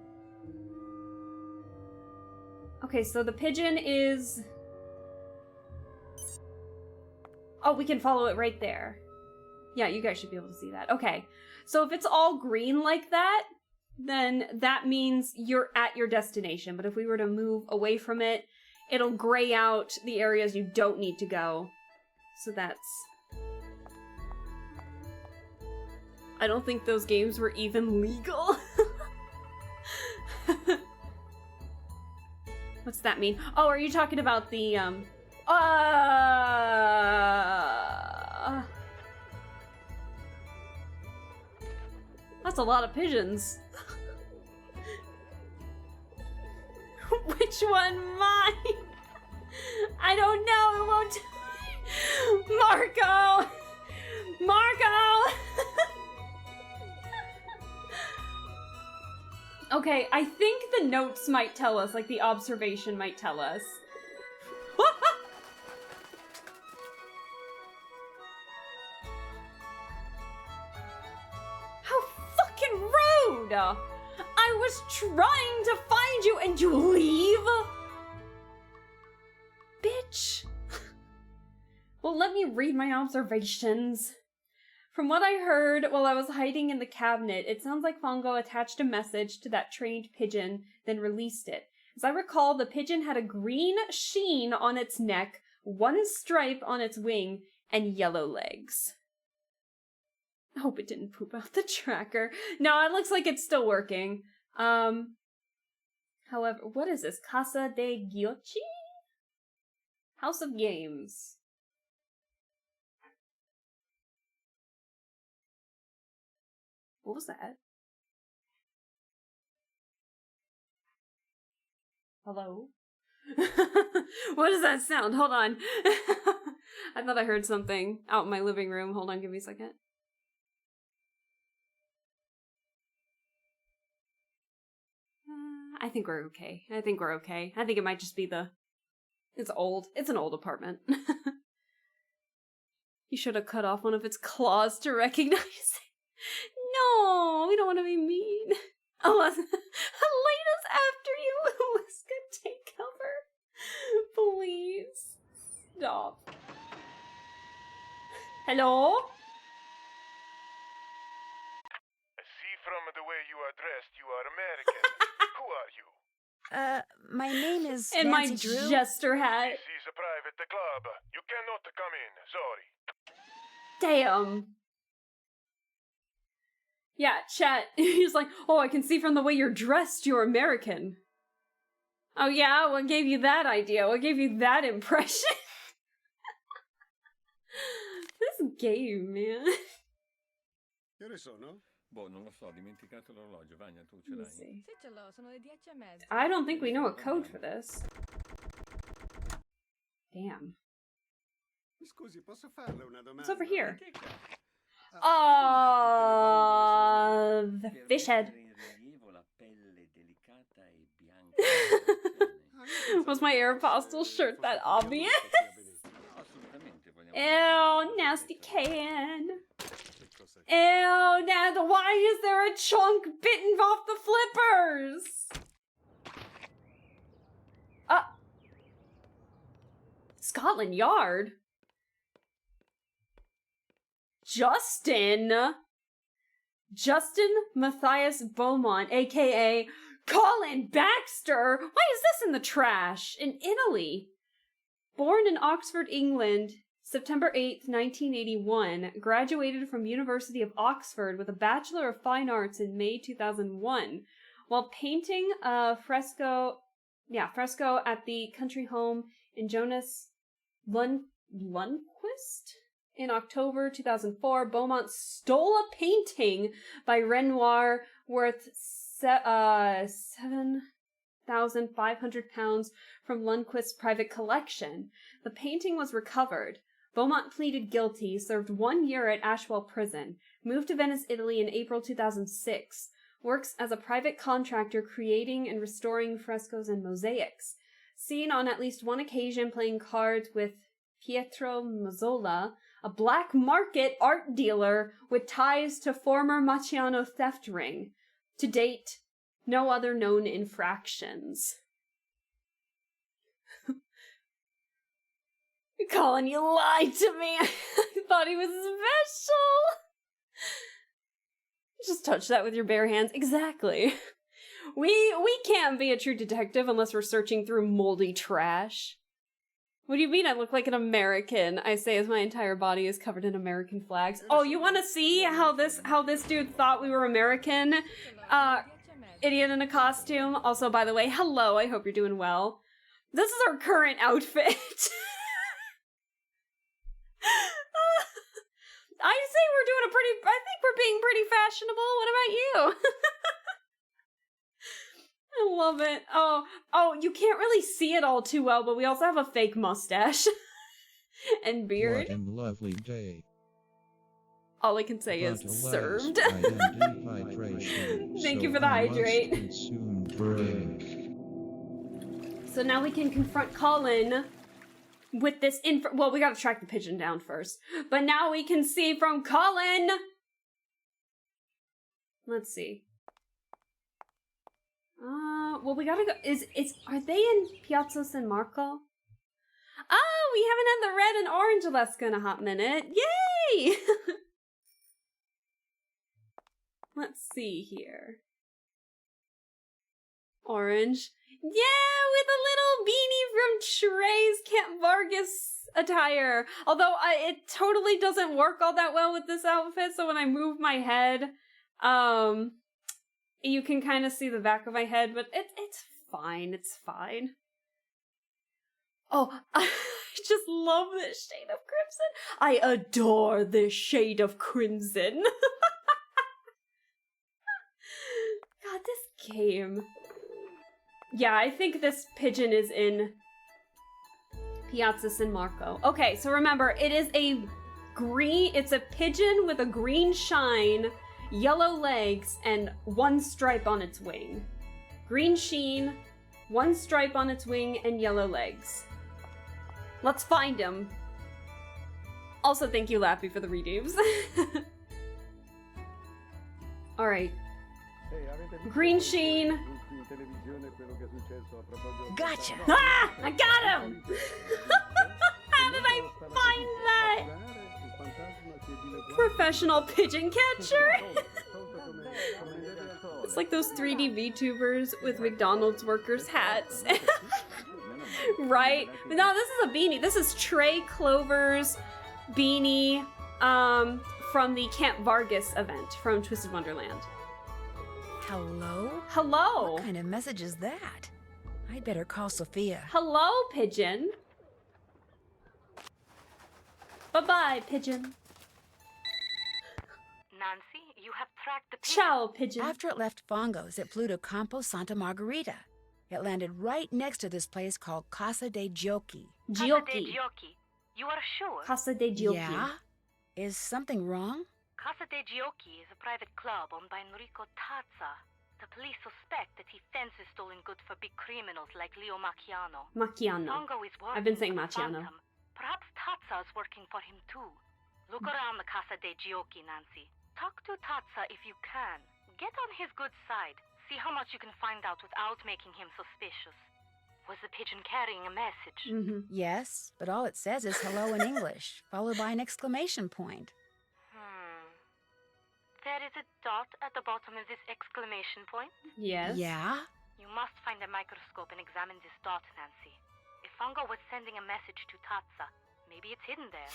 Okay, so the pigeon is... Oh, we can follow it right there. Yeah, you guys should be able to see that. Okay, so if it's all green like that, then that means you're at your destination. But if we were to move away from it, it'll gray out the areas you don't need to go. So that's... I don't think those games were even legal. What's that mean? Oh, are you talking about the, That's a lot of pigeons. Which one mine? I don't know, it won't... Marco! Marco! Okay, I think the notes might tell us, like the observation might tell us. How fucking rude! I was trying to find you and you leave? Bitch. Well, let me read my observations. From what I heard while I was hiding in the cabinet, it sounds like Fongo attached a message to that trained pigeon, then released it. As I recall, the pigeon had a green sheen on its neck, one stripe on its wing, and yellow legs. I hope it didn't poop out the tracker. No, it looks like it's still working. However, what is this? Casa de Giochi? House of Games. What was that? Hello? What does that sound? Hold on. I thought I heard something out in my living room. Hold on, give me a second. I think we're okay. I think we're okay. I think it might just be it's old. It's an old apartment. You should have cut off one of its claws to recognize it. No, we don't want to be mean. Oh, Helena's after you. Aliska, take cover. Please. Stop. Hello? I see from the way you are dressed, you are American. Who are you? My name is And my Nancy Drew. jester hat. This is a private club. You cannot come in. Sorry. Damn. Yeah, chat. He's like, oh, I can see from the way you're dressed, you're American. Oh yeah? What gave you that idea? What gave you that impression? This game, man. Che ore sono? Boh, non lo so, ho dimenticato l'orologio. Vania, tu ce Let me l'hai? see. Se ce l'ho, sono le 10:30. I don't think we know a code for this. Damn. Scusi, posso farle una domanda? What's over here? Che cazzo? The fish head. Was my Aeropostale shirt that obvious? Ew, nasty can. Ew, now why is there a chunk bitten off the flippers? Scotland Yard? Justin Matthias Beaumont, aka Colin Baxter. Why is this in the trash? In Italy. Born in Oxford, England, September 8th, 1981, graduated from University of Oxford with a Bachelor of Fine Arts in May 2001. While painting a fresco at the country home in Jonas Lundquist? In October 2004, Beaumont stole a painting by Renoir worth £7,500 from Lundquist's private collection. The painting was recovered. Beaumont pleaded guilty, served 1 year at Ashwell Prison, moved to Venice, Italy in April 2006, works as a private contractor creating and restoring frescoes and mosaics. Seen on at least one occasion playing cards with Pietro Mazzola, a black market art dealer with ties to former Maciano theft ring. To date, no other known infractions. Colin, you lied to me. I thought he was special. Just touch that with your bare hands. Exactly. We can't be a true detective unless we're searching through moldy trash. What do you mean I look like an American? I say as my entire body is covered in American flags. Oh, you want to see how this dude thought we were American? Idiot in a costume. Also, by the way, hello, I hope you're doing well. This is our current outfit. I say we're doing I think we're being pretty fashionable. What about you? I love it. Oh, you can't really see it all too well, but we also have a fake mustache and beard. What a lovely day. All I can say But is alas, served. I am dehydration, Thank so you for the I must hydrate. consume drink. So now we can confront Colin with this well, we gotta track the pigeon down first. But now we can see from Colin. Let's see. Well, we gotta go. Are they in Piazza San Marco? Oh, we haven't had the red and orange Alaska in a hot minute. Yay! Let's see here. Orange. Yeah, with a little beanie from Trey's Camp Vargas attire. Although it totally doesn't work all that well with this outfit, so when I move my head, you can kind of see the back of my head, but it's fine. It's fine. Oh, I just love this shade of crimson. I adore this shade of crimson. game. Yeah, I think this pigeon is in Piazza San Marco. Okay, so remember, it is it's a pigeon with a green shine, yellow legs, and one stripe on its wing. Green sheen, one stripe on its wing, and yellow legs. Let's find him. Also, thank you, Lappy, for the redeems. Alright. Green sheen. Gotcha! Ah! I got him! How did I find that? Professional pigeon catcher? It's like those 3D VTubers with McDonald's workers' hats. Right? No, this is a beanie. This is Trey Clover's beanie from the Camp Vargas event from Twisted Wonderland. Hello? Hello! What kind of message is that? I'd better call Sophia. Hello, pigeon. Bye-bye, pigeon. Nancy, you have tracked the pigeon. Ciao, pigeon. After it left Fongos, it flew to Campo Santa Margarita. It landed right next to this place called Casa de Giochi. Casa de Giochi. You are sure? Casa de Giochi. Yeah? Is something wrong? Casa de Giochi is a private club owned by Enrico Tazza. The police suspect that he fences stolen goods for big criminals like Leo Macchiano. Fongo is working I've been saying for Macchiano. Phantom. Perhaps Tazza is working for him too. Look around the Casa de Giochi, Nancy. Talk to Tazza if you can. Get on his good side. See how much you can find out without making him suspicious. Was the pigeon carrying a message? Yes, but all it says is hello in English, followed by an exclamation point. There is a dot at the bottom of this exclamation point? Yes. Yeah? You must find a microscope and examine this dot, Nancy. If Fongo was sending a message to Tazza, maybe it's hidden there.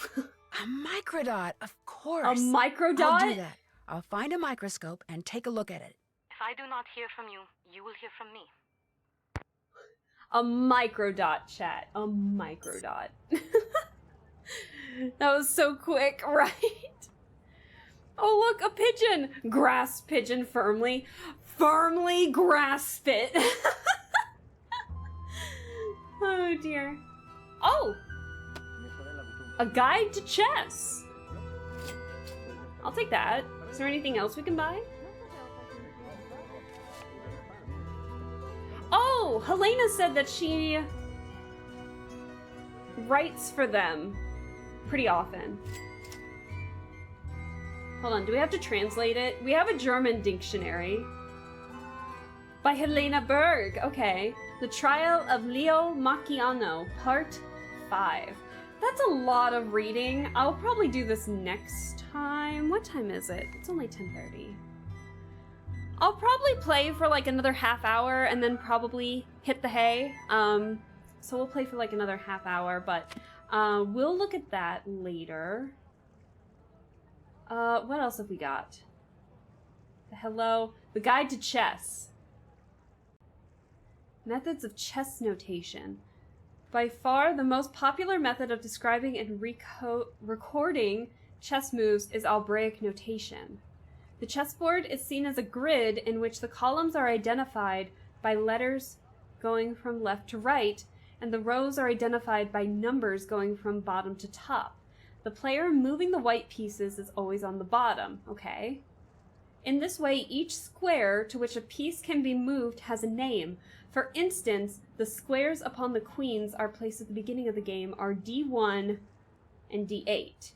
A microdot, of course. A microdot? I'll do that. I'll find a microscope and take a look at it. If I do not hear from you, you will hear from me. A microdot, chat. A microdot. That was so quick, right? Oh, look, a pigeon! Grasp pigeon firmly. Firmly grasp it. Oh, dear. Oh! A guide to chess. I'll take that. Is there anything else we can buy? Oh, Helena said that she writes for them pretty often. Hold on, do we have to translate it? We have a German dictionary. By Helena Berg. Okay. The Trial of Leo Macchiano, Part 5. That's a lot of reading. I'll probably do this next time. What time is it? It's only 10:30. I'll probably play for like another half hour and then probably hit the hay. So we'll play for like another half hour, but we'll look at that later. What else have we got? The Guide to Chess. Methods of chess notation. By far the most popular method of describing and recording chess moves is algebraic notation. The chessboard is seen as a grid in which the columns are identified by letters going from left to right, and the rows are identified by numbers going from bottom to top. The player moving the white pieces is always on the bottom, okay? In this way, each square to which a piece can be moved has a name. For instance, the squares upon the queens are placed at the beginning of the game are D1 and D8.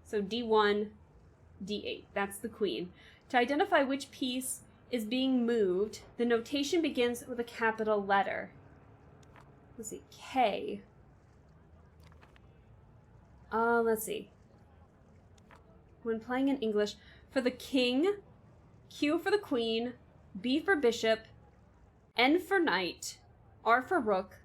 So D1, D8, that's the queen. To identify which piece is being moved, the notation begins with a capital letter. Let's see, K. Let's see. When playing in English, for the king, Q for the queen, B for bishop, N for knight, R for rook,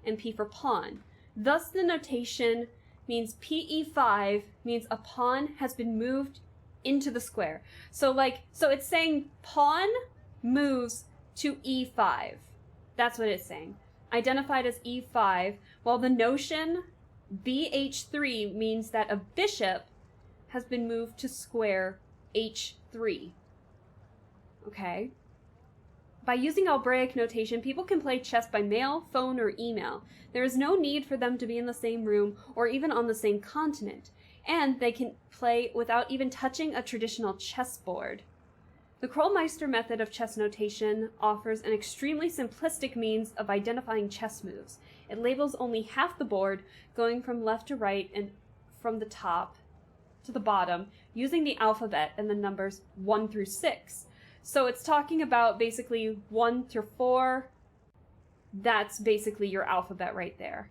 and P for pawn. Thus the notation means PE5 means a pawn has been moved into the square. So it's saying pawn moves to E5. That's what it's saying. Identified as E5, while the notion BH3 means that a bishop has been moved to square H3. Okay? By using algebraic notation, people can play chess by mail, phone, or email. There is no need for them to be in the same room or even on the same continent, and they can play without even touching a traditional chessboard. The Krollmeister method of chess notation offers an extremely simplistic means of identifying chess moves. It labels only half the board, going from left to right and from the top to the bottom, using the alphabet and the numbers 1 through 6. So it's talking about basically 1 through 4. That's basically your alphabet right there.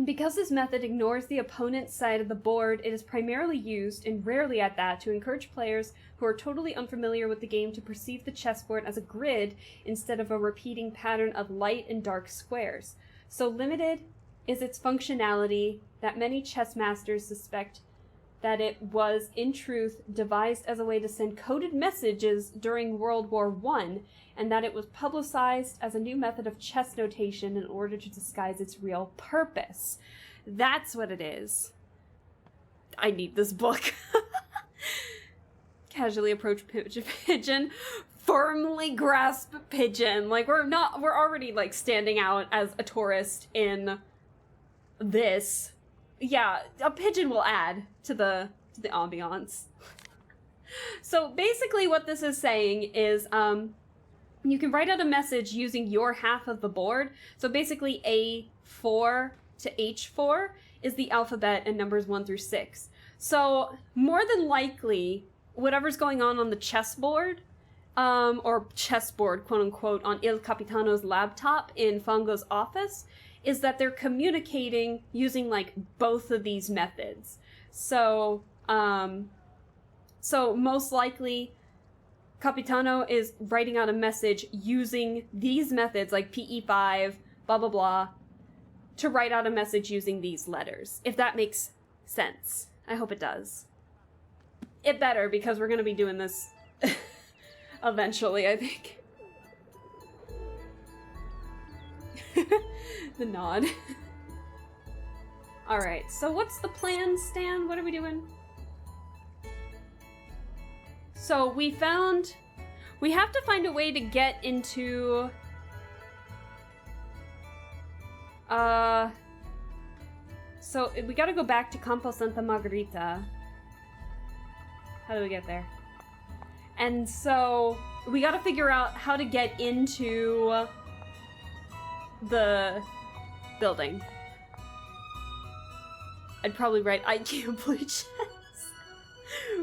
Because this method ignores the opponent's side of the board, it is primarily used, and rarely at that, to encourage players who are totally unfamiliar with the game to perceive the chessboard as a grid instead of a repeating pattern of light and dark squares. So limited is its functionality that many chess masters suspect that it was, in truth, devised as a way to send coded messages during World War I, and that it was publicized as a new method of chess notation in order to disguise its real purpose. That's what it is. I need this book. Casually approach pigeon. Firmly grasp pigeon. Like, we're already, like, standing out as a tourist in this. Yeah, a pigeon will add to the ambiance. So basically what this is saying is you can write out a message using your half of the board. So basically A4 to H4 is the alphabet and numbers 1 through 6. So more than likely, whatever's going on the chessboard, or chessboard, quote unquote, on Il Capitano's laptop in Fango's office, is that they're communicating using, like, both of these methods. So, so most likely, Capitano is writing out a message using these methods, like PE5, blah, blah, blah, to write out a message using these letters, if that makes sense. I hope it does. It better, because we're going to be doing this eventually, I think. The nod. Alright, so what's the plan, Stan? What are we doing? So we have to find a way to get into so we gotta go back to Campo Santa Margherita. How do we get there? And so we gotta figure out how to get into the building. I'd probably write, I can't play chess.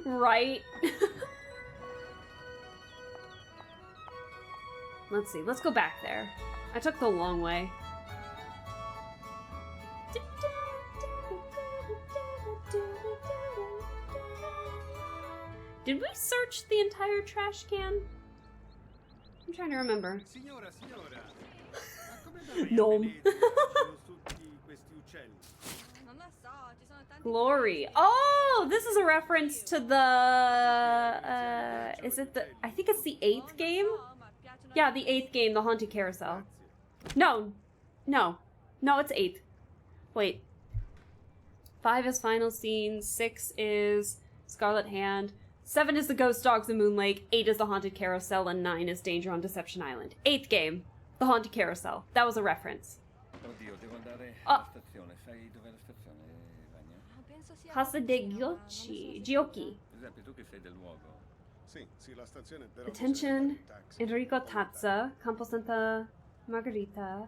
Right? Let's see, let's go back there. I took the long way. Did we search the entire trash can? I'm trying to remember. No. Glory. Oh, this is a reference to the, is it the, I think it's the 8th game? Yeah, the 8th game, the Haunted Carousel. No, it's 8th. Wait. 5 is Final Scene, 6 is Scarlet Hand, 7 is the Ghost Dogs of Moon Lake, 8 is the Haunted Carousel, and 9 is Danger on Deception Island. 8th game, the Haunted Carousel. That was a reference. Oddio, devo andare alla stazione. Sai dov'è la stazione, Vania? Casa de Giochi. Per esempio, tu che sei del luogo. Sì, la stazione però. Attention, Enrico Tazza, Campo Santa Margherita.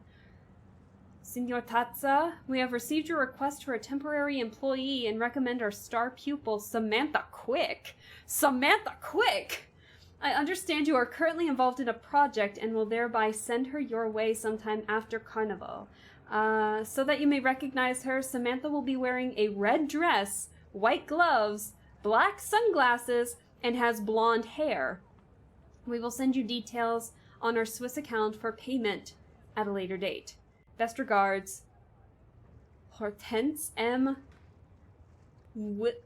Signor Tazza, we have received your request for a temporary employee and recommend our star pupil, Samantha Quick. Samantha Quick! I understand you are currently involved in a project and will thereby send her your way sometime after Carnival. So that you may recognize her, Samantha will be wearing a red dress, white gloves, black sunglasses, and has blonde hair. We will send you details on our Swiss account for payment at a later date. Best regards, Hortense M. Willard?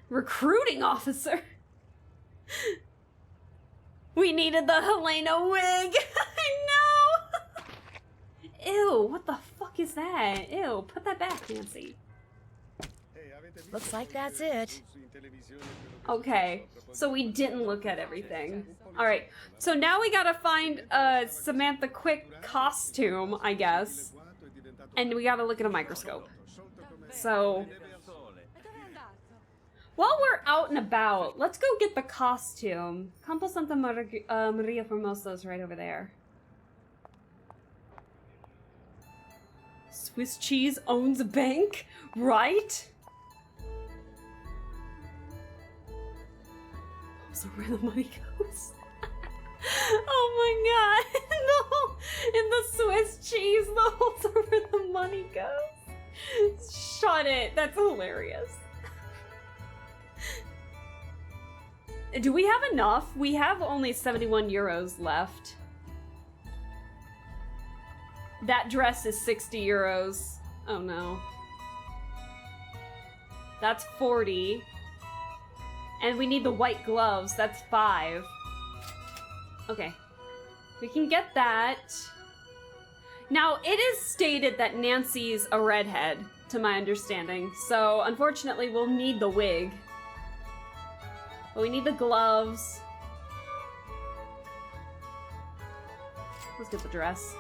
Recruiting officer. We needed the Helena wig. I know. Ew, what the fuck is that? Ew, put that back, Nancy. Looks like that's it. Okay, so we didn't look at everything. Alright, so now we gotta find Samantha Quick costume, I guess. And we gotta look at a microscope. So, while we're out and about, let's go get the costume. Campo Santa Maria Formosa is right over there. Swiss cheese owns a bank, right? So where the money goes. Oh my god. No. In the Swiss cheese, the holes are where the money goes. Shut it. That's hilarious. Do we have enough? We have only 71 euros left. That dress is 60 euros. Oh no. That's 40. And we need the white gloves. That's 5. Okay. We can get that. Now, it is stated that Nancy's a redhead, to my understanding. So, unfortunately, we'll need the wig. But we need the gloves. Let's get the dress.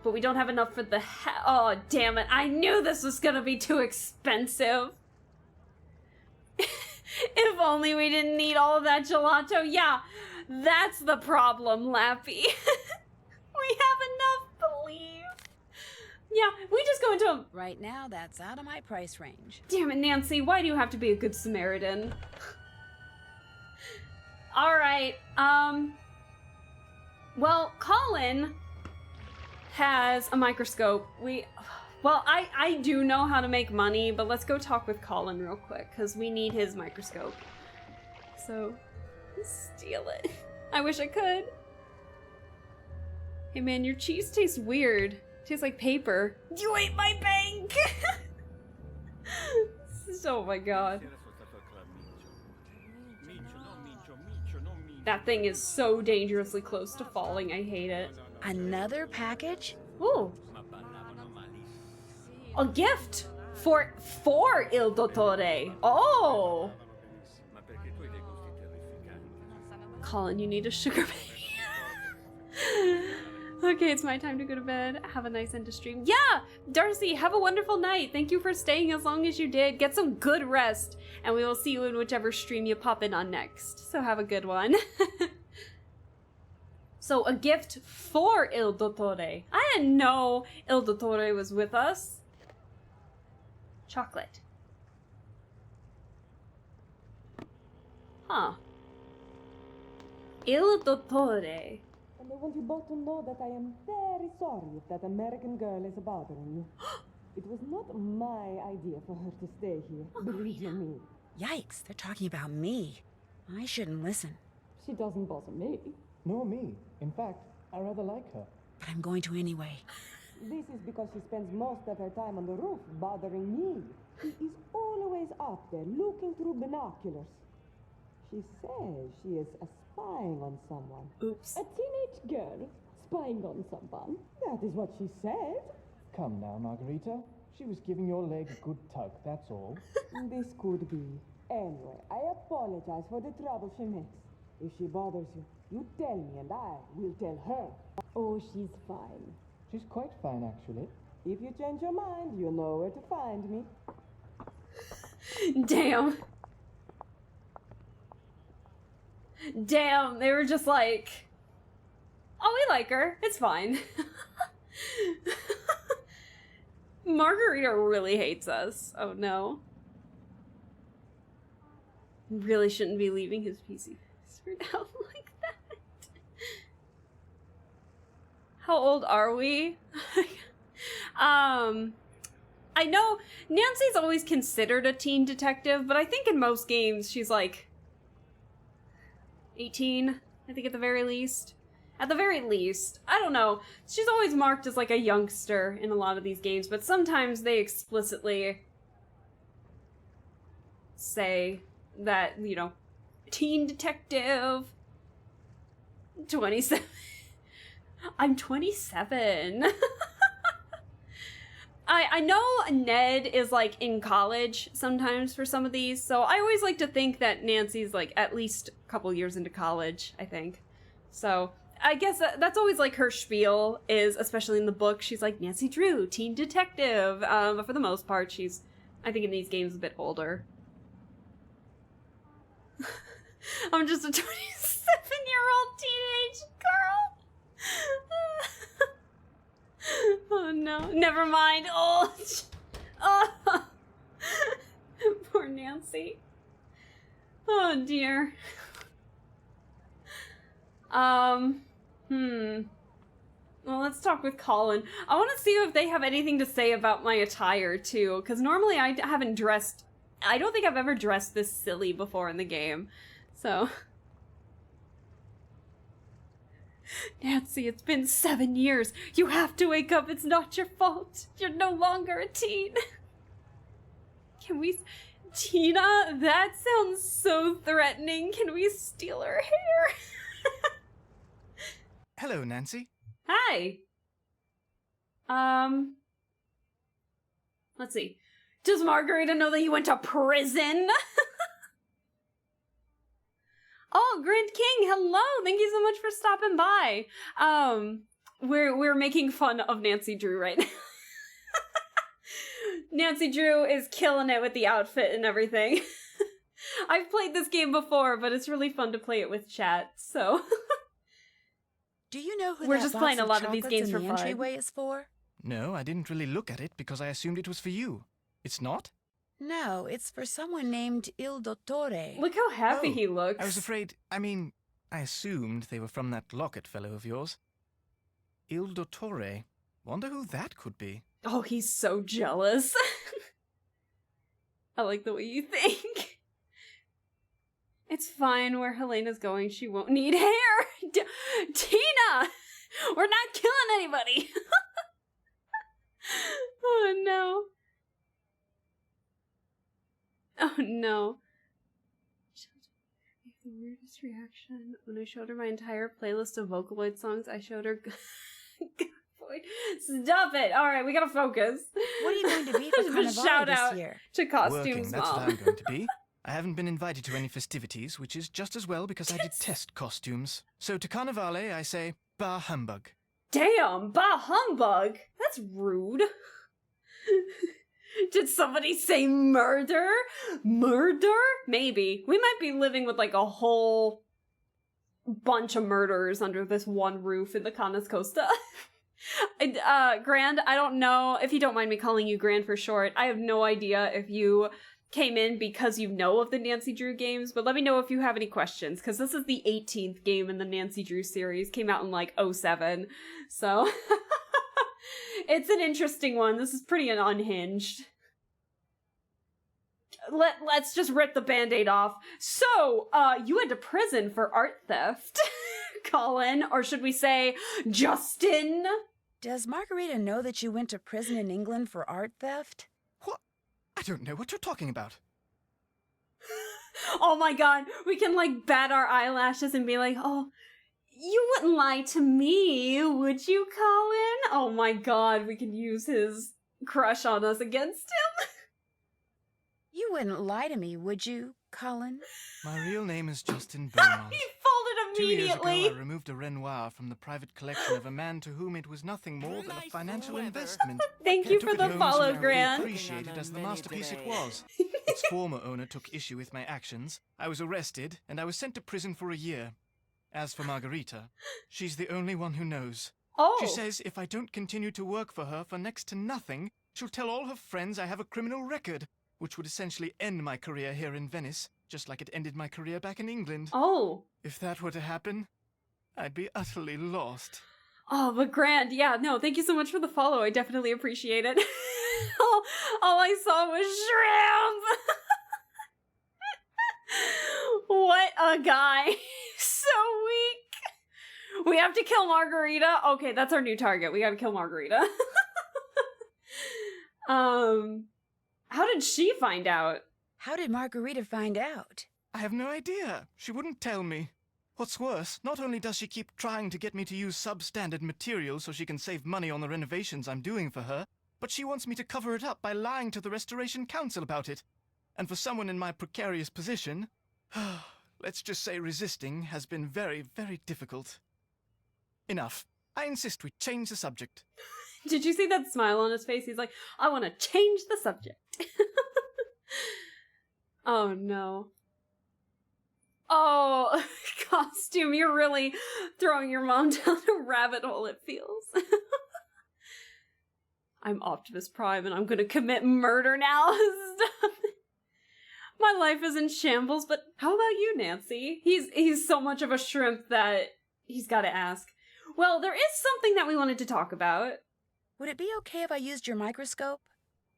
But we don't have enough for the oh, damn it. I knew this was gonna be too expensive. If only we didn't need all of that gelato. Yeah, that's the problem, Lappy. We have enough, believe. Yeah, we just go into a... Right now, that's out of my price range. Damn it, Nancy. Why do you have to be a good Samaritan? Alright, well, Colin has a microscope. Well, I do know how to make money, but let's go talk with Colin real quick, because we need his microscope. So, steal it. I wish I could. Hey man, your cheese tastes weird. It tastes like paper. You ate my bank! Oh my god. That thing is so dangerously close to falling. I hate it. Another package? Ooh. A gift for Il Dottore. Oh. Colin, you need a sugar baby. Okay, it's my time to go to bed. Have a nice end of stream. Yeah, Darcy, have a wonderful night. Thank you for staying as long as you did. Get some good rest, and we will see you in whichever stream you pop in on next. So have a good one. So a gift for Il Dottore. I didn't know Il Dottore was with us. Chocolate. Huh. Il Dottore. And I want you both to know that I am very sorry if that American girl is bothering you. It was not my idea for her to stay here, believe you me. Yikes, they're talking about me. I shouldn't listen. She doesn't bother me. Nor me. In fact, I rather like her. But I'm going to anyway. This is because she spends most of her time on the roof bothering me. She is always up there looking through binoculars. She says she is spying on someone. Oops. A teenage girl spying on someone. That is what she said. Come now, Margarita. She was giving your leg a good tug, that's all. This could be. Anyway, I apologize for the trouble she makes. If she bothers you, you tell me and I will tell her. Oh, she's fine. She's quite fine, actually. If you change your mind, you know where to find me. Damn. Damn, they were just like, oh, we like her. It's fine. Margarita really hates us. Oh no. Really shouldn't be leaving his PC password out like that. How old are we? I know Nancy's always considered a teen detective, but I think in most games she's like 18, I think at the very least. At the very least. I don't know. She's always marked as like a youngster in a lot of these games, but sometimes they explicitly say that, you know, teen detective. 27. I'm 27. I know Ned is like in college sometimes for some of these, so I always like to think that Nancy's like at least a couple years into college, I think. So I guess that's always like her spiel is, especially in the book, she's like Nancy Drew, teen detective. But for the most part, she's, I think in these games, a bit older. I'm just a 27-year-old teenage girl. Oh no, never mind. Oh, oh. Poor Nancy. Oh dear. Well, let's talk with Colin. I want to see if they have anything to say about my attire, too, because normally I haven't dressed... I don't think I've ever dressed this silly before in the game, so... Nancy, it's been 7 years. You have to wake up. It's not your fault. You're no longer a teen. Can we... Tina, that sounds so threatening. Can we steal her hair? Hello, Nancy. Hi. Let's see. Does Margarita know that you went to prison? Oh, Grand King, hello. Thank you so much for stopping by. We're making fun of Nancy Drew right now. Nancy Drew is killing it with the outfit and everything. I've played this game before, but it's really fun to play it with chat, so... Do you know who we're that just box playing a of lot of these games chocolates for in the fun. entryway is for? No, I didn't really look at it because I assumed it was for you. It's not? No, it's for someone named Il Dottore. Look how happy he looks. I was afraid, I assumed they were from that Locket fellow of yours. Il Dottore. Wonder who that could be. Oh, he's so jealous. I like the way you think. It's fine. Where Helena's going, she won't need hair. Tina! We're not killing anybody. Oh, no. Oh, no. The weirdest reaction when I showed her my entire playlist of Vocaloid songs. I showed her... Stop it! All right, we gotta focus. What are you going to be for Carnival Shout this out year? to Costumes Working, that's Mom. what I'm going to be. I haven't been invited to any festivities, which is just as well because I detest costumes. So to Carnivale, I say, bah humbug. Damn, bah humbug! That's rude. Did somebody say murder? Murder? Maybe. We might be living with like a whole bunch of murderers under this one roof in the Canas Costa. Grand, I don't know if you don't mind me calling you Grand for short. I have no idea if you came in because you know of the Nancy Drew games, but let me know if you have any questions, because this is the 18th game in the Nancy Drew series. Came out in like 07, so it's an interesting one. This is pretty unhinged. Let's just rip the band-aid off. So, you went to prison for art theft, Colin, or should we say Justin? Does Margarita know that you went to prison in England for art theft? What? I don't know what you're talking about. Oh my god, we can like bat our eyelashes and be like, oh, you wouldn't lie to me, would you, Colin? Oh my god, we can use his crush on us against him. You wouldn't lie to me, would you, Colin? My real name is Justin Beaumont. He folded 2 years immediately. ago, I removed a Renoir from the private collection of a man to whom it was nothing more than a financial investment. Thank you for the follow, Gran. Appreciated as the masterpiece it was. Its former owner took issue with my actions. I was arrested, and I was sent to prison for a year. As for Margarita, she's the only one who knows. Oh. She says if I don't continue to work for her for next to nothing, she'll tell all her friends I have a criminal record, which would essentially end my career here in Venice, just like it ended my career back in England. Oh. If that were to happen, I'd be utterly lost. Oh, but Grand, yeah, no, thank you so much for the follow. I definitely appreciate it. all I saw was shrimp. What a guy. So weak. We have to kill Margarita. Okay, that's our new target. We gotta kill Margarita. How did she find out? How did Margarita find out? I have no idea. She wouldn't tell me. What's worse, not only does she keep trying to get me to use substandard materials so she can save money on the renovations I'm doing for her, but she wants me to cover it up by lying to the Restoration Council about it. And for someone in my precarious position, let's just say resisting has been very, very difficult. Enough. I insist we change the subject. Did you see that smile on his face? He's like, I want to change the subject. Oh, no. Oh, costume, you're really throwing your mom down a rabbit hole, it feels. I'm Optimus Prime and I'm gonna commit murder now. Stop it. My life is in shambles, but how about you, Nancy? He's so much of a shrimp that he's gotta ask. Well, there is something that we wanted to talk about. Would it be okay if I used your microscope?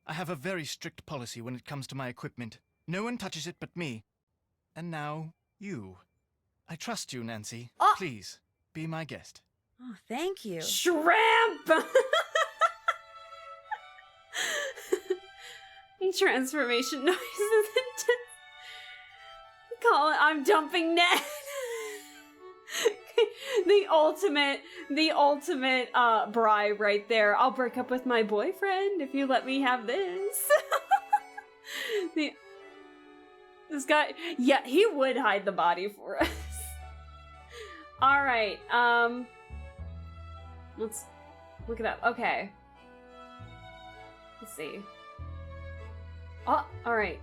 I have a very strict policy when it comes to my equipment. No one touches it but me. And now, you. I trust you, Nancy. Oh. Please, be my guest. Oh, thank you. Shrimp! Transformation noises. Colin, I'm dumping Ned. the ultimate bribe right there. I'll break up with my boyfriend if you let me have this. This guy, yeah, he would hide the body for us. All right, let's look it up. Okay, let's see. Oh, all right.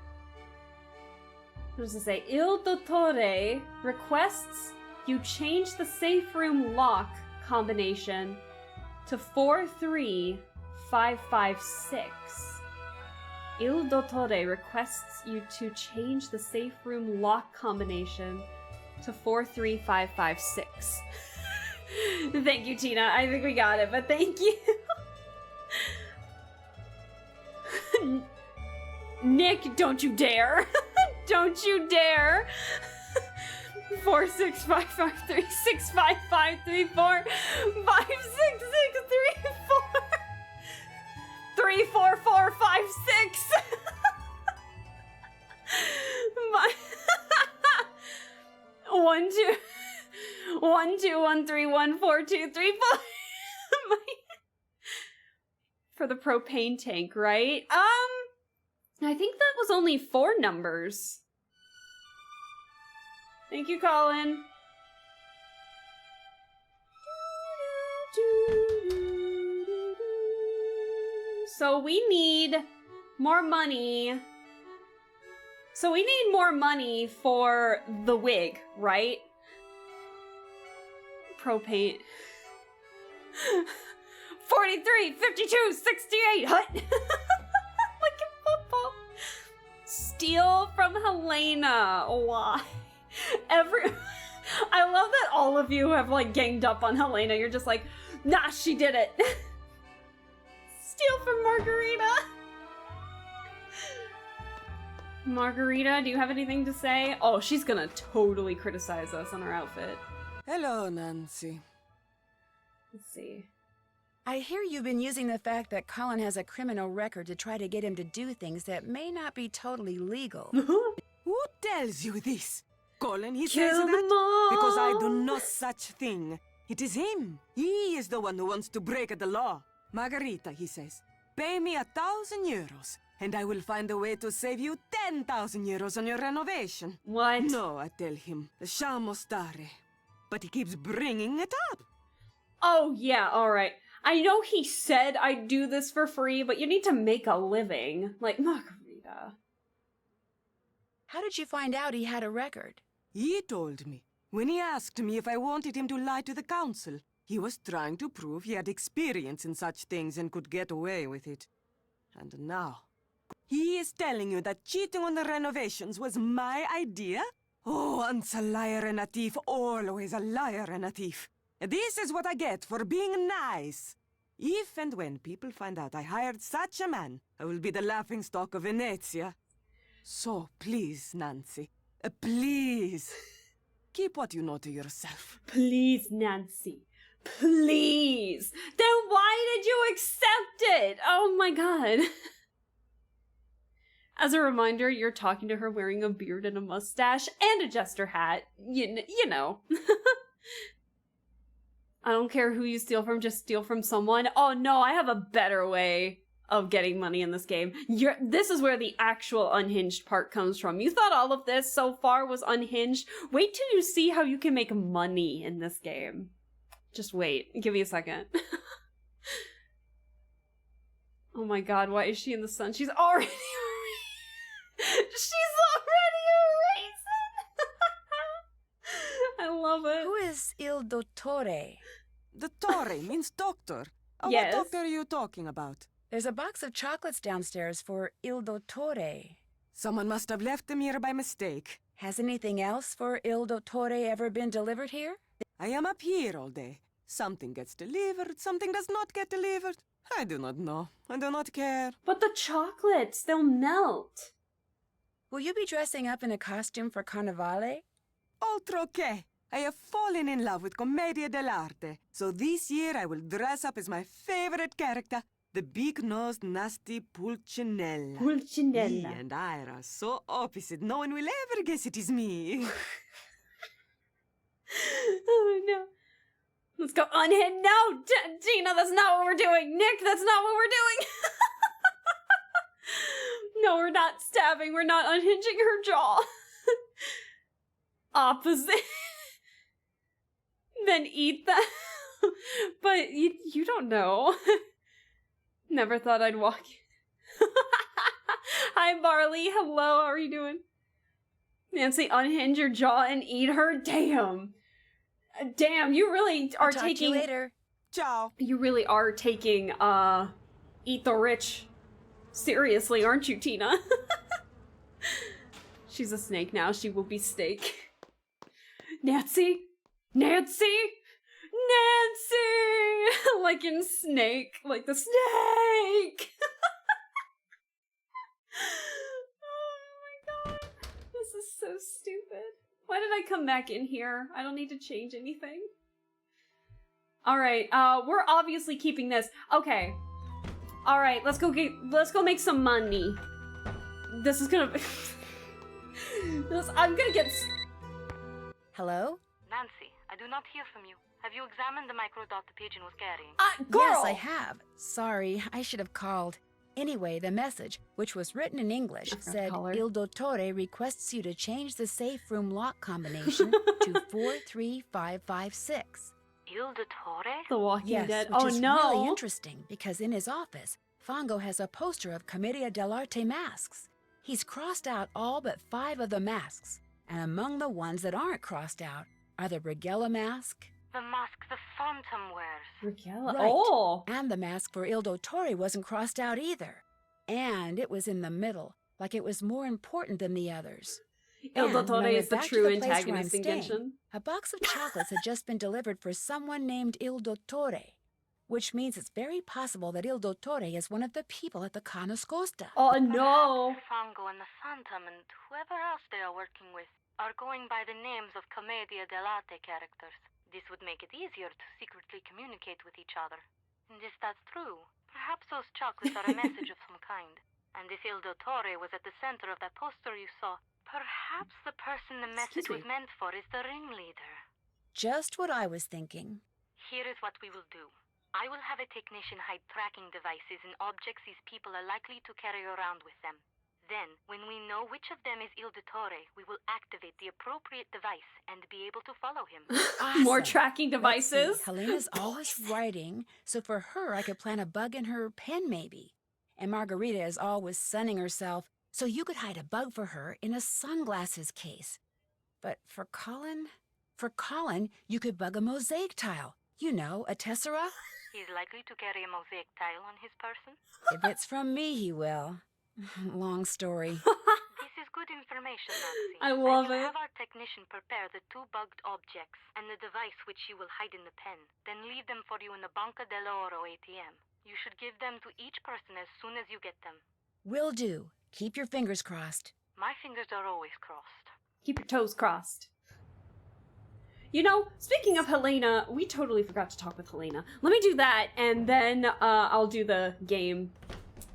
What does it say? Il Dottore requests you change the safe room lock combination to 43556. Il Dottore requests you to change the safe room lock combination to 43556. Thank you, Tina. I think we got it, but thank you. Nick, don't you dare. Don't you dare. 465536553456634 34456. My 121314234. For the propane tank, right? I think that was only 4 numbers. Thank you, Colin. So we need more money. So we need more money for the wig, right? Propane. 43, 52, 68. Hut. Like a football. Steal from Helena. Why? I love that all of you have like ganged up on Helena. You're just like, nah, she did it. Steal from Margarita. Margarita, do you have anything to say? Oh, she's gonna totally criticize us on our outfit. Hello, Nancy. Let's see. I hear you've been using the fact that Colin has a criminal record to try to get him to do things that may not be totally legal. Who tells you this? Colin, he Kill says them that all. because I do no such thing. It is him. He is the one who wants to break the law. Margarita, he says, pay me 1,000 euros, and I will find a way to save you 10,000 euros on your renovation. What? No, I tell him, lasciamo stare. But he keeps bringing it up. Oh, yeah, alright. I know he said I'd do this for free, but you need to make a living. Like, Margarita. How did you find out he had a record? He told me. When he asked me if I wanted him to lie to the council, he was trying to prove he had experience in such things and could get away with it. And now, he is telling you that cheating on the renovations was my idea? Oh, once a liar and a thief, always a liar and a thief. This is what I get for being nice. If and when people find out I hired such a man, I will be the laughingstock of Venezia. So please, Nancy, please, keep what you know to yourself. Please, Nancy. Please. Then why did you accept it? Oh my god. As a reminder, you're talking to her wearing a beard and a mustache and a jester hat. You know. I don't care who you steal from, just steal from someone. Oh no, I have a better way of getting money in this game. This is where the actual unhinged part comes from. You thought all of this so far was unhinged? Wait till you see how you can make money in this game. Just wait. Give me a second. Oh my god, why is she in the sun? She's already She's already a raisin! I love it. Who is Il Dottore? Dottore means doctor. Yes. What doctor are you talking about? There's a box of chocolates downstairs for Il Dottore. Someone must have left them here by mistake. Has anything else for Il Dottore ever been delivered here? I am up here all day. Something gets delivered, something does not get delivered. I do not know. I do not care. But the chocolates, they'll melt. Will you be dressing up in a costume for Carnevale? Altro che. I have fallen in love with Commedia dell'arte. So this year I will dress up as my favorite character, the big-nosed, nasty Pulcinella. Pulcinella. He and I are so opposite, no one will ever guess it is me. Oh no. Let's go unhinged. No, Gina, that's not what we're doing. Nick, that's not what we're doing. No, we're not stabbing. We're not unhinging her jaw. Opposite. Then eat them. But you don't know. Never thought I'd walk in. Hi, Barley. Hello, how are you doing? Nancy, unhinge your jaw and eat her? Damn. Damn, you really are Talk to you later. Ciao. You really are taking, Eat the Rich seriously, aren't you, Tina? She's a snake now. She will be steak. Nancy? Nancy? Nancy! Like in Snake. Like the snake! Oh my god. This is so stupid. Why did I come back in here? I don't need to change anything. Alright, we're obviously keeping this. Okay. Alright, let's go make some money. This is gonna I'm gonna get Hello? Nancy, I do not hear from you. Have you examined the microdot the pigeon was carrying? Girl! Yes, I have. Sorry, I should have called. Anyway, the message, which was written in English, said, Il Dottore requests you to change the safe room lock combination to 43556. Il Dottore? The Walking Yes, Dead. which Oh is no! really interesting, because in his office, Fongo has a poster of Commedia dell'arte masks. He's crossed out all but 5 of the masks, and among the ones that aren't crossed out are the Brigella mask. The mask the Phantom wears. Brigella? Right. Oh! And the mask for Il Dottore wasn't crossed out either. And it was in the middle, like it was more important than the others. Il And when Dottore I is went the back to true place where I'm antagonist in staying, Genshin. a box of chocolates had just been delivered for someone named Il Dottore, which means it's very possible that Il Dottore is one of the people at the Canoscosta. Oh no! Fongo and the Phantom and whoever else they are working with are going by the names of Commedia dell'arte characters. This would make it easier to secretly communicate with each other. And if that's true, perhaps those chocolates are a message of some kind. And if Il Dottore was at the center of that poster you saw, perhaps the person the message was meant for is the ringleader. Just what I was thinking. Here is what we will do. I will have a technician hide tracking devices in objects these people are likely to carry around with them. Then, when we know which of them is Il Dottore, we will activate the appropriate device and be able to follow him. Awesome. More tracking Let's see, devices? Helena's always writing, so for her I could plant a bug in her pen maybe. And Margarita is always sunning herself, so you could hide a bug for her in a sunglasses case. But for Colin, you could bug a mosaic tile. You know, a tessera. He's likely to carry a mosaic tile on his person. If it's from me, he will. Long story. This is good information, Nancy. I love will it. have our technician prepare the 2 bugged objects and the device which you will hide in the pen, then leave them for you in the Banca dell'Oro ATM. You should give them to each person as soon as you get them. Will do. Keep your fingers crossed. My fingers are always crossed. Keep your toes crossed. You know, speaking of Helena, we totally forgot to talk with Helena. Let me do that, and then I'll do the game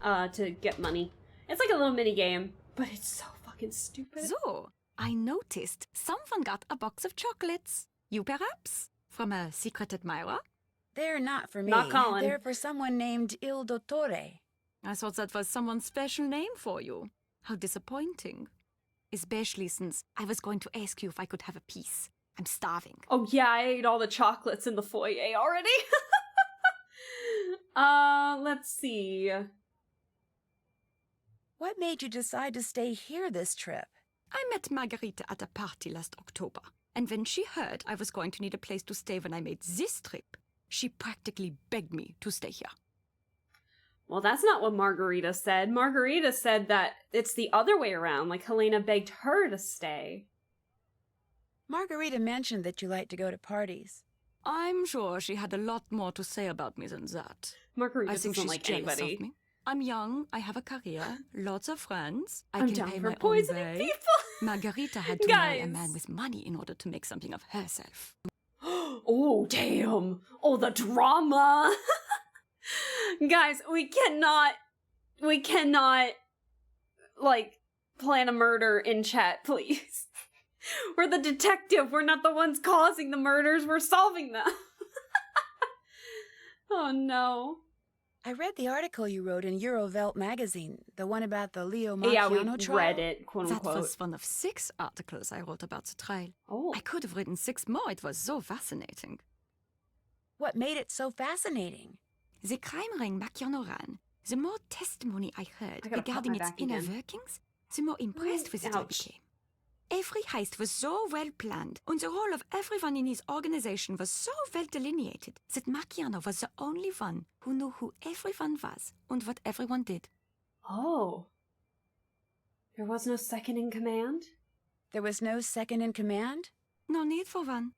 to get money. It's like a little mini game, but it's so fucking stupid. So, I noticed someone got a box of chocolates. You perhaps? From a secret admirer? They're not for me. Not Colin. They're for someone named Il Dottore. I thought that was someone's special name for you. How disappointing. Especially since I was going to ask you if I could have a piece. I'm starving. Oh yeah, I ate all the chocolates in the foyer already. Let's see. What made you decide to stay here this trip? I met Margarita at a party last October, and when she heard I was going to need a place to stay when I made this trip, she practically begged me to stay here. Well, that's not what Margarita said. Margarita said that it's the other way around, like Helena begged her to stay. Margarita mentioned that you like to go to parties. I'm sure she had a lot more to say about me than that. Margarita I think doesn't she's like jealous anybody. of me. I'm young, I have a career, lots of friends, I I'm can down pay for my own poisoning way. people. Margarita had to marry a man with money in order to make something of herself. Oh, damn. Oh, the drama. Guys, we cannot, like, plan a murder in chat, please. We're the detective. We're not the ones causing the murders. We're solving them. Oh, no. I read the article you wrote in Eurovelt magazine, the one about the Leo Macchiano Yeah, we trial. read it, quote That unquote. was one of 6 articles I wrote about the trial. Oh. I could have written 6 more, it was so fascinating. What made it so fascinating? The crime ring Macchiano ran, the more testimony I heard I gotta pop regarding my its back inner again. workings, the more impressed with it I Ouch. became. Every heist was so well planned, and the role of everyone in his organization was so well delineated that Macchiano was the only one who knew who everyone was and what everyone did. Oh. There was no second in command? There was no second in command? No need for one.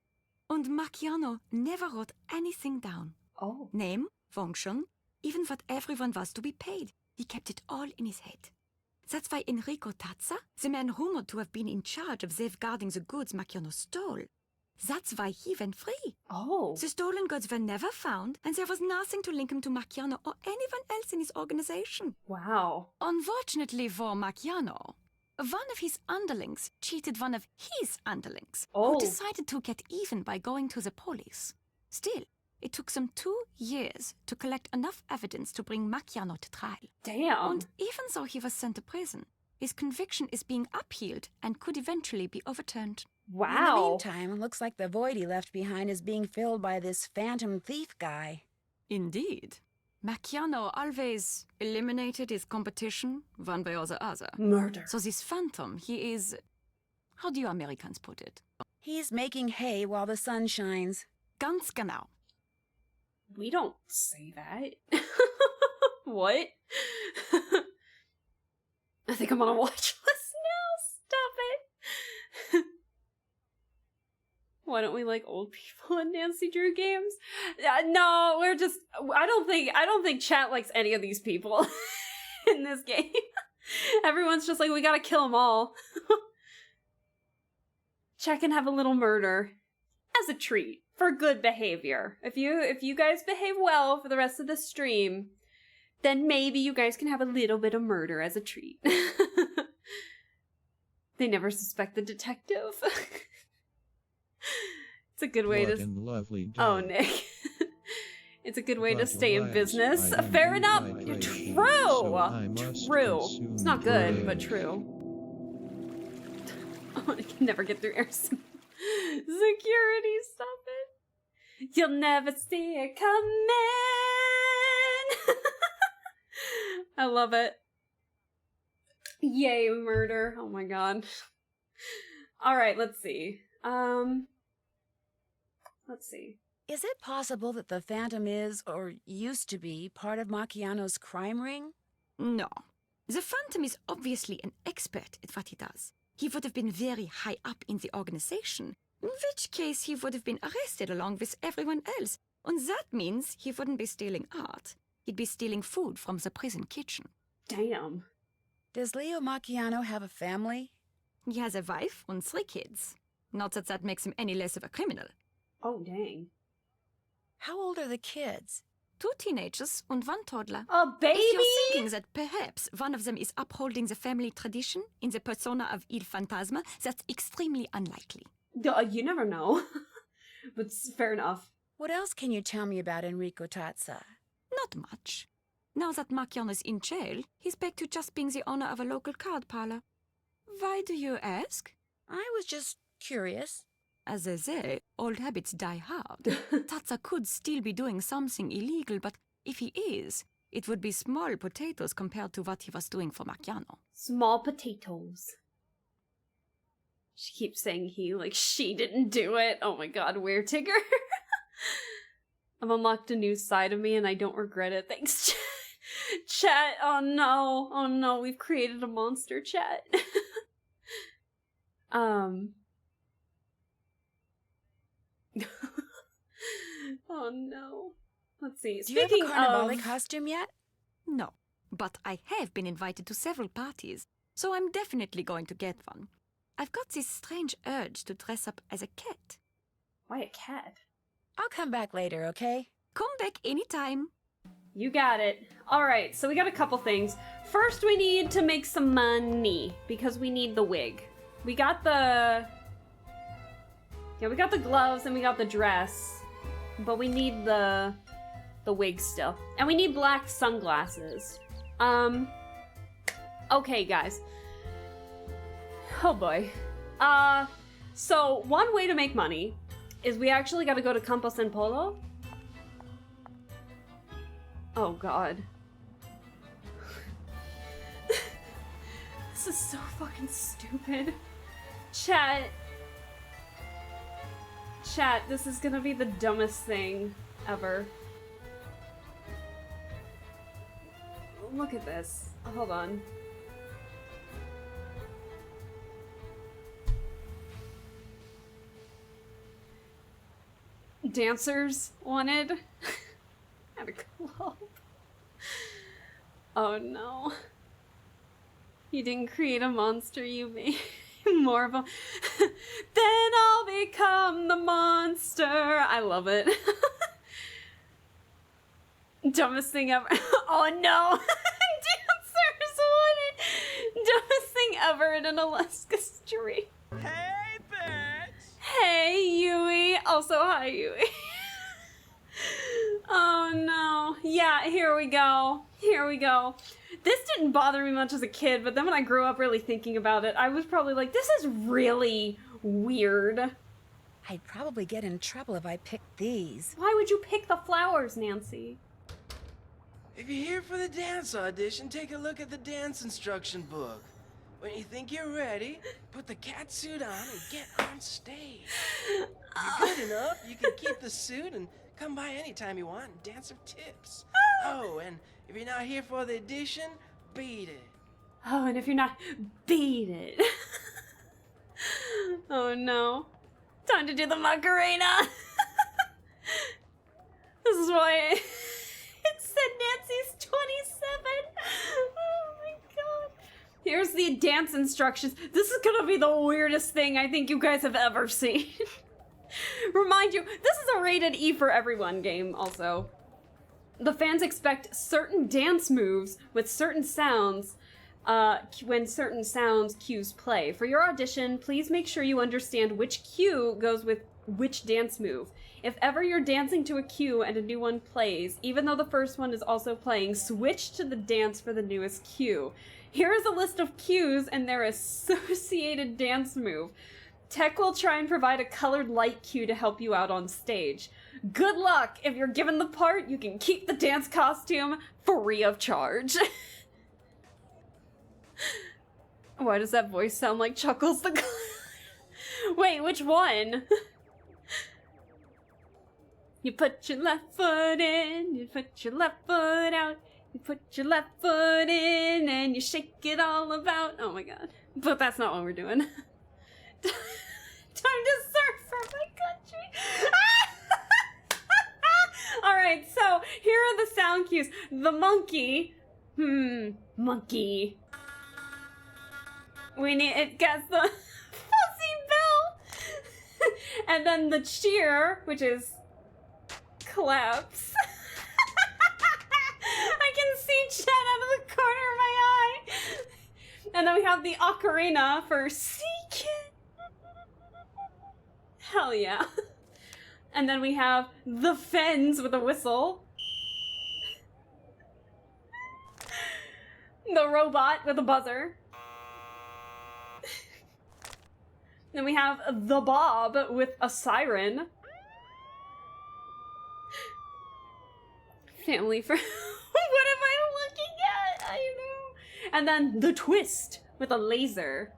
And Macchiano never wrote anything down. Oh. Name, function, even what everyone was to be paid. He kept it all in his head. That's why Enrico Tazza, the man rumored to have been in charge of safeguarding the goods Macchiano stole, that's why he went free. Oh. The stolen goods were never found, and there was nothing to link him to Macchiano or anyone else in his organization. Wow. Unfortunately for Macchiano, one of his underlings cheated one of his underlings, Oh. who decided to get even by going to the police. Still, it took them 2 years to collect enough evidence to bring Macchiano to trial. Damn. And even though he was sent to prison, his conviction is being appealed and could eventually be overturned. Wow. In the meantime, looks like the void he left behind is being filled by this phantom thief guy. Indeed. Macchiano always eliminated his competition, one way or the other. Murder. So this phantom, he is... How do you Americans put it? He's making hay while the sun shines. Ganz genau. We don't say that. What? I think I'm on a watch list now. Stop it. Why don't we like old people in Nancy Drew games? No, we're just. I don't think chat likes any of these people in this game. Everyone's just like, we gotta kill them all. Chat can have a little murder as a treat for good behavior. If you guys behave well for the rest of the stream, then maybe you guys can have a little bit of murder as a treat. They never suspect the detective. It's a good way What to. in lovely day. Oh, Nick. It's a good way to But stay in alas, business. I am Fair enough. dehydration, True. so I must True. consume It's not good, bread. but true. Oh, I can never get through air security. Stop it. You'll never see it coming. I love it. Yay, murder. Oh my god. Alright, let's see. Let's see. Is it possible that the Phantom is, or used to be, part of Macchiano's crime ring? No. The Phantom is obviously an expert at what he does. He would have been very high up in the organization, in which case he would have been arrested along with everyone else. And that means he wouldn't be stealing art. He'd be stealing food from the prison kitchen. Damn. Does Leo Macchiano have a family? He has a wife and 3 kids. Not that that makes him any less of a criminal. Oh, dang. How old are the kids? 2 teenagers and 1 toddler. A baby? If you're thinking that perhaps one of them is upholding the family tradition in the persona of Il Fantasma, that's extremely unlikely. You never know. But fair enough. What else can you tell me about Enrico Tazza? Not much. Now that Marcion is in jail, he's back to just being the owner of a local card parlor. Why do you ask? I was just curious. As they say, old habits die hard. Tatsa could still be doing something illegal, but if he is, it would be small potatoes compared to what he was doing for Marciano. Small potatoes. She keeps saying he, like she didn't do it. Oh my god, weird Tigger. I've unlocked a new side of me and I don't regret it. Thanks, chat. Oh no, we've created a monster, chat. Oh no. Let's see. Do you have a Carnivale costume yet? No, but I have been invited to several parties, so I'm definitely going to get one. I've got this strange urge to dress up as a cat. Why a cat? I'll come back later, okay? Come back anytime. You got it. Alright, so we got a couple things. First, we need to make some money, because we need the wig. We got the... Yeah, we got the gloves and we got the dress. But we need the wig still. And we need black sunglasses. Okay, guys. Oh boy. So one way to make money is we actually gotta go to Campo San Polo. Oh god. This is so fucking stupid. Chat, this is gonna be the dumbest thing ever. Look at this. Hold on. Dancers wanted at a club. Oh no. You didn't create a monster, you made more of a... Then I'll become the monster. I love it. Dumbest thing ever. Oh no. Dancers wanted. Dumbest thing ever in an Alaska street. Hey, bitch! Hey, Yui. Also, hi, Yui. Oh no. Yeah, here we go. Here we go. This didn't bother me much as a kid, but then when I grew up really thinking about it, I was probably like, this is really weird. I'd probably get in trouble if I picked these. Why would you pick the flowers, Nancy? If you're here for the dance audition, take a look at the dance instruction book. When you think you're ready, put the cat suit on and get on stage. If you're good enough, you can keep the suit and come by anytime you want and dance some tips. Oh, and if you're not here for the audition, beat it. Oh, and if you're not, beat it. Oh no. Time to do the Macarena. This is why it said Nancy's 27. Oh my god. Here's the dance instructions. This is gonna be the weirdest thing I think you guys have ever seen. Remind you, this is a rated E for everyone game also. The fans expect certain dance moves with certain sounds when certain sounds cues play. For your audition, please make sure you understand which cue goes with which dance move. If ever you're dancing to a cue and a new one plays, even though the first one is also playing, switch to the dance for the newest cue. Here is a list of cues and their associated dance move. Tech will try and provide a colored light cue to help you out on stage. Good luck! If you're given the part, you can keep the dance costume free of charge. Why does that voice sound like Chuckles the Wait, which one? You put your left foot in, you put your left foot out, you put your left foot in, and you shake it all about. Oh my god. But that's not what we're doing. Time to surf for my country. Alright, so here are the sound cues. The monkey. Monkey. We need, it gets the fuzzy bell. And then the cheer, which is claps. I can see Chet out of the corner of my eye. And then we have the ocarina for sea kid. Hell yeah. And then we have the fens with a whistle. The robot with a buzzer. Then we have the Bob with a siren. Family friend. What am I looking at? I know. And then the Twist with a laser.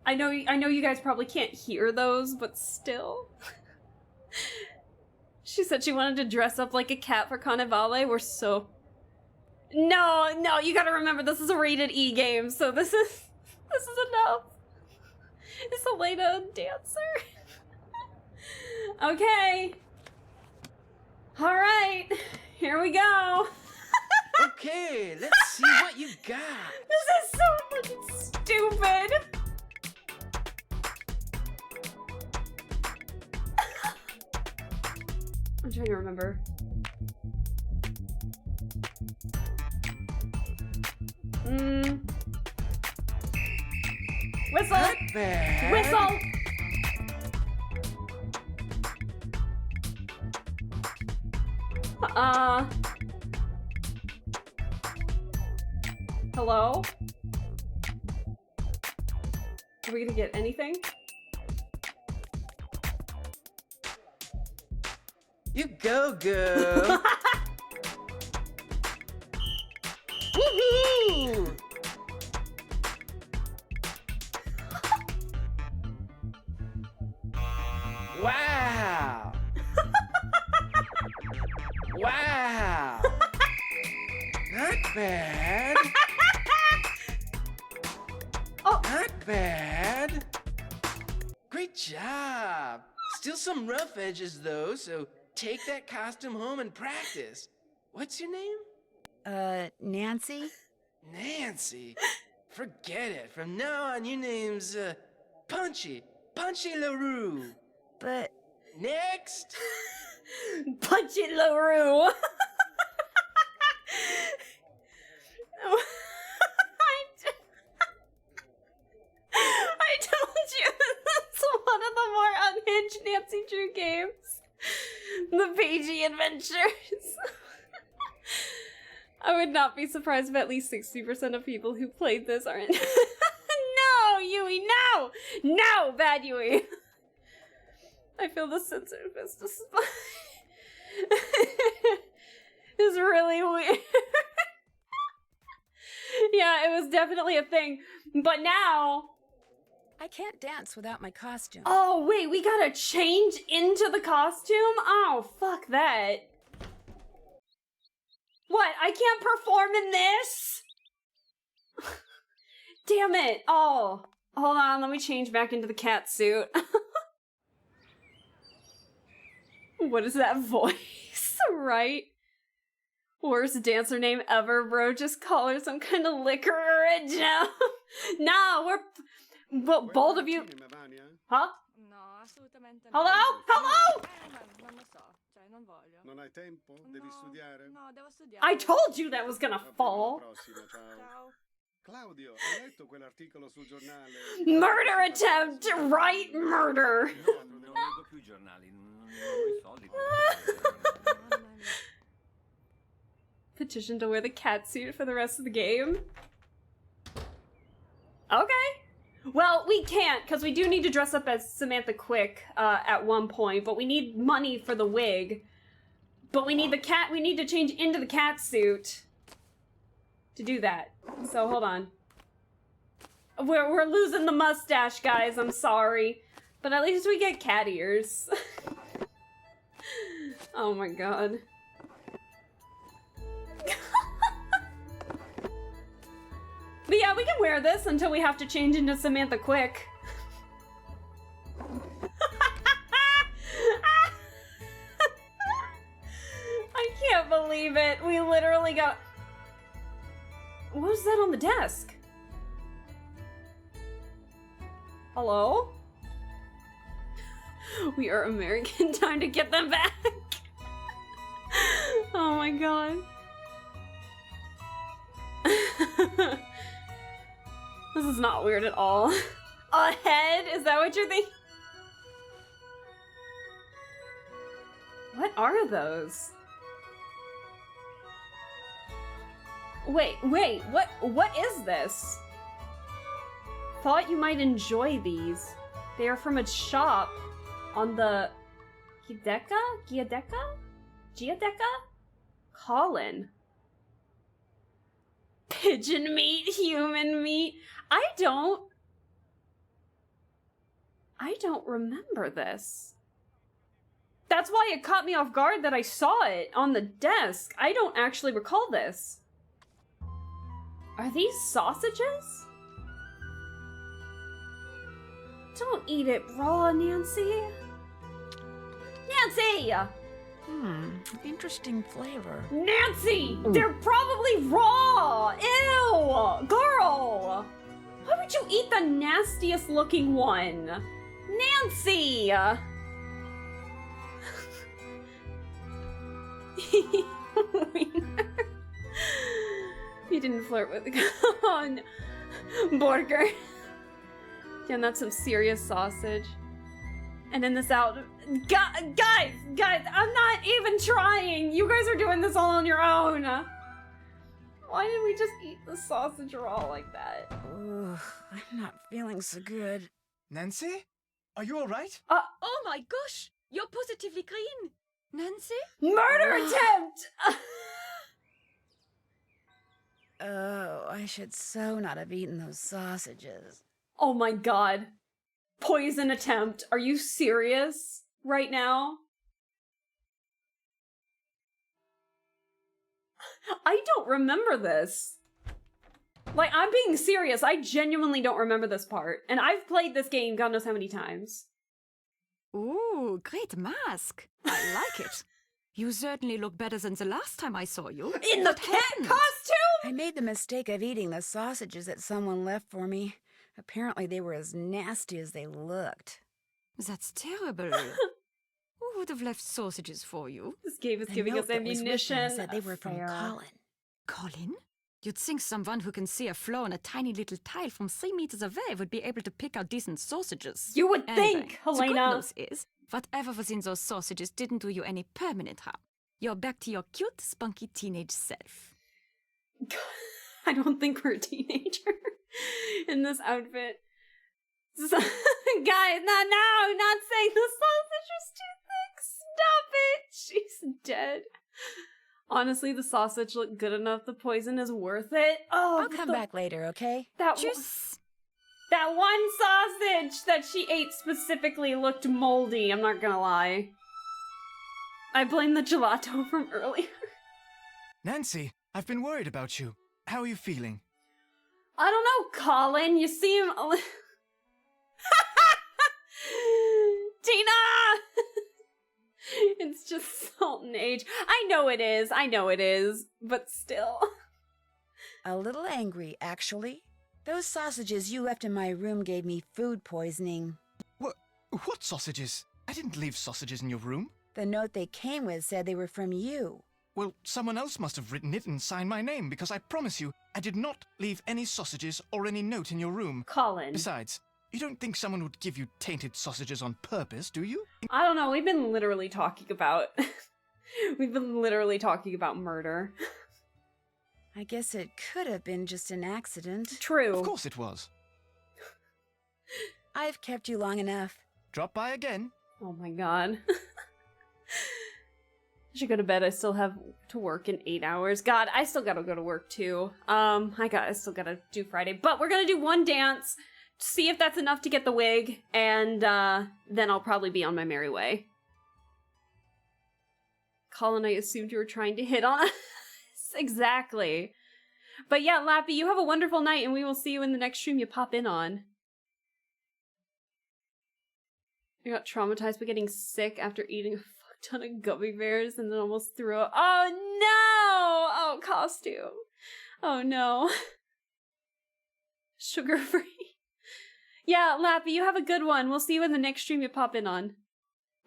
I know you guys probably can't hear those, but still. She said she wanted to dress up like a cat for Carnivale. We're so... No, you gotta remember this is a rated E game, so this is enough. Is Helena a dancer? Okay. Alright, here we go. Okay, let's see what you got. This is so fucking stupid. I'm trying to remember. Whistle! Not bad. Whistle! Hello? Are we gonna get anything? You go, girl. Woohoo! Wow! Wow! Not bad. Oh. Not bad. Great job. Still some rough edges though, so take that costume home and practice. What's your name? Nancy? Nancy? Forget it. From now on, your name's, Punchy. Punchy LaRue. But... Next! Punchy LaRue! I told you this is one of the more unhinged Nancy Drew games. The Pagey Adventures. I would not be surprised if at least 60% of people who played this aren't. No, Yui, no! No, bad Yui! I feel the censored fist of It's really weird. Yeah, it was definitely a thing. But now... I can't dance without my costume. Oh, wait, we gotta change into the costume? Oh, fuck that. What? I can't perform in this? Damn it. Oh, hold on. Let me change back into the cat suit. What is that voice? Right? Worst dancer name ever, bro. Just call her some kind of liquor original. No, we're... But bold of you... Huh? No, assolutamente no. Hello? Hello? Non lo so, cioè non voglio. Non hai tempo? Devi studiare? No, devo studiare. I told you that was gonna fall. Ciao. Claudio, hai letto quell'articolo sul giornale? Murder attempt, right? Murder. No, non leggo più i giornali, non ho i soldi. Petition to wear the cat suit for the rest of the game. Okay. Well, we can't, because we do need to dress up as Samantha Quick at one point, but we need money for the wig. But we need we need to change into the cat suit to do that. So, hold on. We're losing the mustache, guys, I'm sorry. But at least we get cat ears. Oh my god. But yeah, we can wear this until we have to change into Samantha Quick. I can't believe it. We literally got... What was that on the desk? Hello? We are American. Time to get them back. Oh my god. This is not weird at all. A head? Is that what you're thinking? What are those? Wait, what is this? Thought you might enjoy these. They are from a shop on the Giadeca? Colin. Pigeon meat, human meat. I don't remember this. That's why it caught me off guard that I saw it on the desk. I don't actually recall this. Are these sausages? Don't eat it raw, Nancy. Nancy! Interesting flavor. Nancy! They're probably raw! Ew! Girl! Why would you eat the nastiest looking one? Nancy! You didn't flirt with the burger. Damn, that's some serious sausage. And then this out. Guys, I'm not even trying. You guys are doing this all on your own. Why did we just eat the sausage raw like that? Ugh, I'm not feeling so good. Nancy? Are you alright? Oh my gosh! You're positively green! Nancy? Murder attempt! Oh, I should so not have eaten those sausages. Oh my god. Poison attempt. Are you serious right now? I don't remember this. Like, I'm being serious. I genuinely don't remember this part. And I've played this game God knows how many times. Ooh, great mask. I like it. You certainly look better than the last time I saw you. In the cat costume? I made the mistake of eating the sausages that someone left for me. Apparently they were as nasty as they looked. That's terrible. Who would have left sausages for you? This game is giving us ammunition. Said they were from Colin. Colin? You'd think someone who can see a flaw in a tiny little tile from 3 meters away would be able to pick out decent sausages. You would Anyway, think, Helena. The good news is, whatever was in those sausages didn't do you any permanent harm. You're back to your cute, spunky teenage self. I don't think we're a teenager in this outfit. Guys, not saying the sausage is too thick. Stop it. She's dead. Honestly, the sausage looked good enough. The poison is worth it. Oh, I'll come back later, okay? That one sausage that she ate specifically looked moldy, I'm not gonna lie. I blame the gelato from earlier. Nancy, I've been worried about you. How are you feeling? I don't know, Colin. You seem... Tina! It's just salt and age. I know it is, but still. A little angry, actually. Those sausages you left in my room gave me food poisoning. What sausages? I didn't leave sausages in your room. The note they came with said they were from you. Well, someone else must have written it and signed my name, because I promise you, I did not leave any sausages or any note in your room. Colin. Besides, you don't think someone would give you tainted sausages on purpose, do you? I don't know, we've been literally talking about... murder. I guess it could have been just an accident. True. Of course it was. I've kept you long enough. Drop by again. Oh my god. I should go to bed. I still have to work in 8 hours. God, I still gotta go to work too. I still gotta do Friday. But we're gonna do one dance, see if that's enough to get the wig, and then I'll probably be on my merry way. Colin, I assumed you were trying to hit on us. Exactly. But yeah, Lappy, you have a wonderful night, and we will see you in the next stream you pop in on. I got traumatized by getting sick after eating a fuck ton of gummy bears and then almost threw up. Oh no! Oh, costume. Oh no. Sugar-free. Yeah, Lappy, you have a good one. We'll see you in the next stream you pop in on.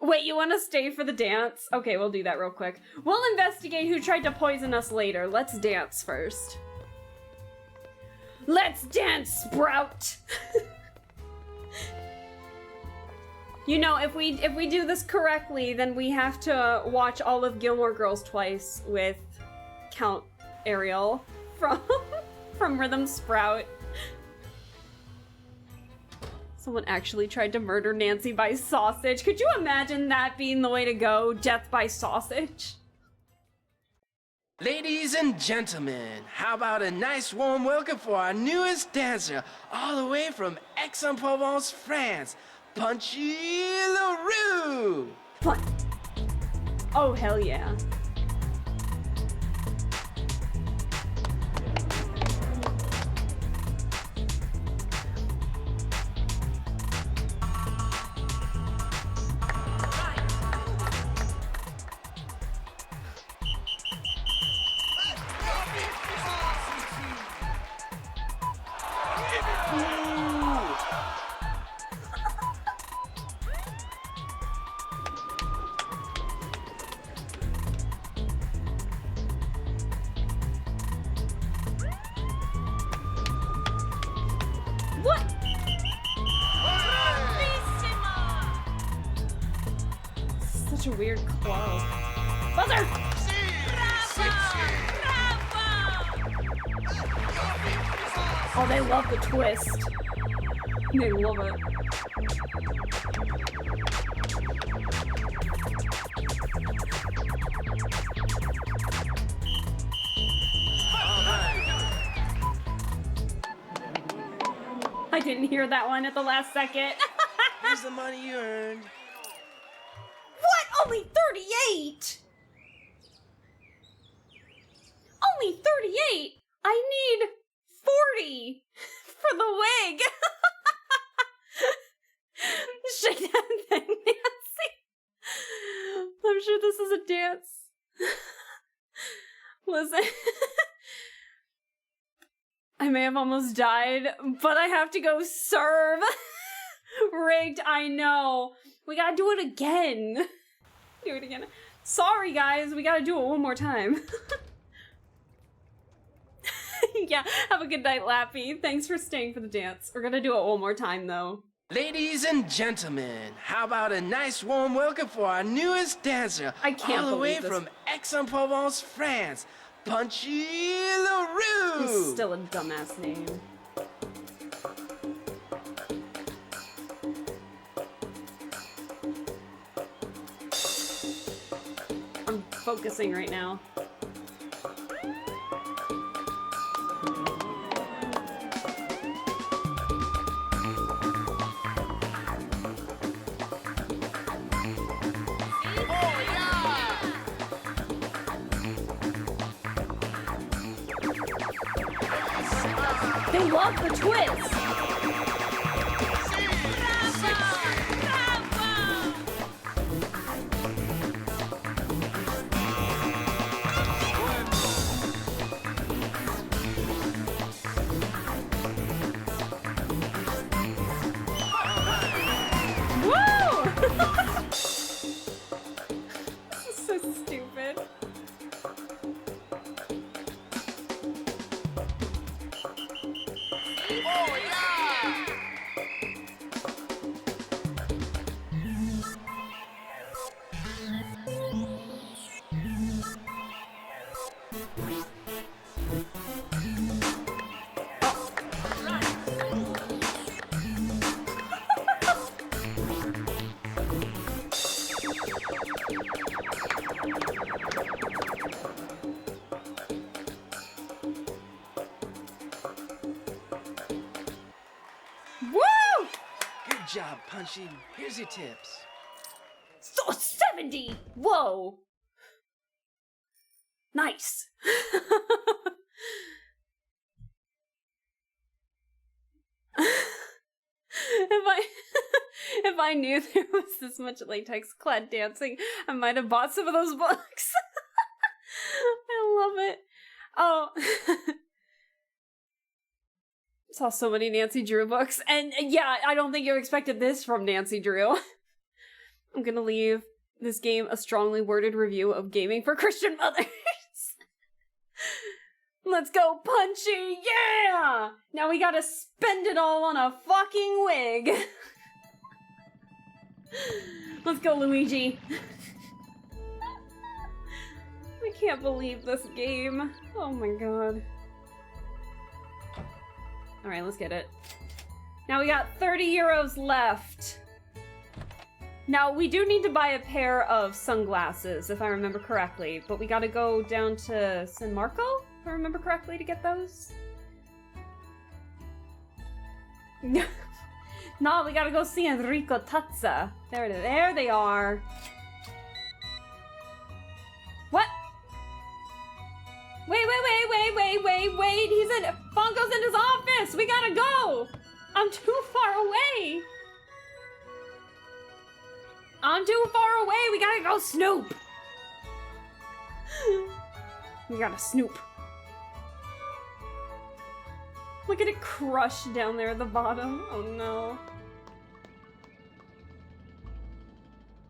Wait, you want to stay for the dance? Okay, we'll do that real quick. We'll investigate who tried to poison us later. Let's dance first. Let's dance, Sprout! You know, if we do this correctly, then we have to watch all of Gilmore Girls twice with Count Ariel from Rhythm Sprout. Someone actually tried to murder Nancy by sausage. Could you imagine that being the way to go? Death by sausage? Ladies and gentlemen, how about a nice warm welcome for our newest dancer, all the way from Aix-en-Provence, France, Punchy LaRue! Oh, hell yeah. Such a weird club. Buzzer! Oh, they love the twist. They love it. I didn't hear that one at the last second. Here's the money you earned. What? Only 38? Only 38? I need 40 for the wig. Shake that thing, Nancy. I'm sure this is a dance. Listen. I may have almost died, but I have to go serve. Rigged, I know. We gotta do it again. Do it again. Sorry, guys. We gotta do it one more time. Yeah, have a good night, Lappy. Thanks for staying for the dance. We're gonna do it one more time, though. Ladies and gentlemen, how about a nice warm welcome for our newest dancer, I can't all the way believe this. from Aix-en-Provence, France, Punchy LaRue! It's still a dumbass name. I'm focusing right now. They love the twist! Woo! This is so stupid. Woo! Good job, Punchy. Here's your tips. So 70! Whoa! Nice! If I knew there was this much latex clad dancing, I might have bought some of those books. I love it. Oh. Saw so many Nancy Drew books, and yeah, I don't think you expected this from Nancy Drew. I'm gonna leave this game a strongly worded review of Gaming for Christian Mothers. Let's go, Punchy! Yeah! Now we gotta spend it all on a fucking wig. Let's go, Luigi. I can't believe this game. Oh my god. Alright, let's get it. Now we got 30 euros left. Now, we do need to buy a pair of sunglasses, if I remember correctly, but we gotta go down to San Marco, if I remember correctly, to get those. No, we gotta go see Enrico Tazza. There they are. What? Wait. He's in. Bongo's in his office. We gotta go. I'm too far away. We gotta go snoop. We gotta snoop. Look at it crushed down there at the bottom. Oh no.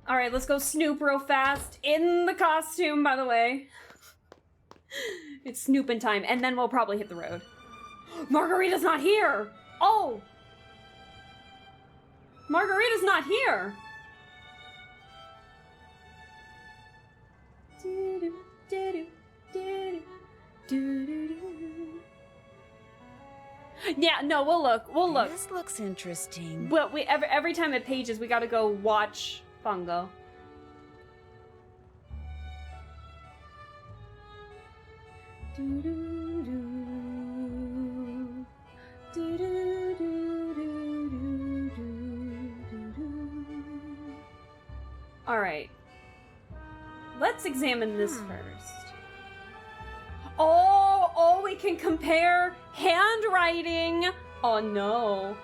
Alright, let's go snoop real fast. In the costume, by the way. It's snooping time, and then we'll probably hit the road. Margarita's not here! Oh! Margarita's not here! Yeah, no, we'll look. This looks interesting. Well, every time it pages, we gotta go watch Bongo. Alright. Let's examine this first. Oh, we can compare handwriting. Oh no.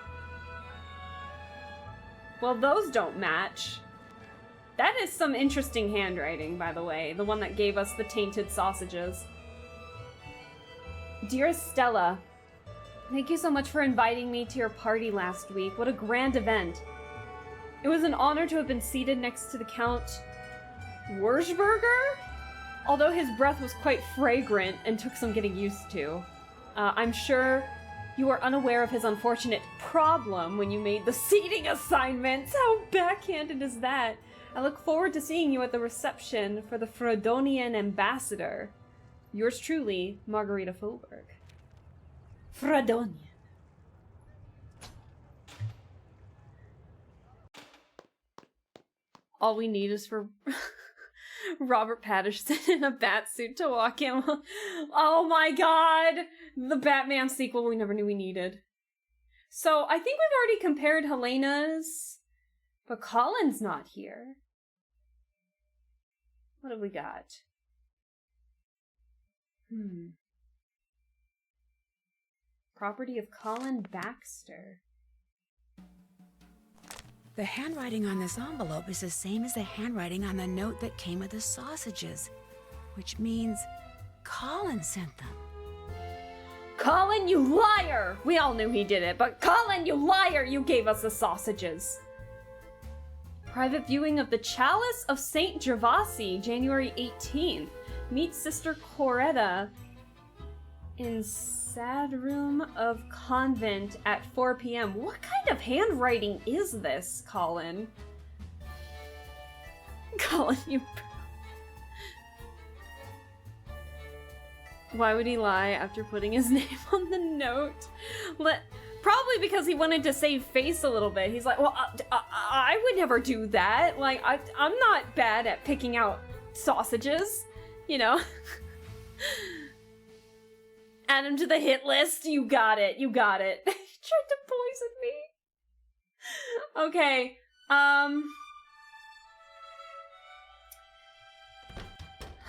Well, those don't match. That is some interesting handwriting, by the way. The one that gave us the tainted sausages. Dearest Stella, thank you so much for inviting me to your party last week. What a grand event. It was an honor to have been seated next to the Count Wurzburger, although his breath was quite fragrant and took some getting used to. I'm sure you are unaware of his unfortunate problem when you made the seating assignments. How backhanded is that? I look forward to seeing you at the reception for the Frodonian ambassador. Yours truly, Margarita Fulberg. Frodonian. All we need is for Robert Pattinson in a bat suit to walk in. Oh my god! The Batman sequel we never knew we needed. So, I think we've already compared Helena's, but Colin's not here. What have we got? Property of Colin Baxter. The handwriting on this envelope is the same as the handwriting on the note that came with the sausages, which means Colin sent them. Colin, you liar! We all knew he did it, but Colin, you liar! You gave us the sausages. Private viewing of the Chalice of St. Gervasi, January 18th. Meet Sister Coretta in sad room of convent at 4 p.m. What kind of handwriting is this, Colin? Colin, you... Why would he lie after putting his name on the note? Probably because he wanted to save face a little bit. He's like, well, I would never do that. Like, I'm not bad at picking out sausages, you know? Add him to the hit list. You got it. You got it. He tried to poison me. Okay.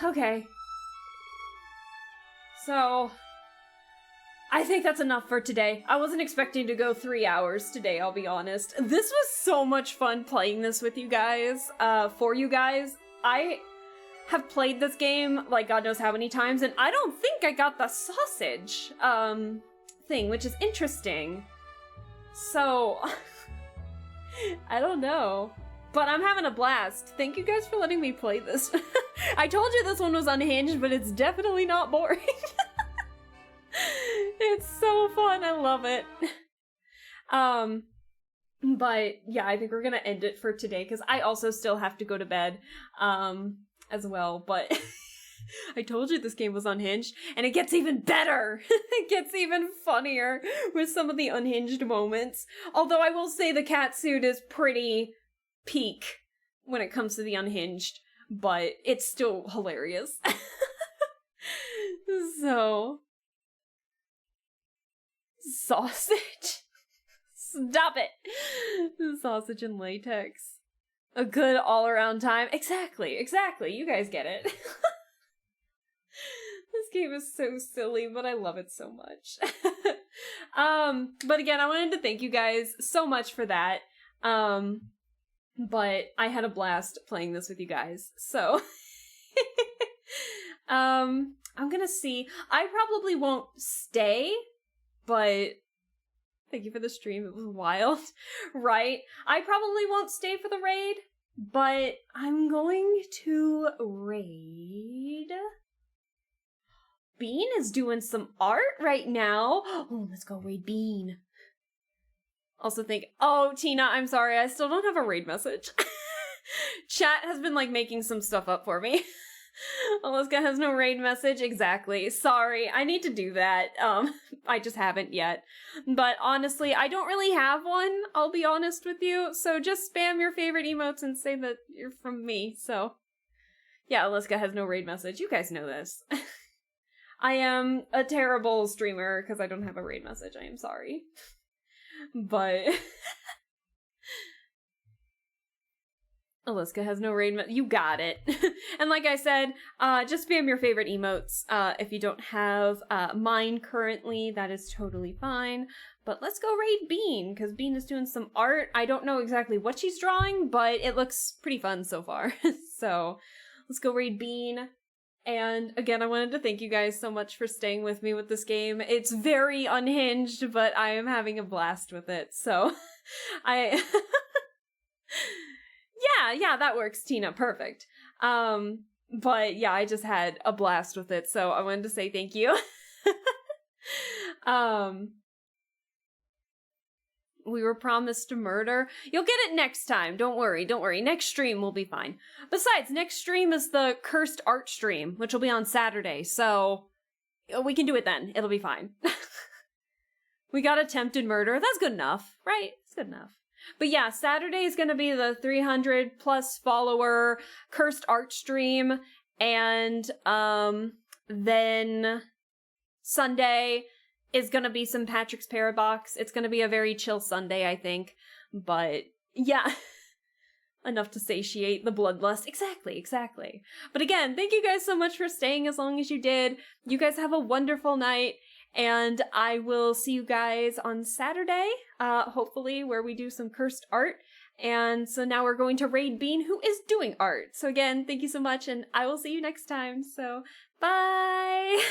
Okay. So, I think that's enough for today. I wasn't expecting to go 3 hours today, I'll be honest. This was so much fun playing this with you guys, for you guys. I have played this game like God knows how many times, and I don't think I got the sausage, thing, which is interesting. So, I don't know. But I'm having a blast. Thank you guys for letting me play this. I told you this one was unhinged, but it's definitely not boring. It's so fun. I love it. But yeah, I think we're gonna end it for today because I also still have to go to bed, as well. But I told you this game was unhinged, and it gets even better. It gets even funnier with some of the unhinged moments. Although I will say the catsuit is pretty peak when it comes to the unhinged, but it's still hilarious. So, sausage? Stop it! Sausage and latex. A good all-around time. Exactly. You guys get it. This game is so silly, but I love it so much. But again, I wanted to thank you guys so much for that. But I had a blast playing this with you guys, so... I'm gonna see. I probably won't stay, but... Thank you for the stream, it was wild, right? I probably won't stay for the raid, but I'm going to raid... Bean is doing some art right now. Oh, let's go raid Bean. Also oh, Tina, I'm sorry, I still don't have a raid message. Chat has been, like, making some stuff up for me. Alaska has no raid message. Exactly. Sorry, I need to do that. I just haven't yet. But honestly, I don't really have one, I'll be honest with you. So just spam your favorite emotes and say that you're from me. So, yeah, Alaska has no raid message. You guys know this. I am a terrible streamer because I don't have a raid message. I am sorry. But... Alaska has no raid you got it. And like I said, just spam your favorite emotes. If you don't have mine currently, that is totally fine. But let's go raid Bean, because Bean is doing some art. I don't know exactly what she's drawing, but it looks pretty fun so far. So let's go raid Bean. And again, I wanted to thank you guys so much for staying with me with this game. It's very unhinged, but I am having a blast with it. So Yeah, that works, Tina. Perfect. But yeah, I just had a blast with it, so I wanted to say thank you. We were promised a murder. You'll get it next time. Don't worry. Next stream will be fine. Besides, next stream is the cursed art stream, which will be on Saturday, so we can do it then. It'll be fine. We got attempted murder. That's good enough, right? It's good enough. But yeah, Saturday is going to be the 300 plus follower cursed art stream. And then Sunday is going to be some Patrick's Parabox. It's going to be a very chill Sunday, I think. But yeah, enough to satiate the bloodlust. Exactly. But again, thank you guys so much for staying as long as you did. You guys have a wonderful night. And I will see you guys on Saturday, hopefully, where we do some cursed art. And so now we're going to raid Bean, who is doing art. So again, thank you so much, and I will see you next time. So, bye!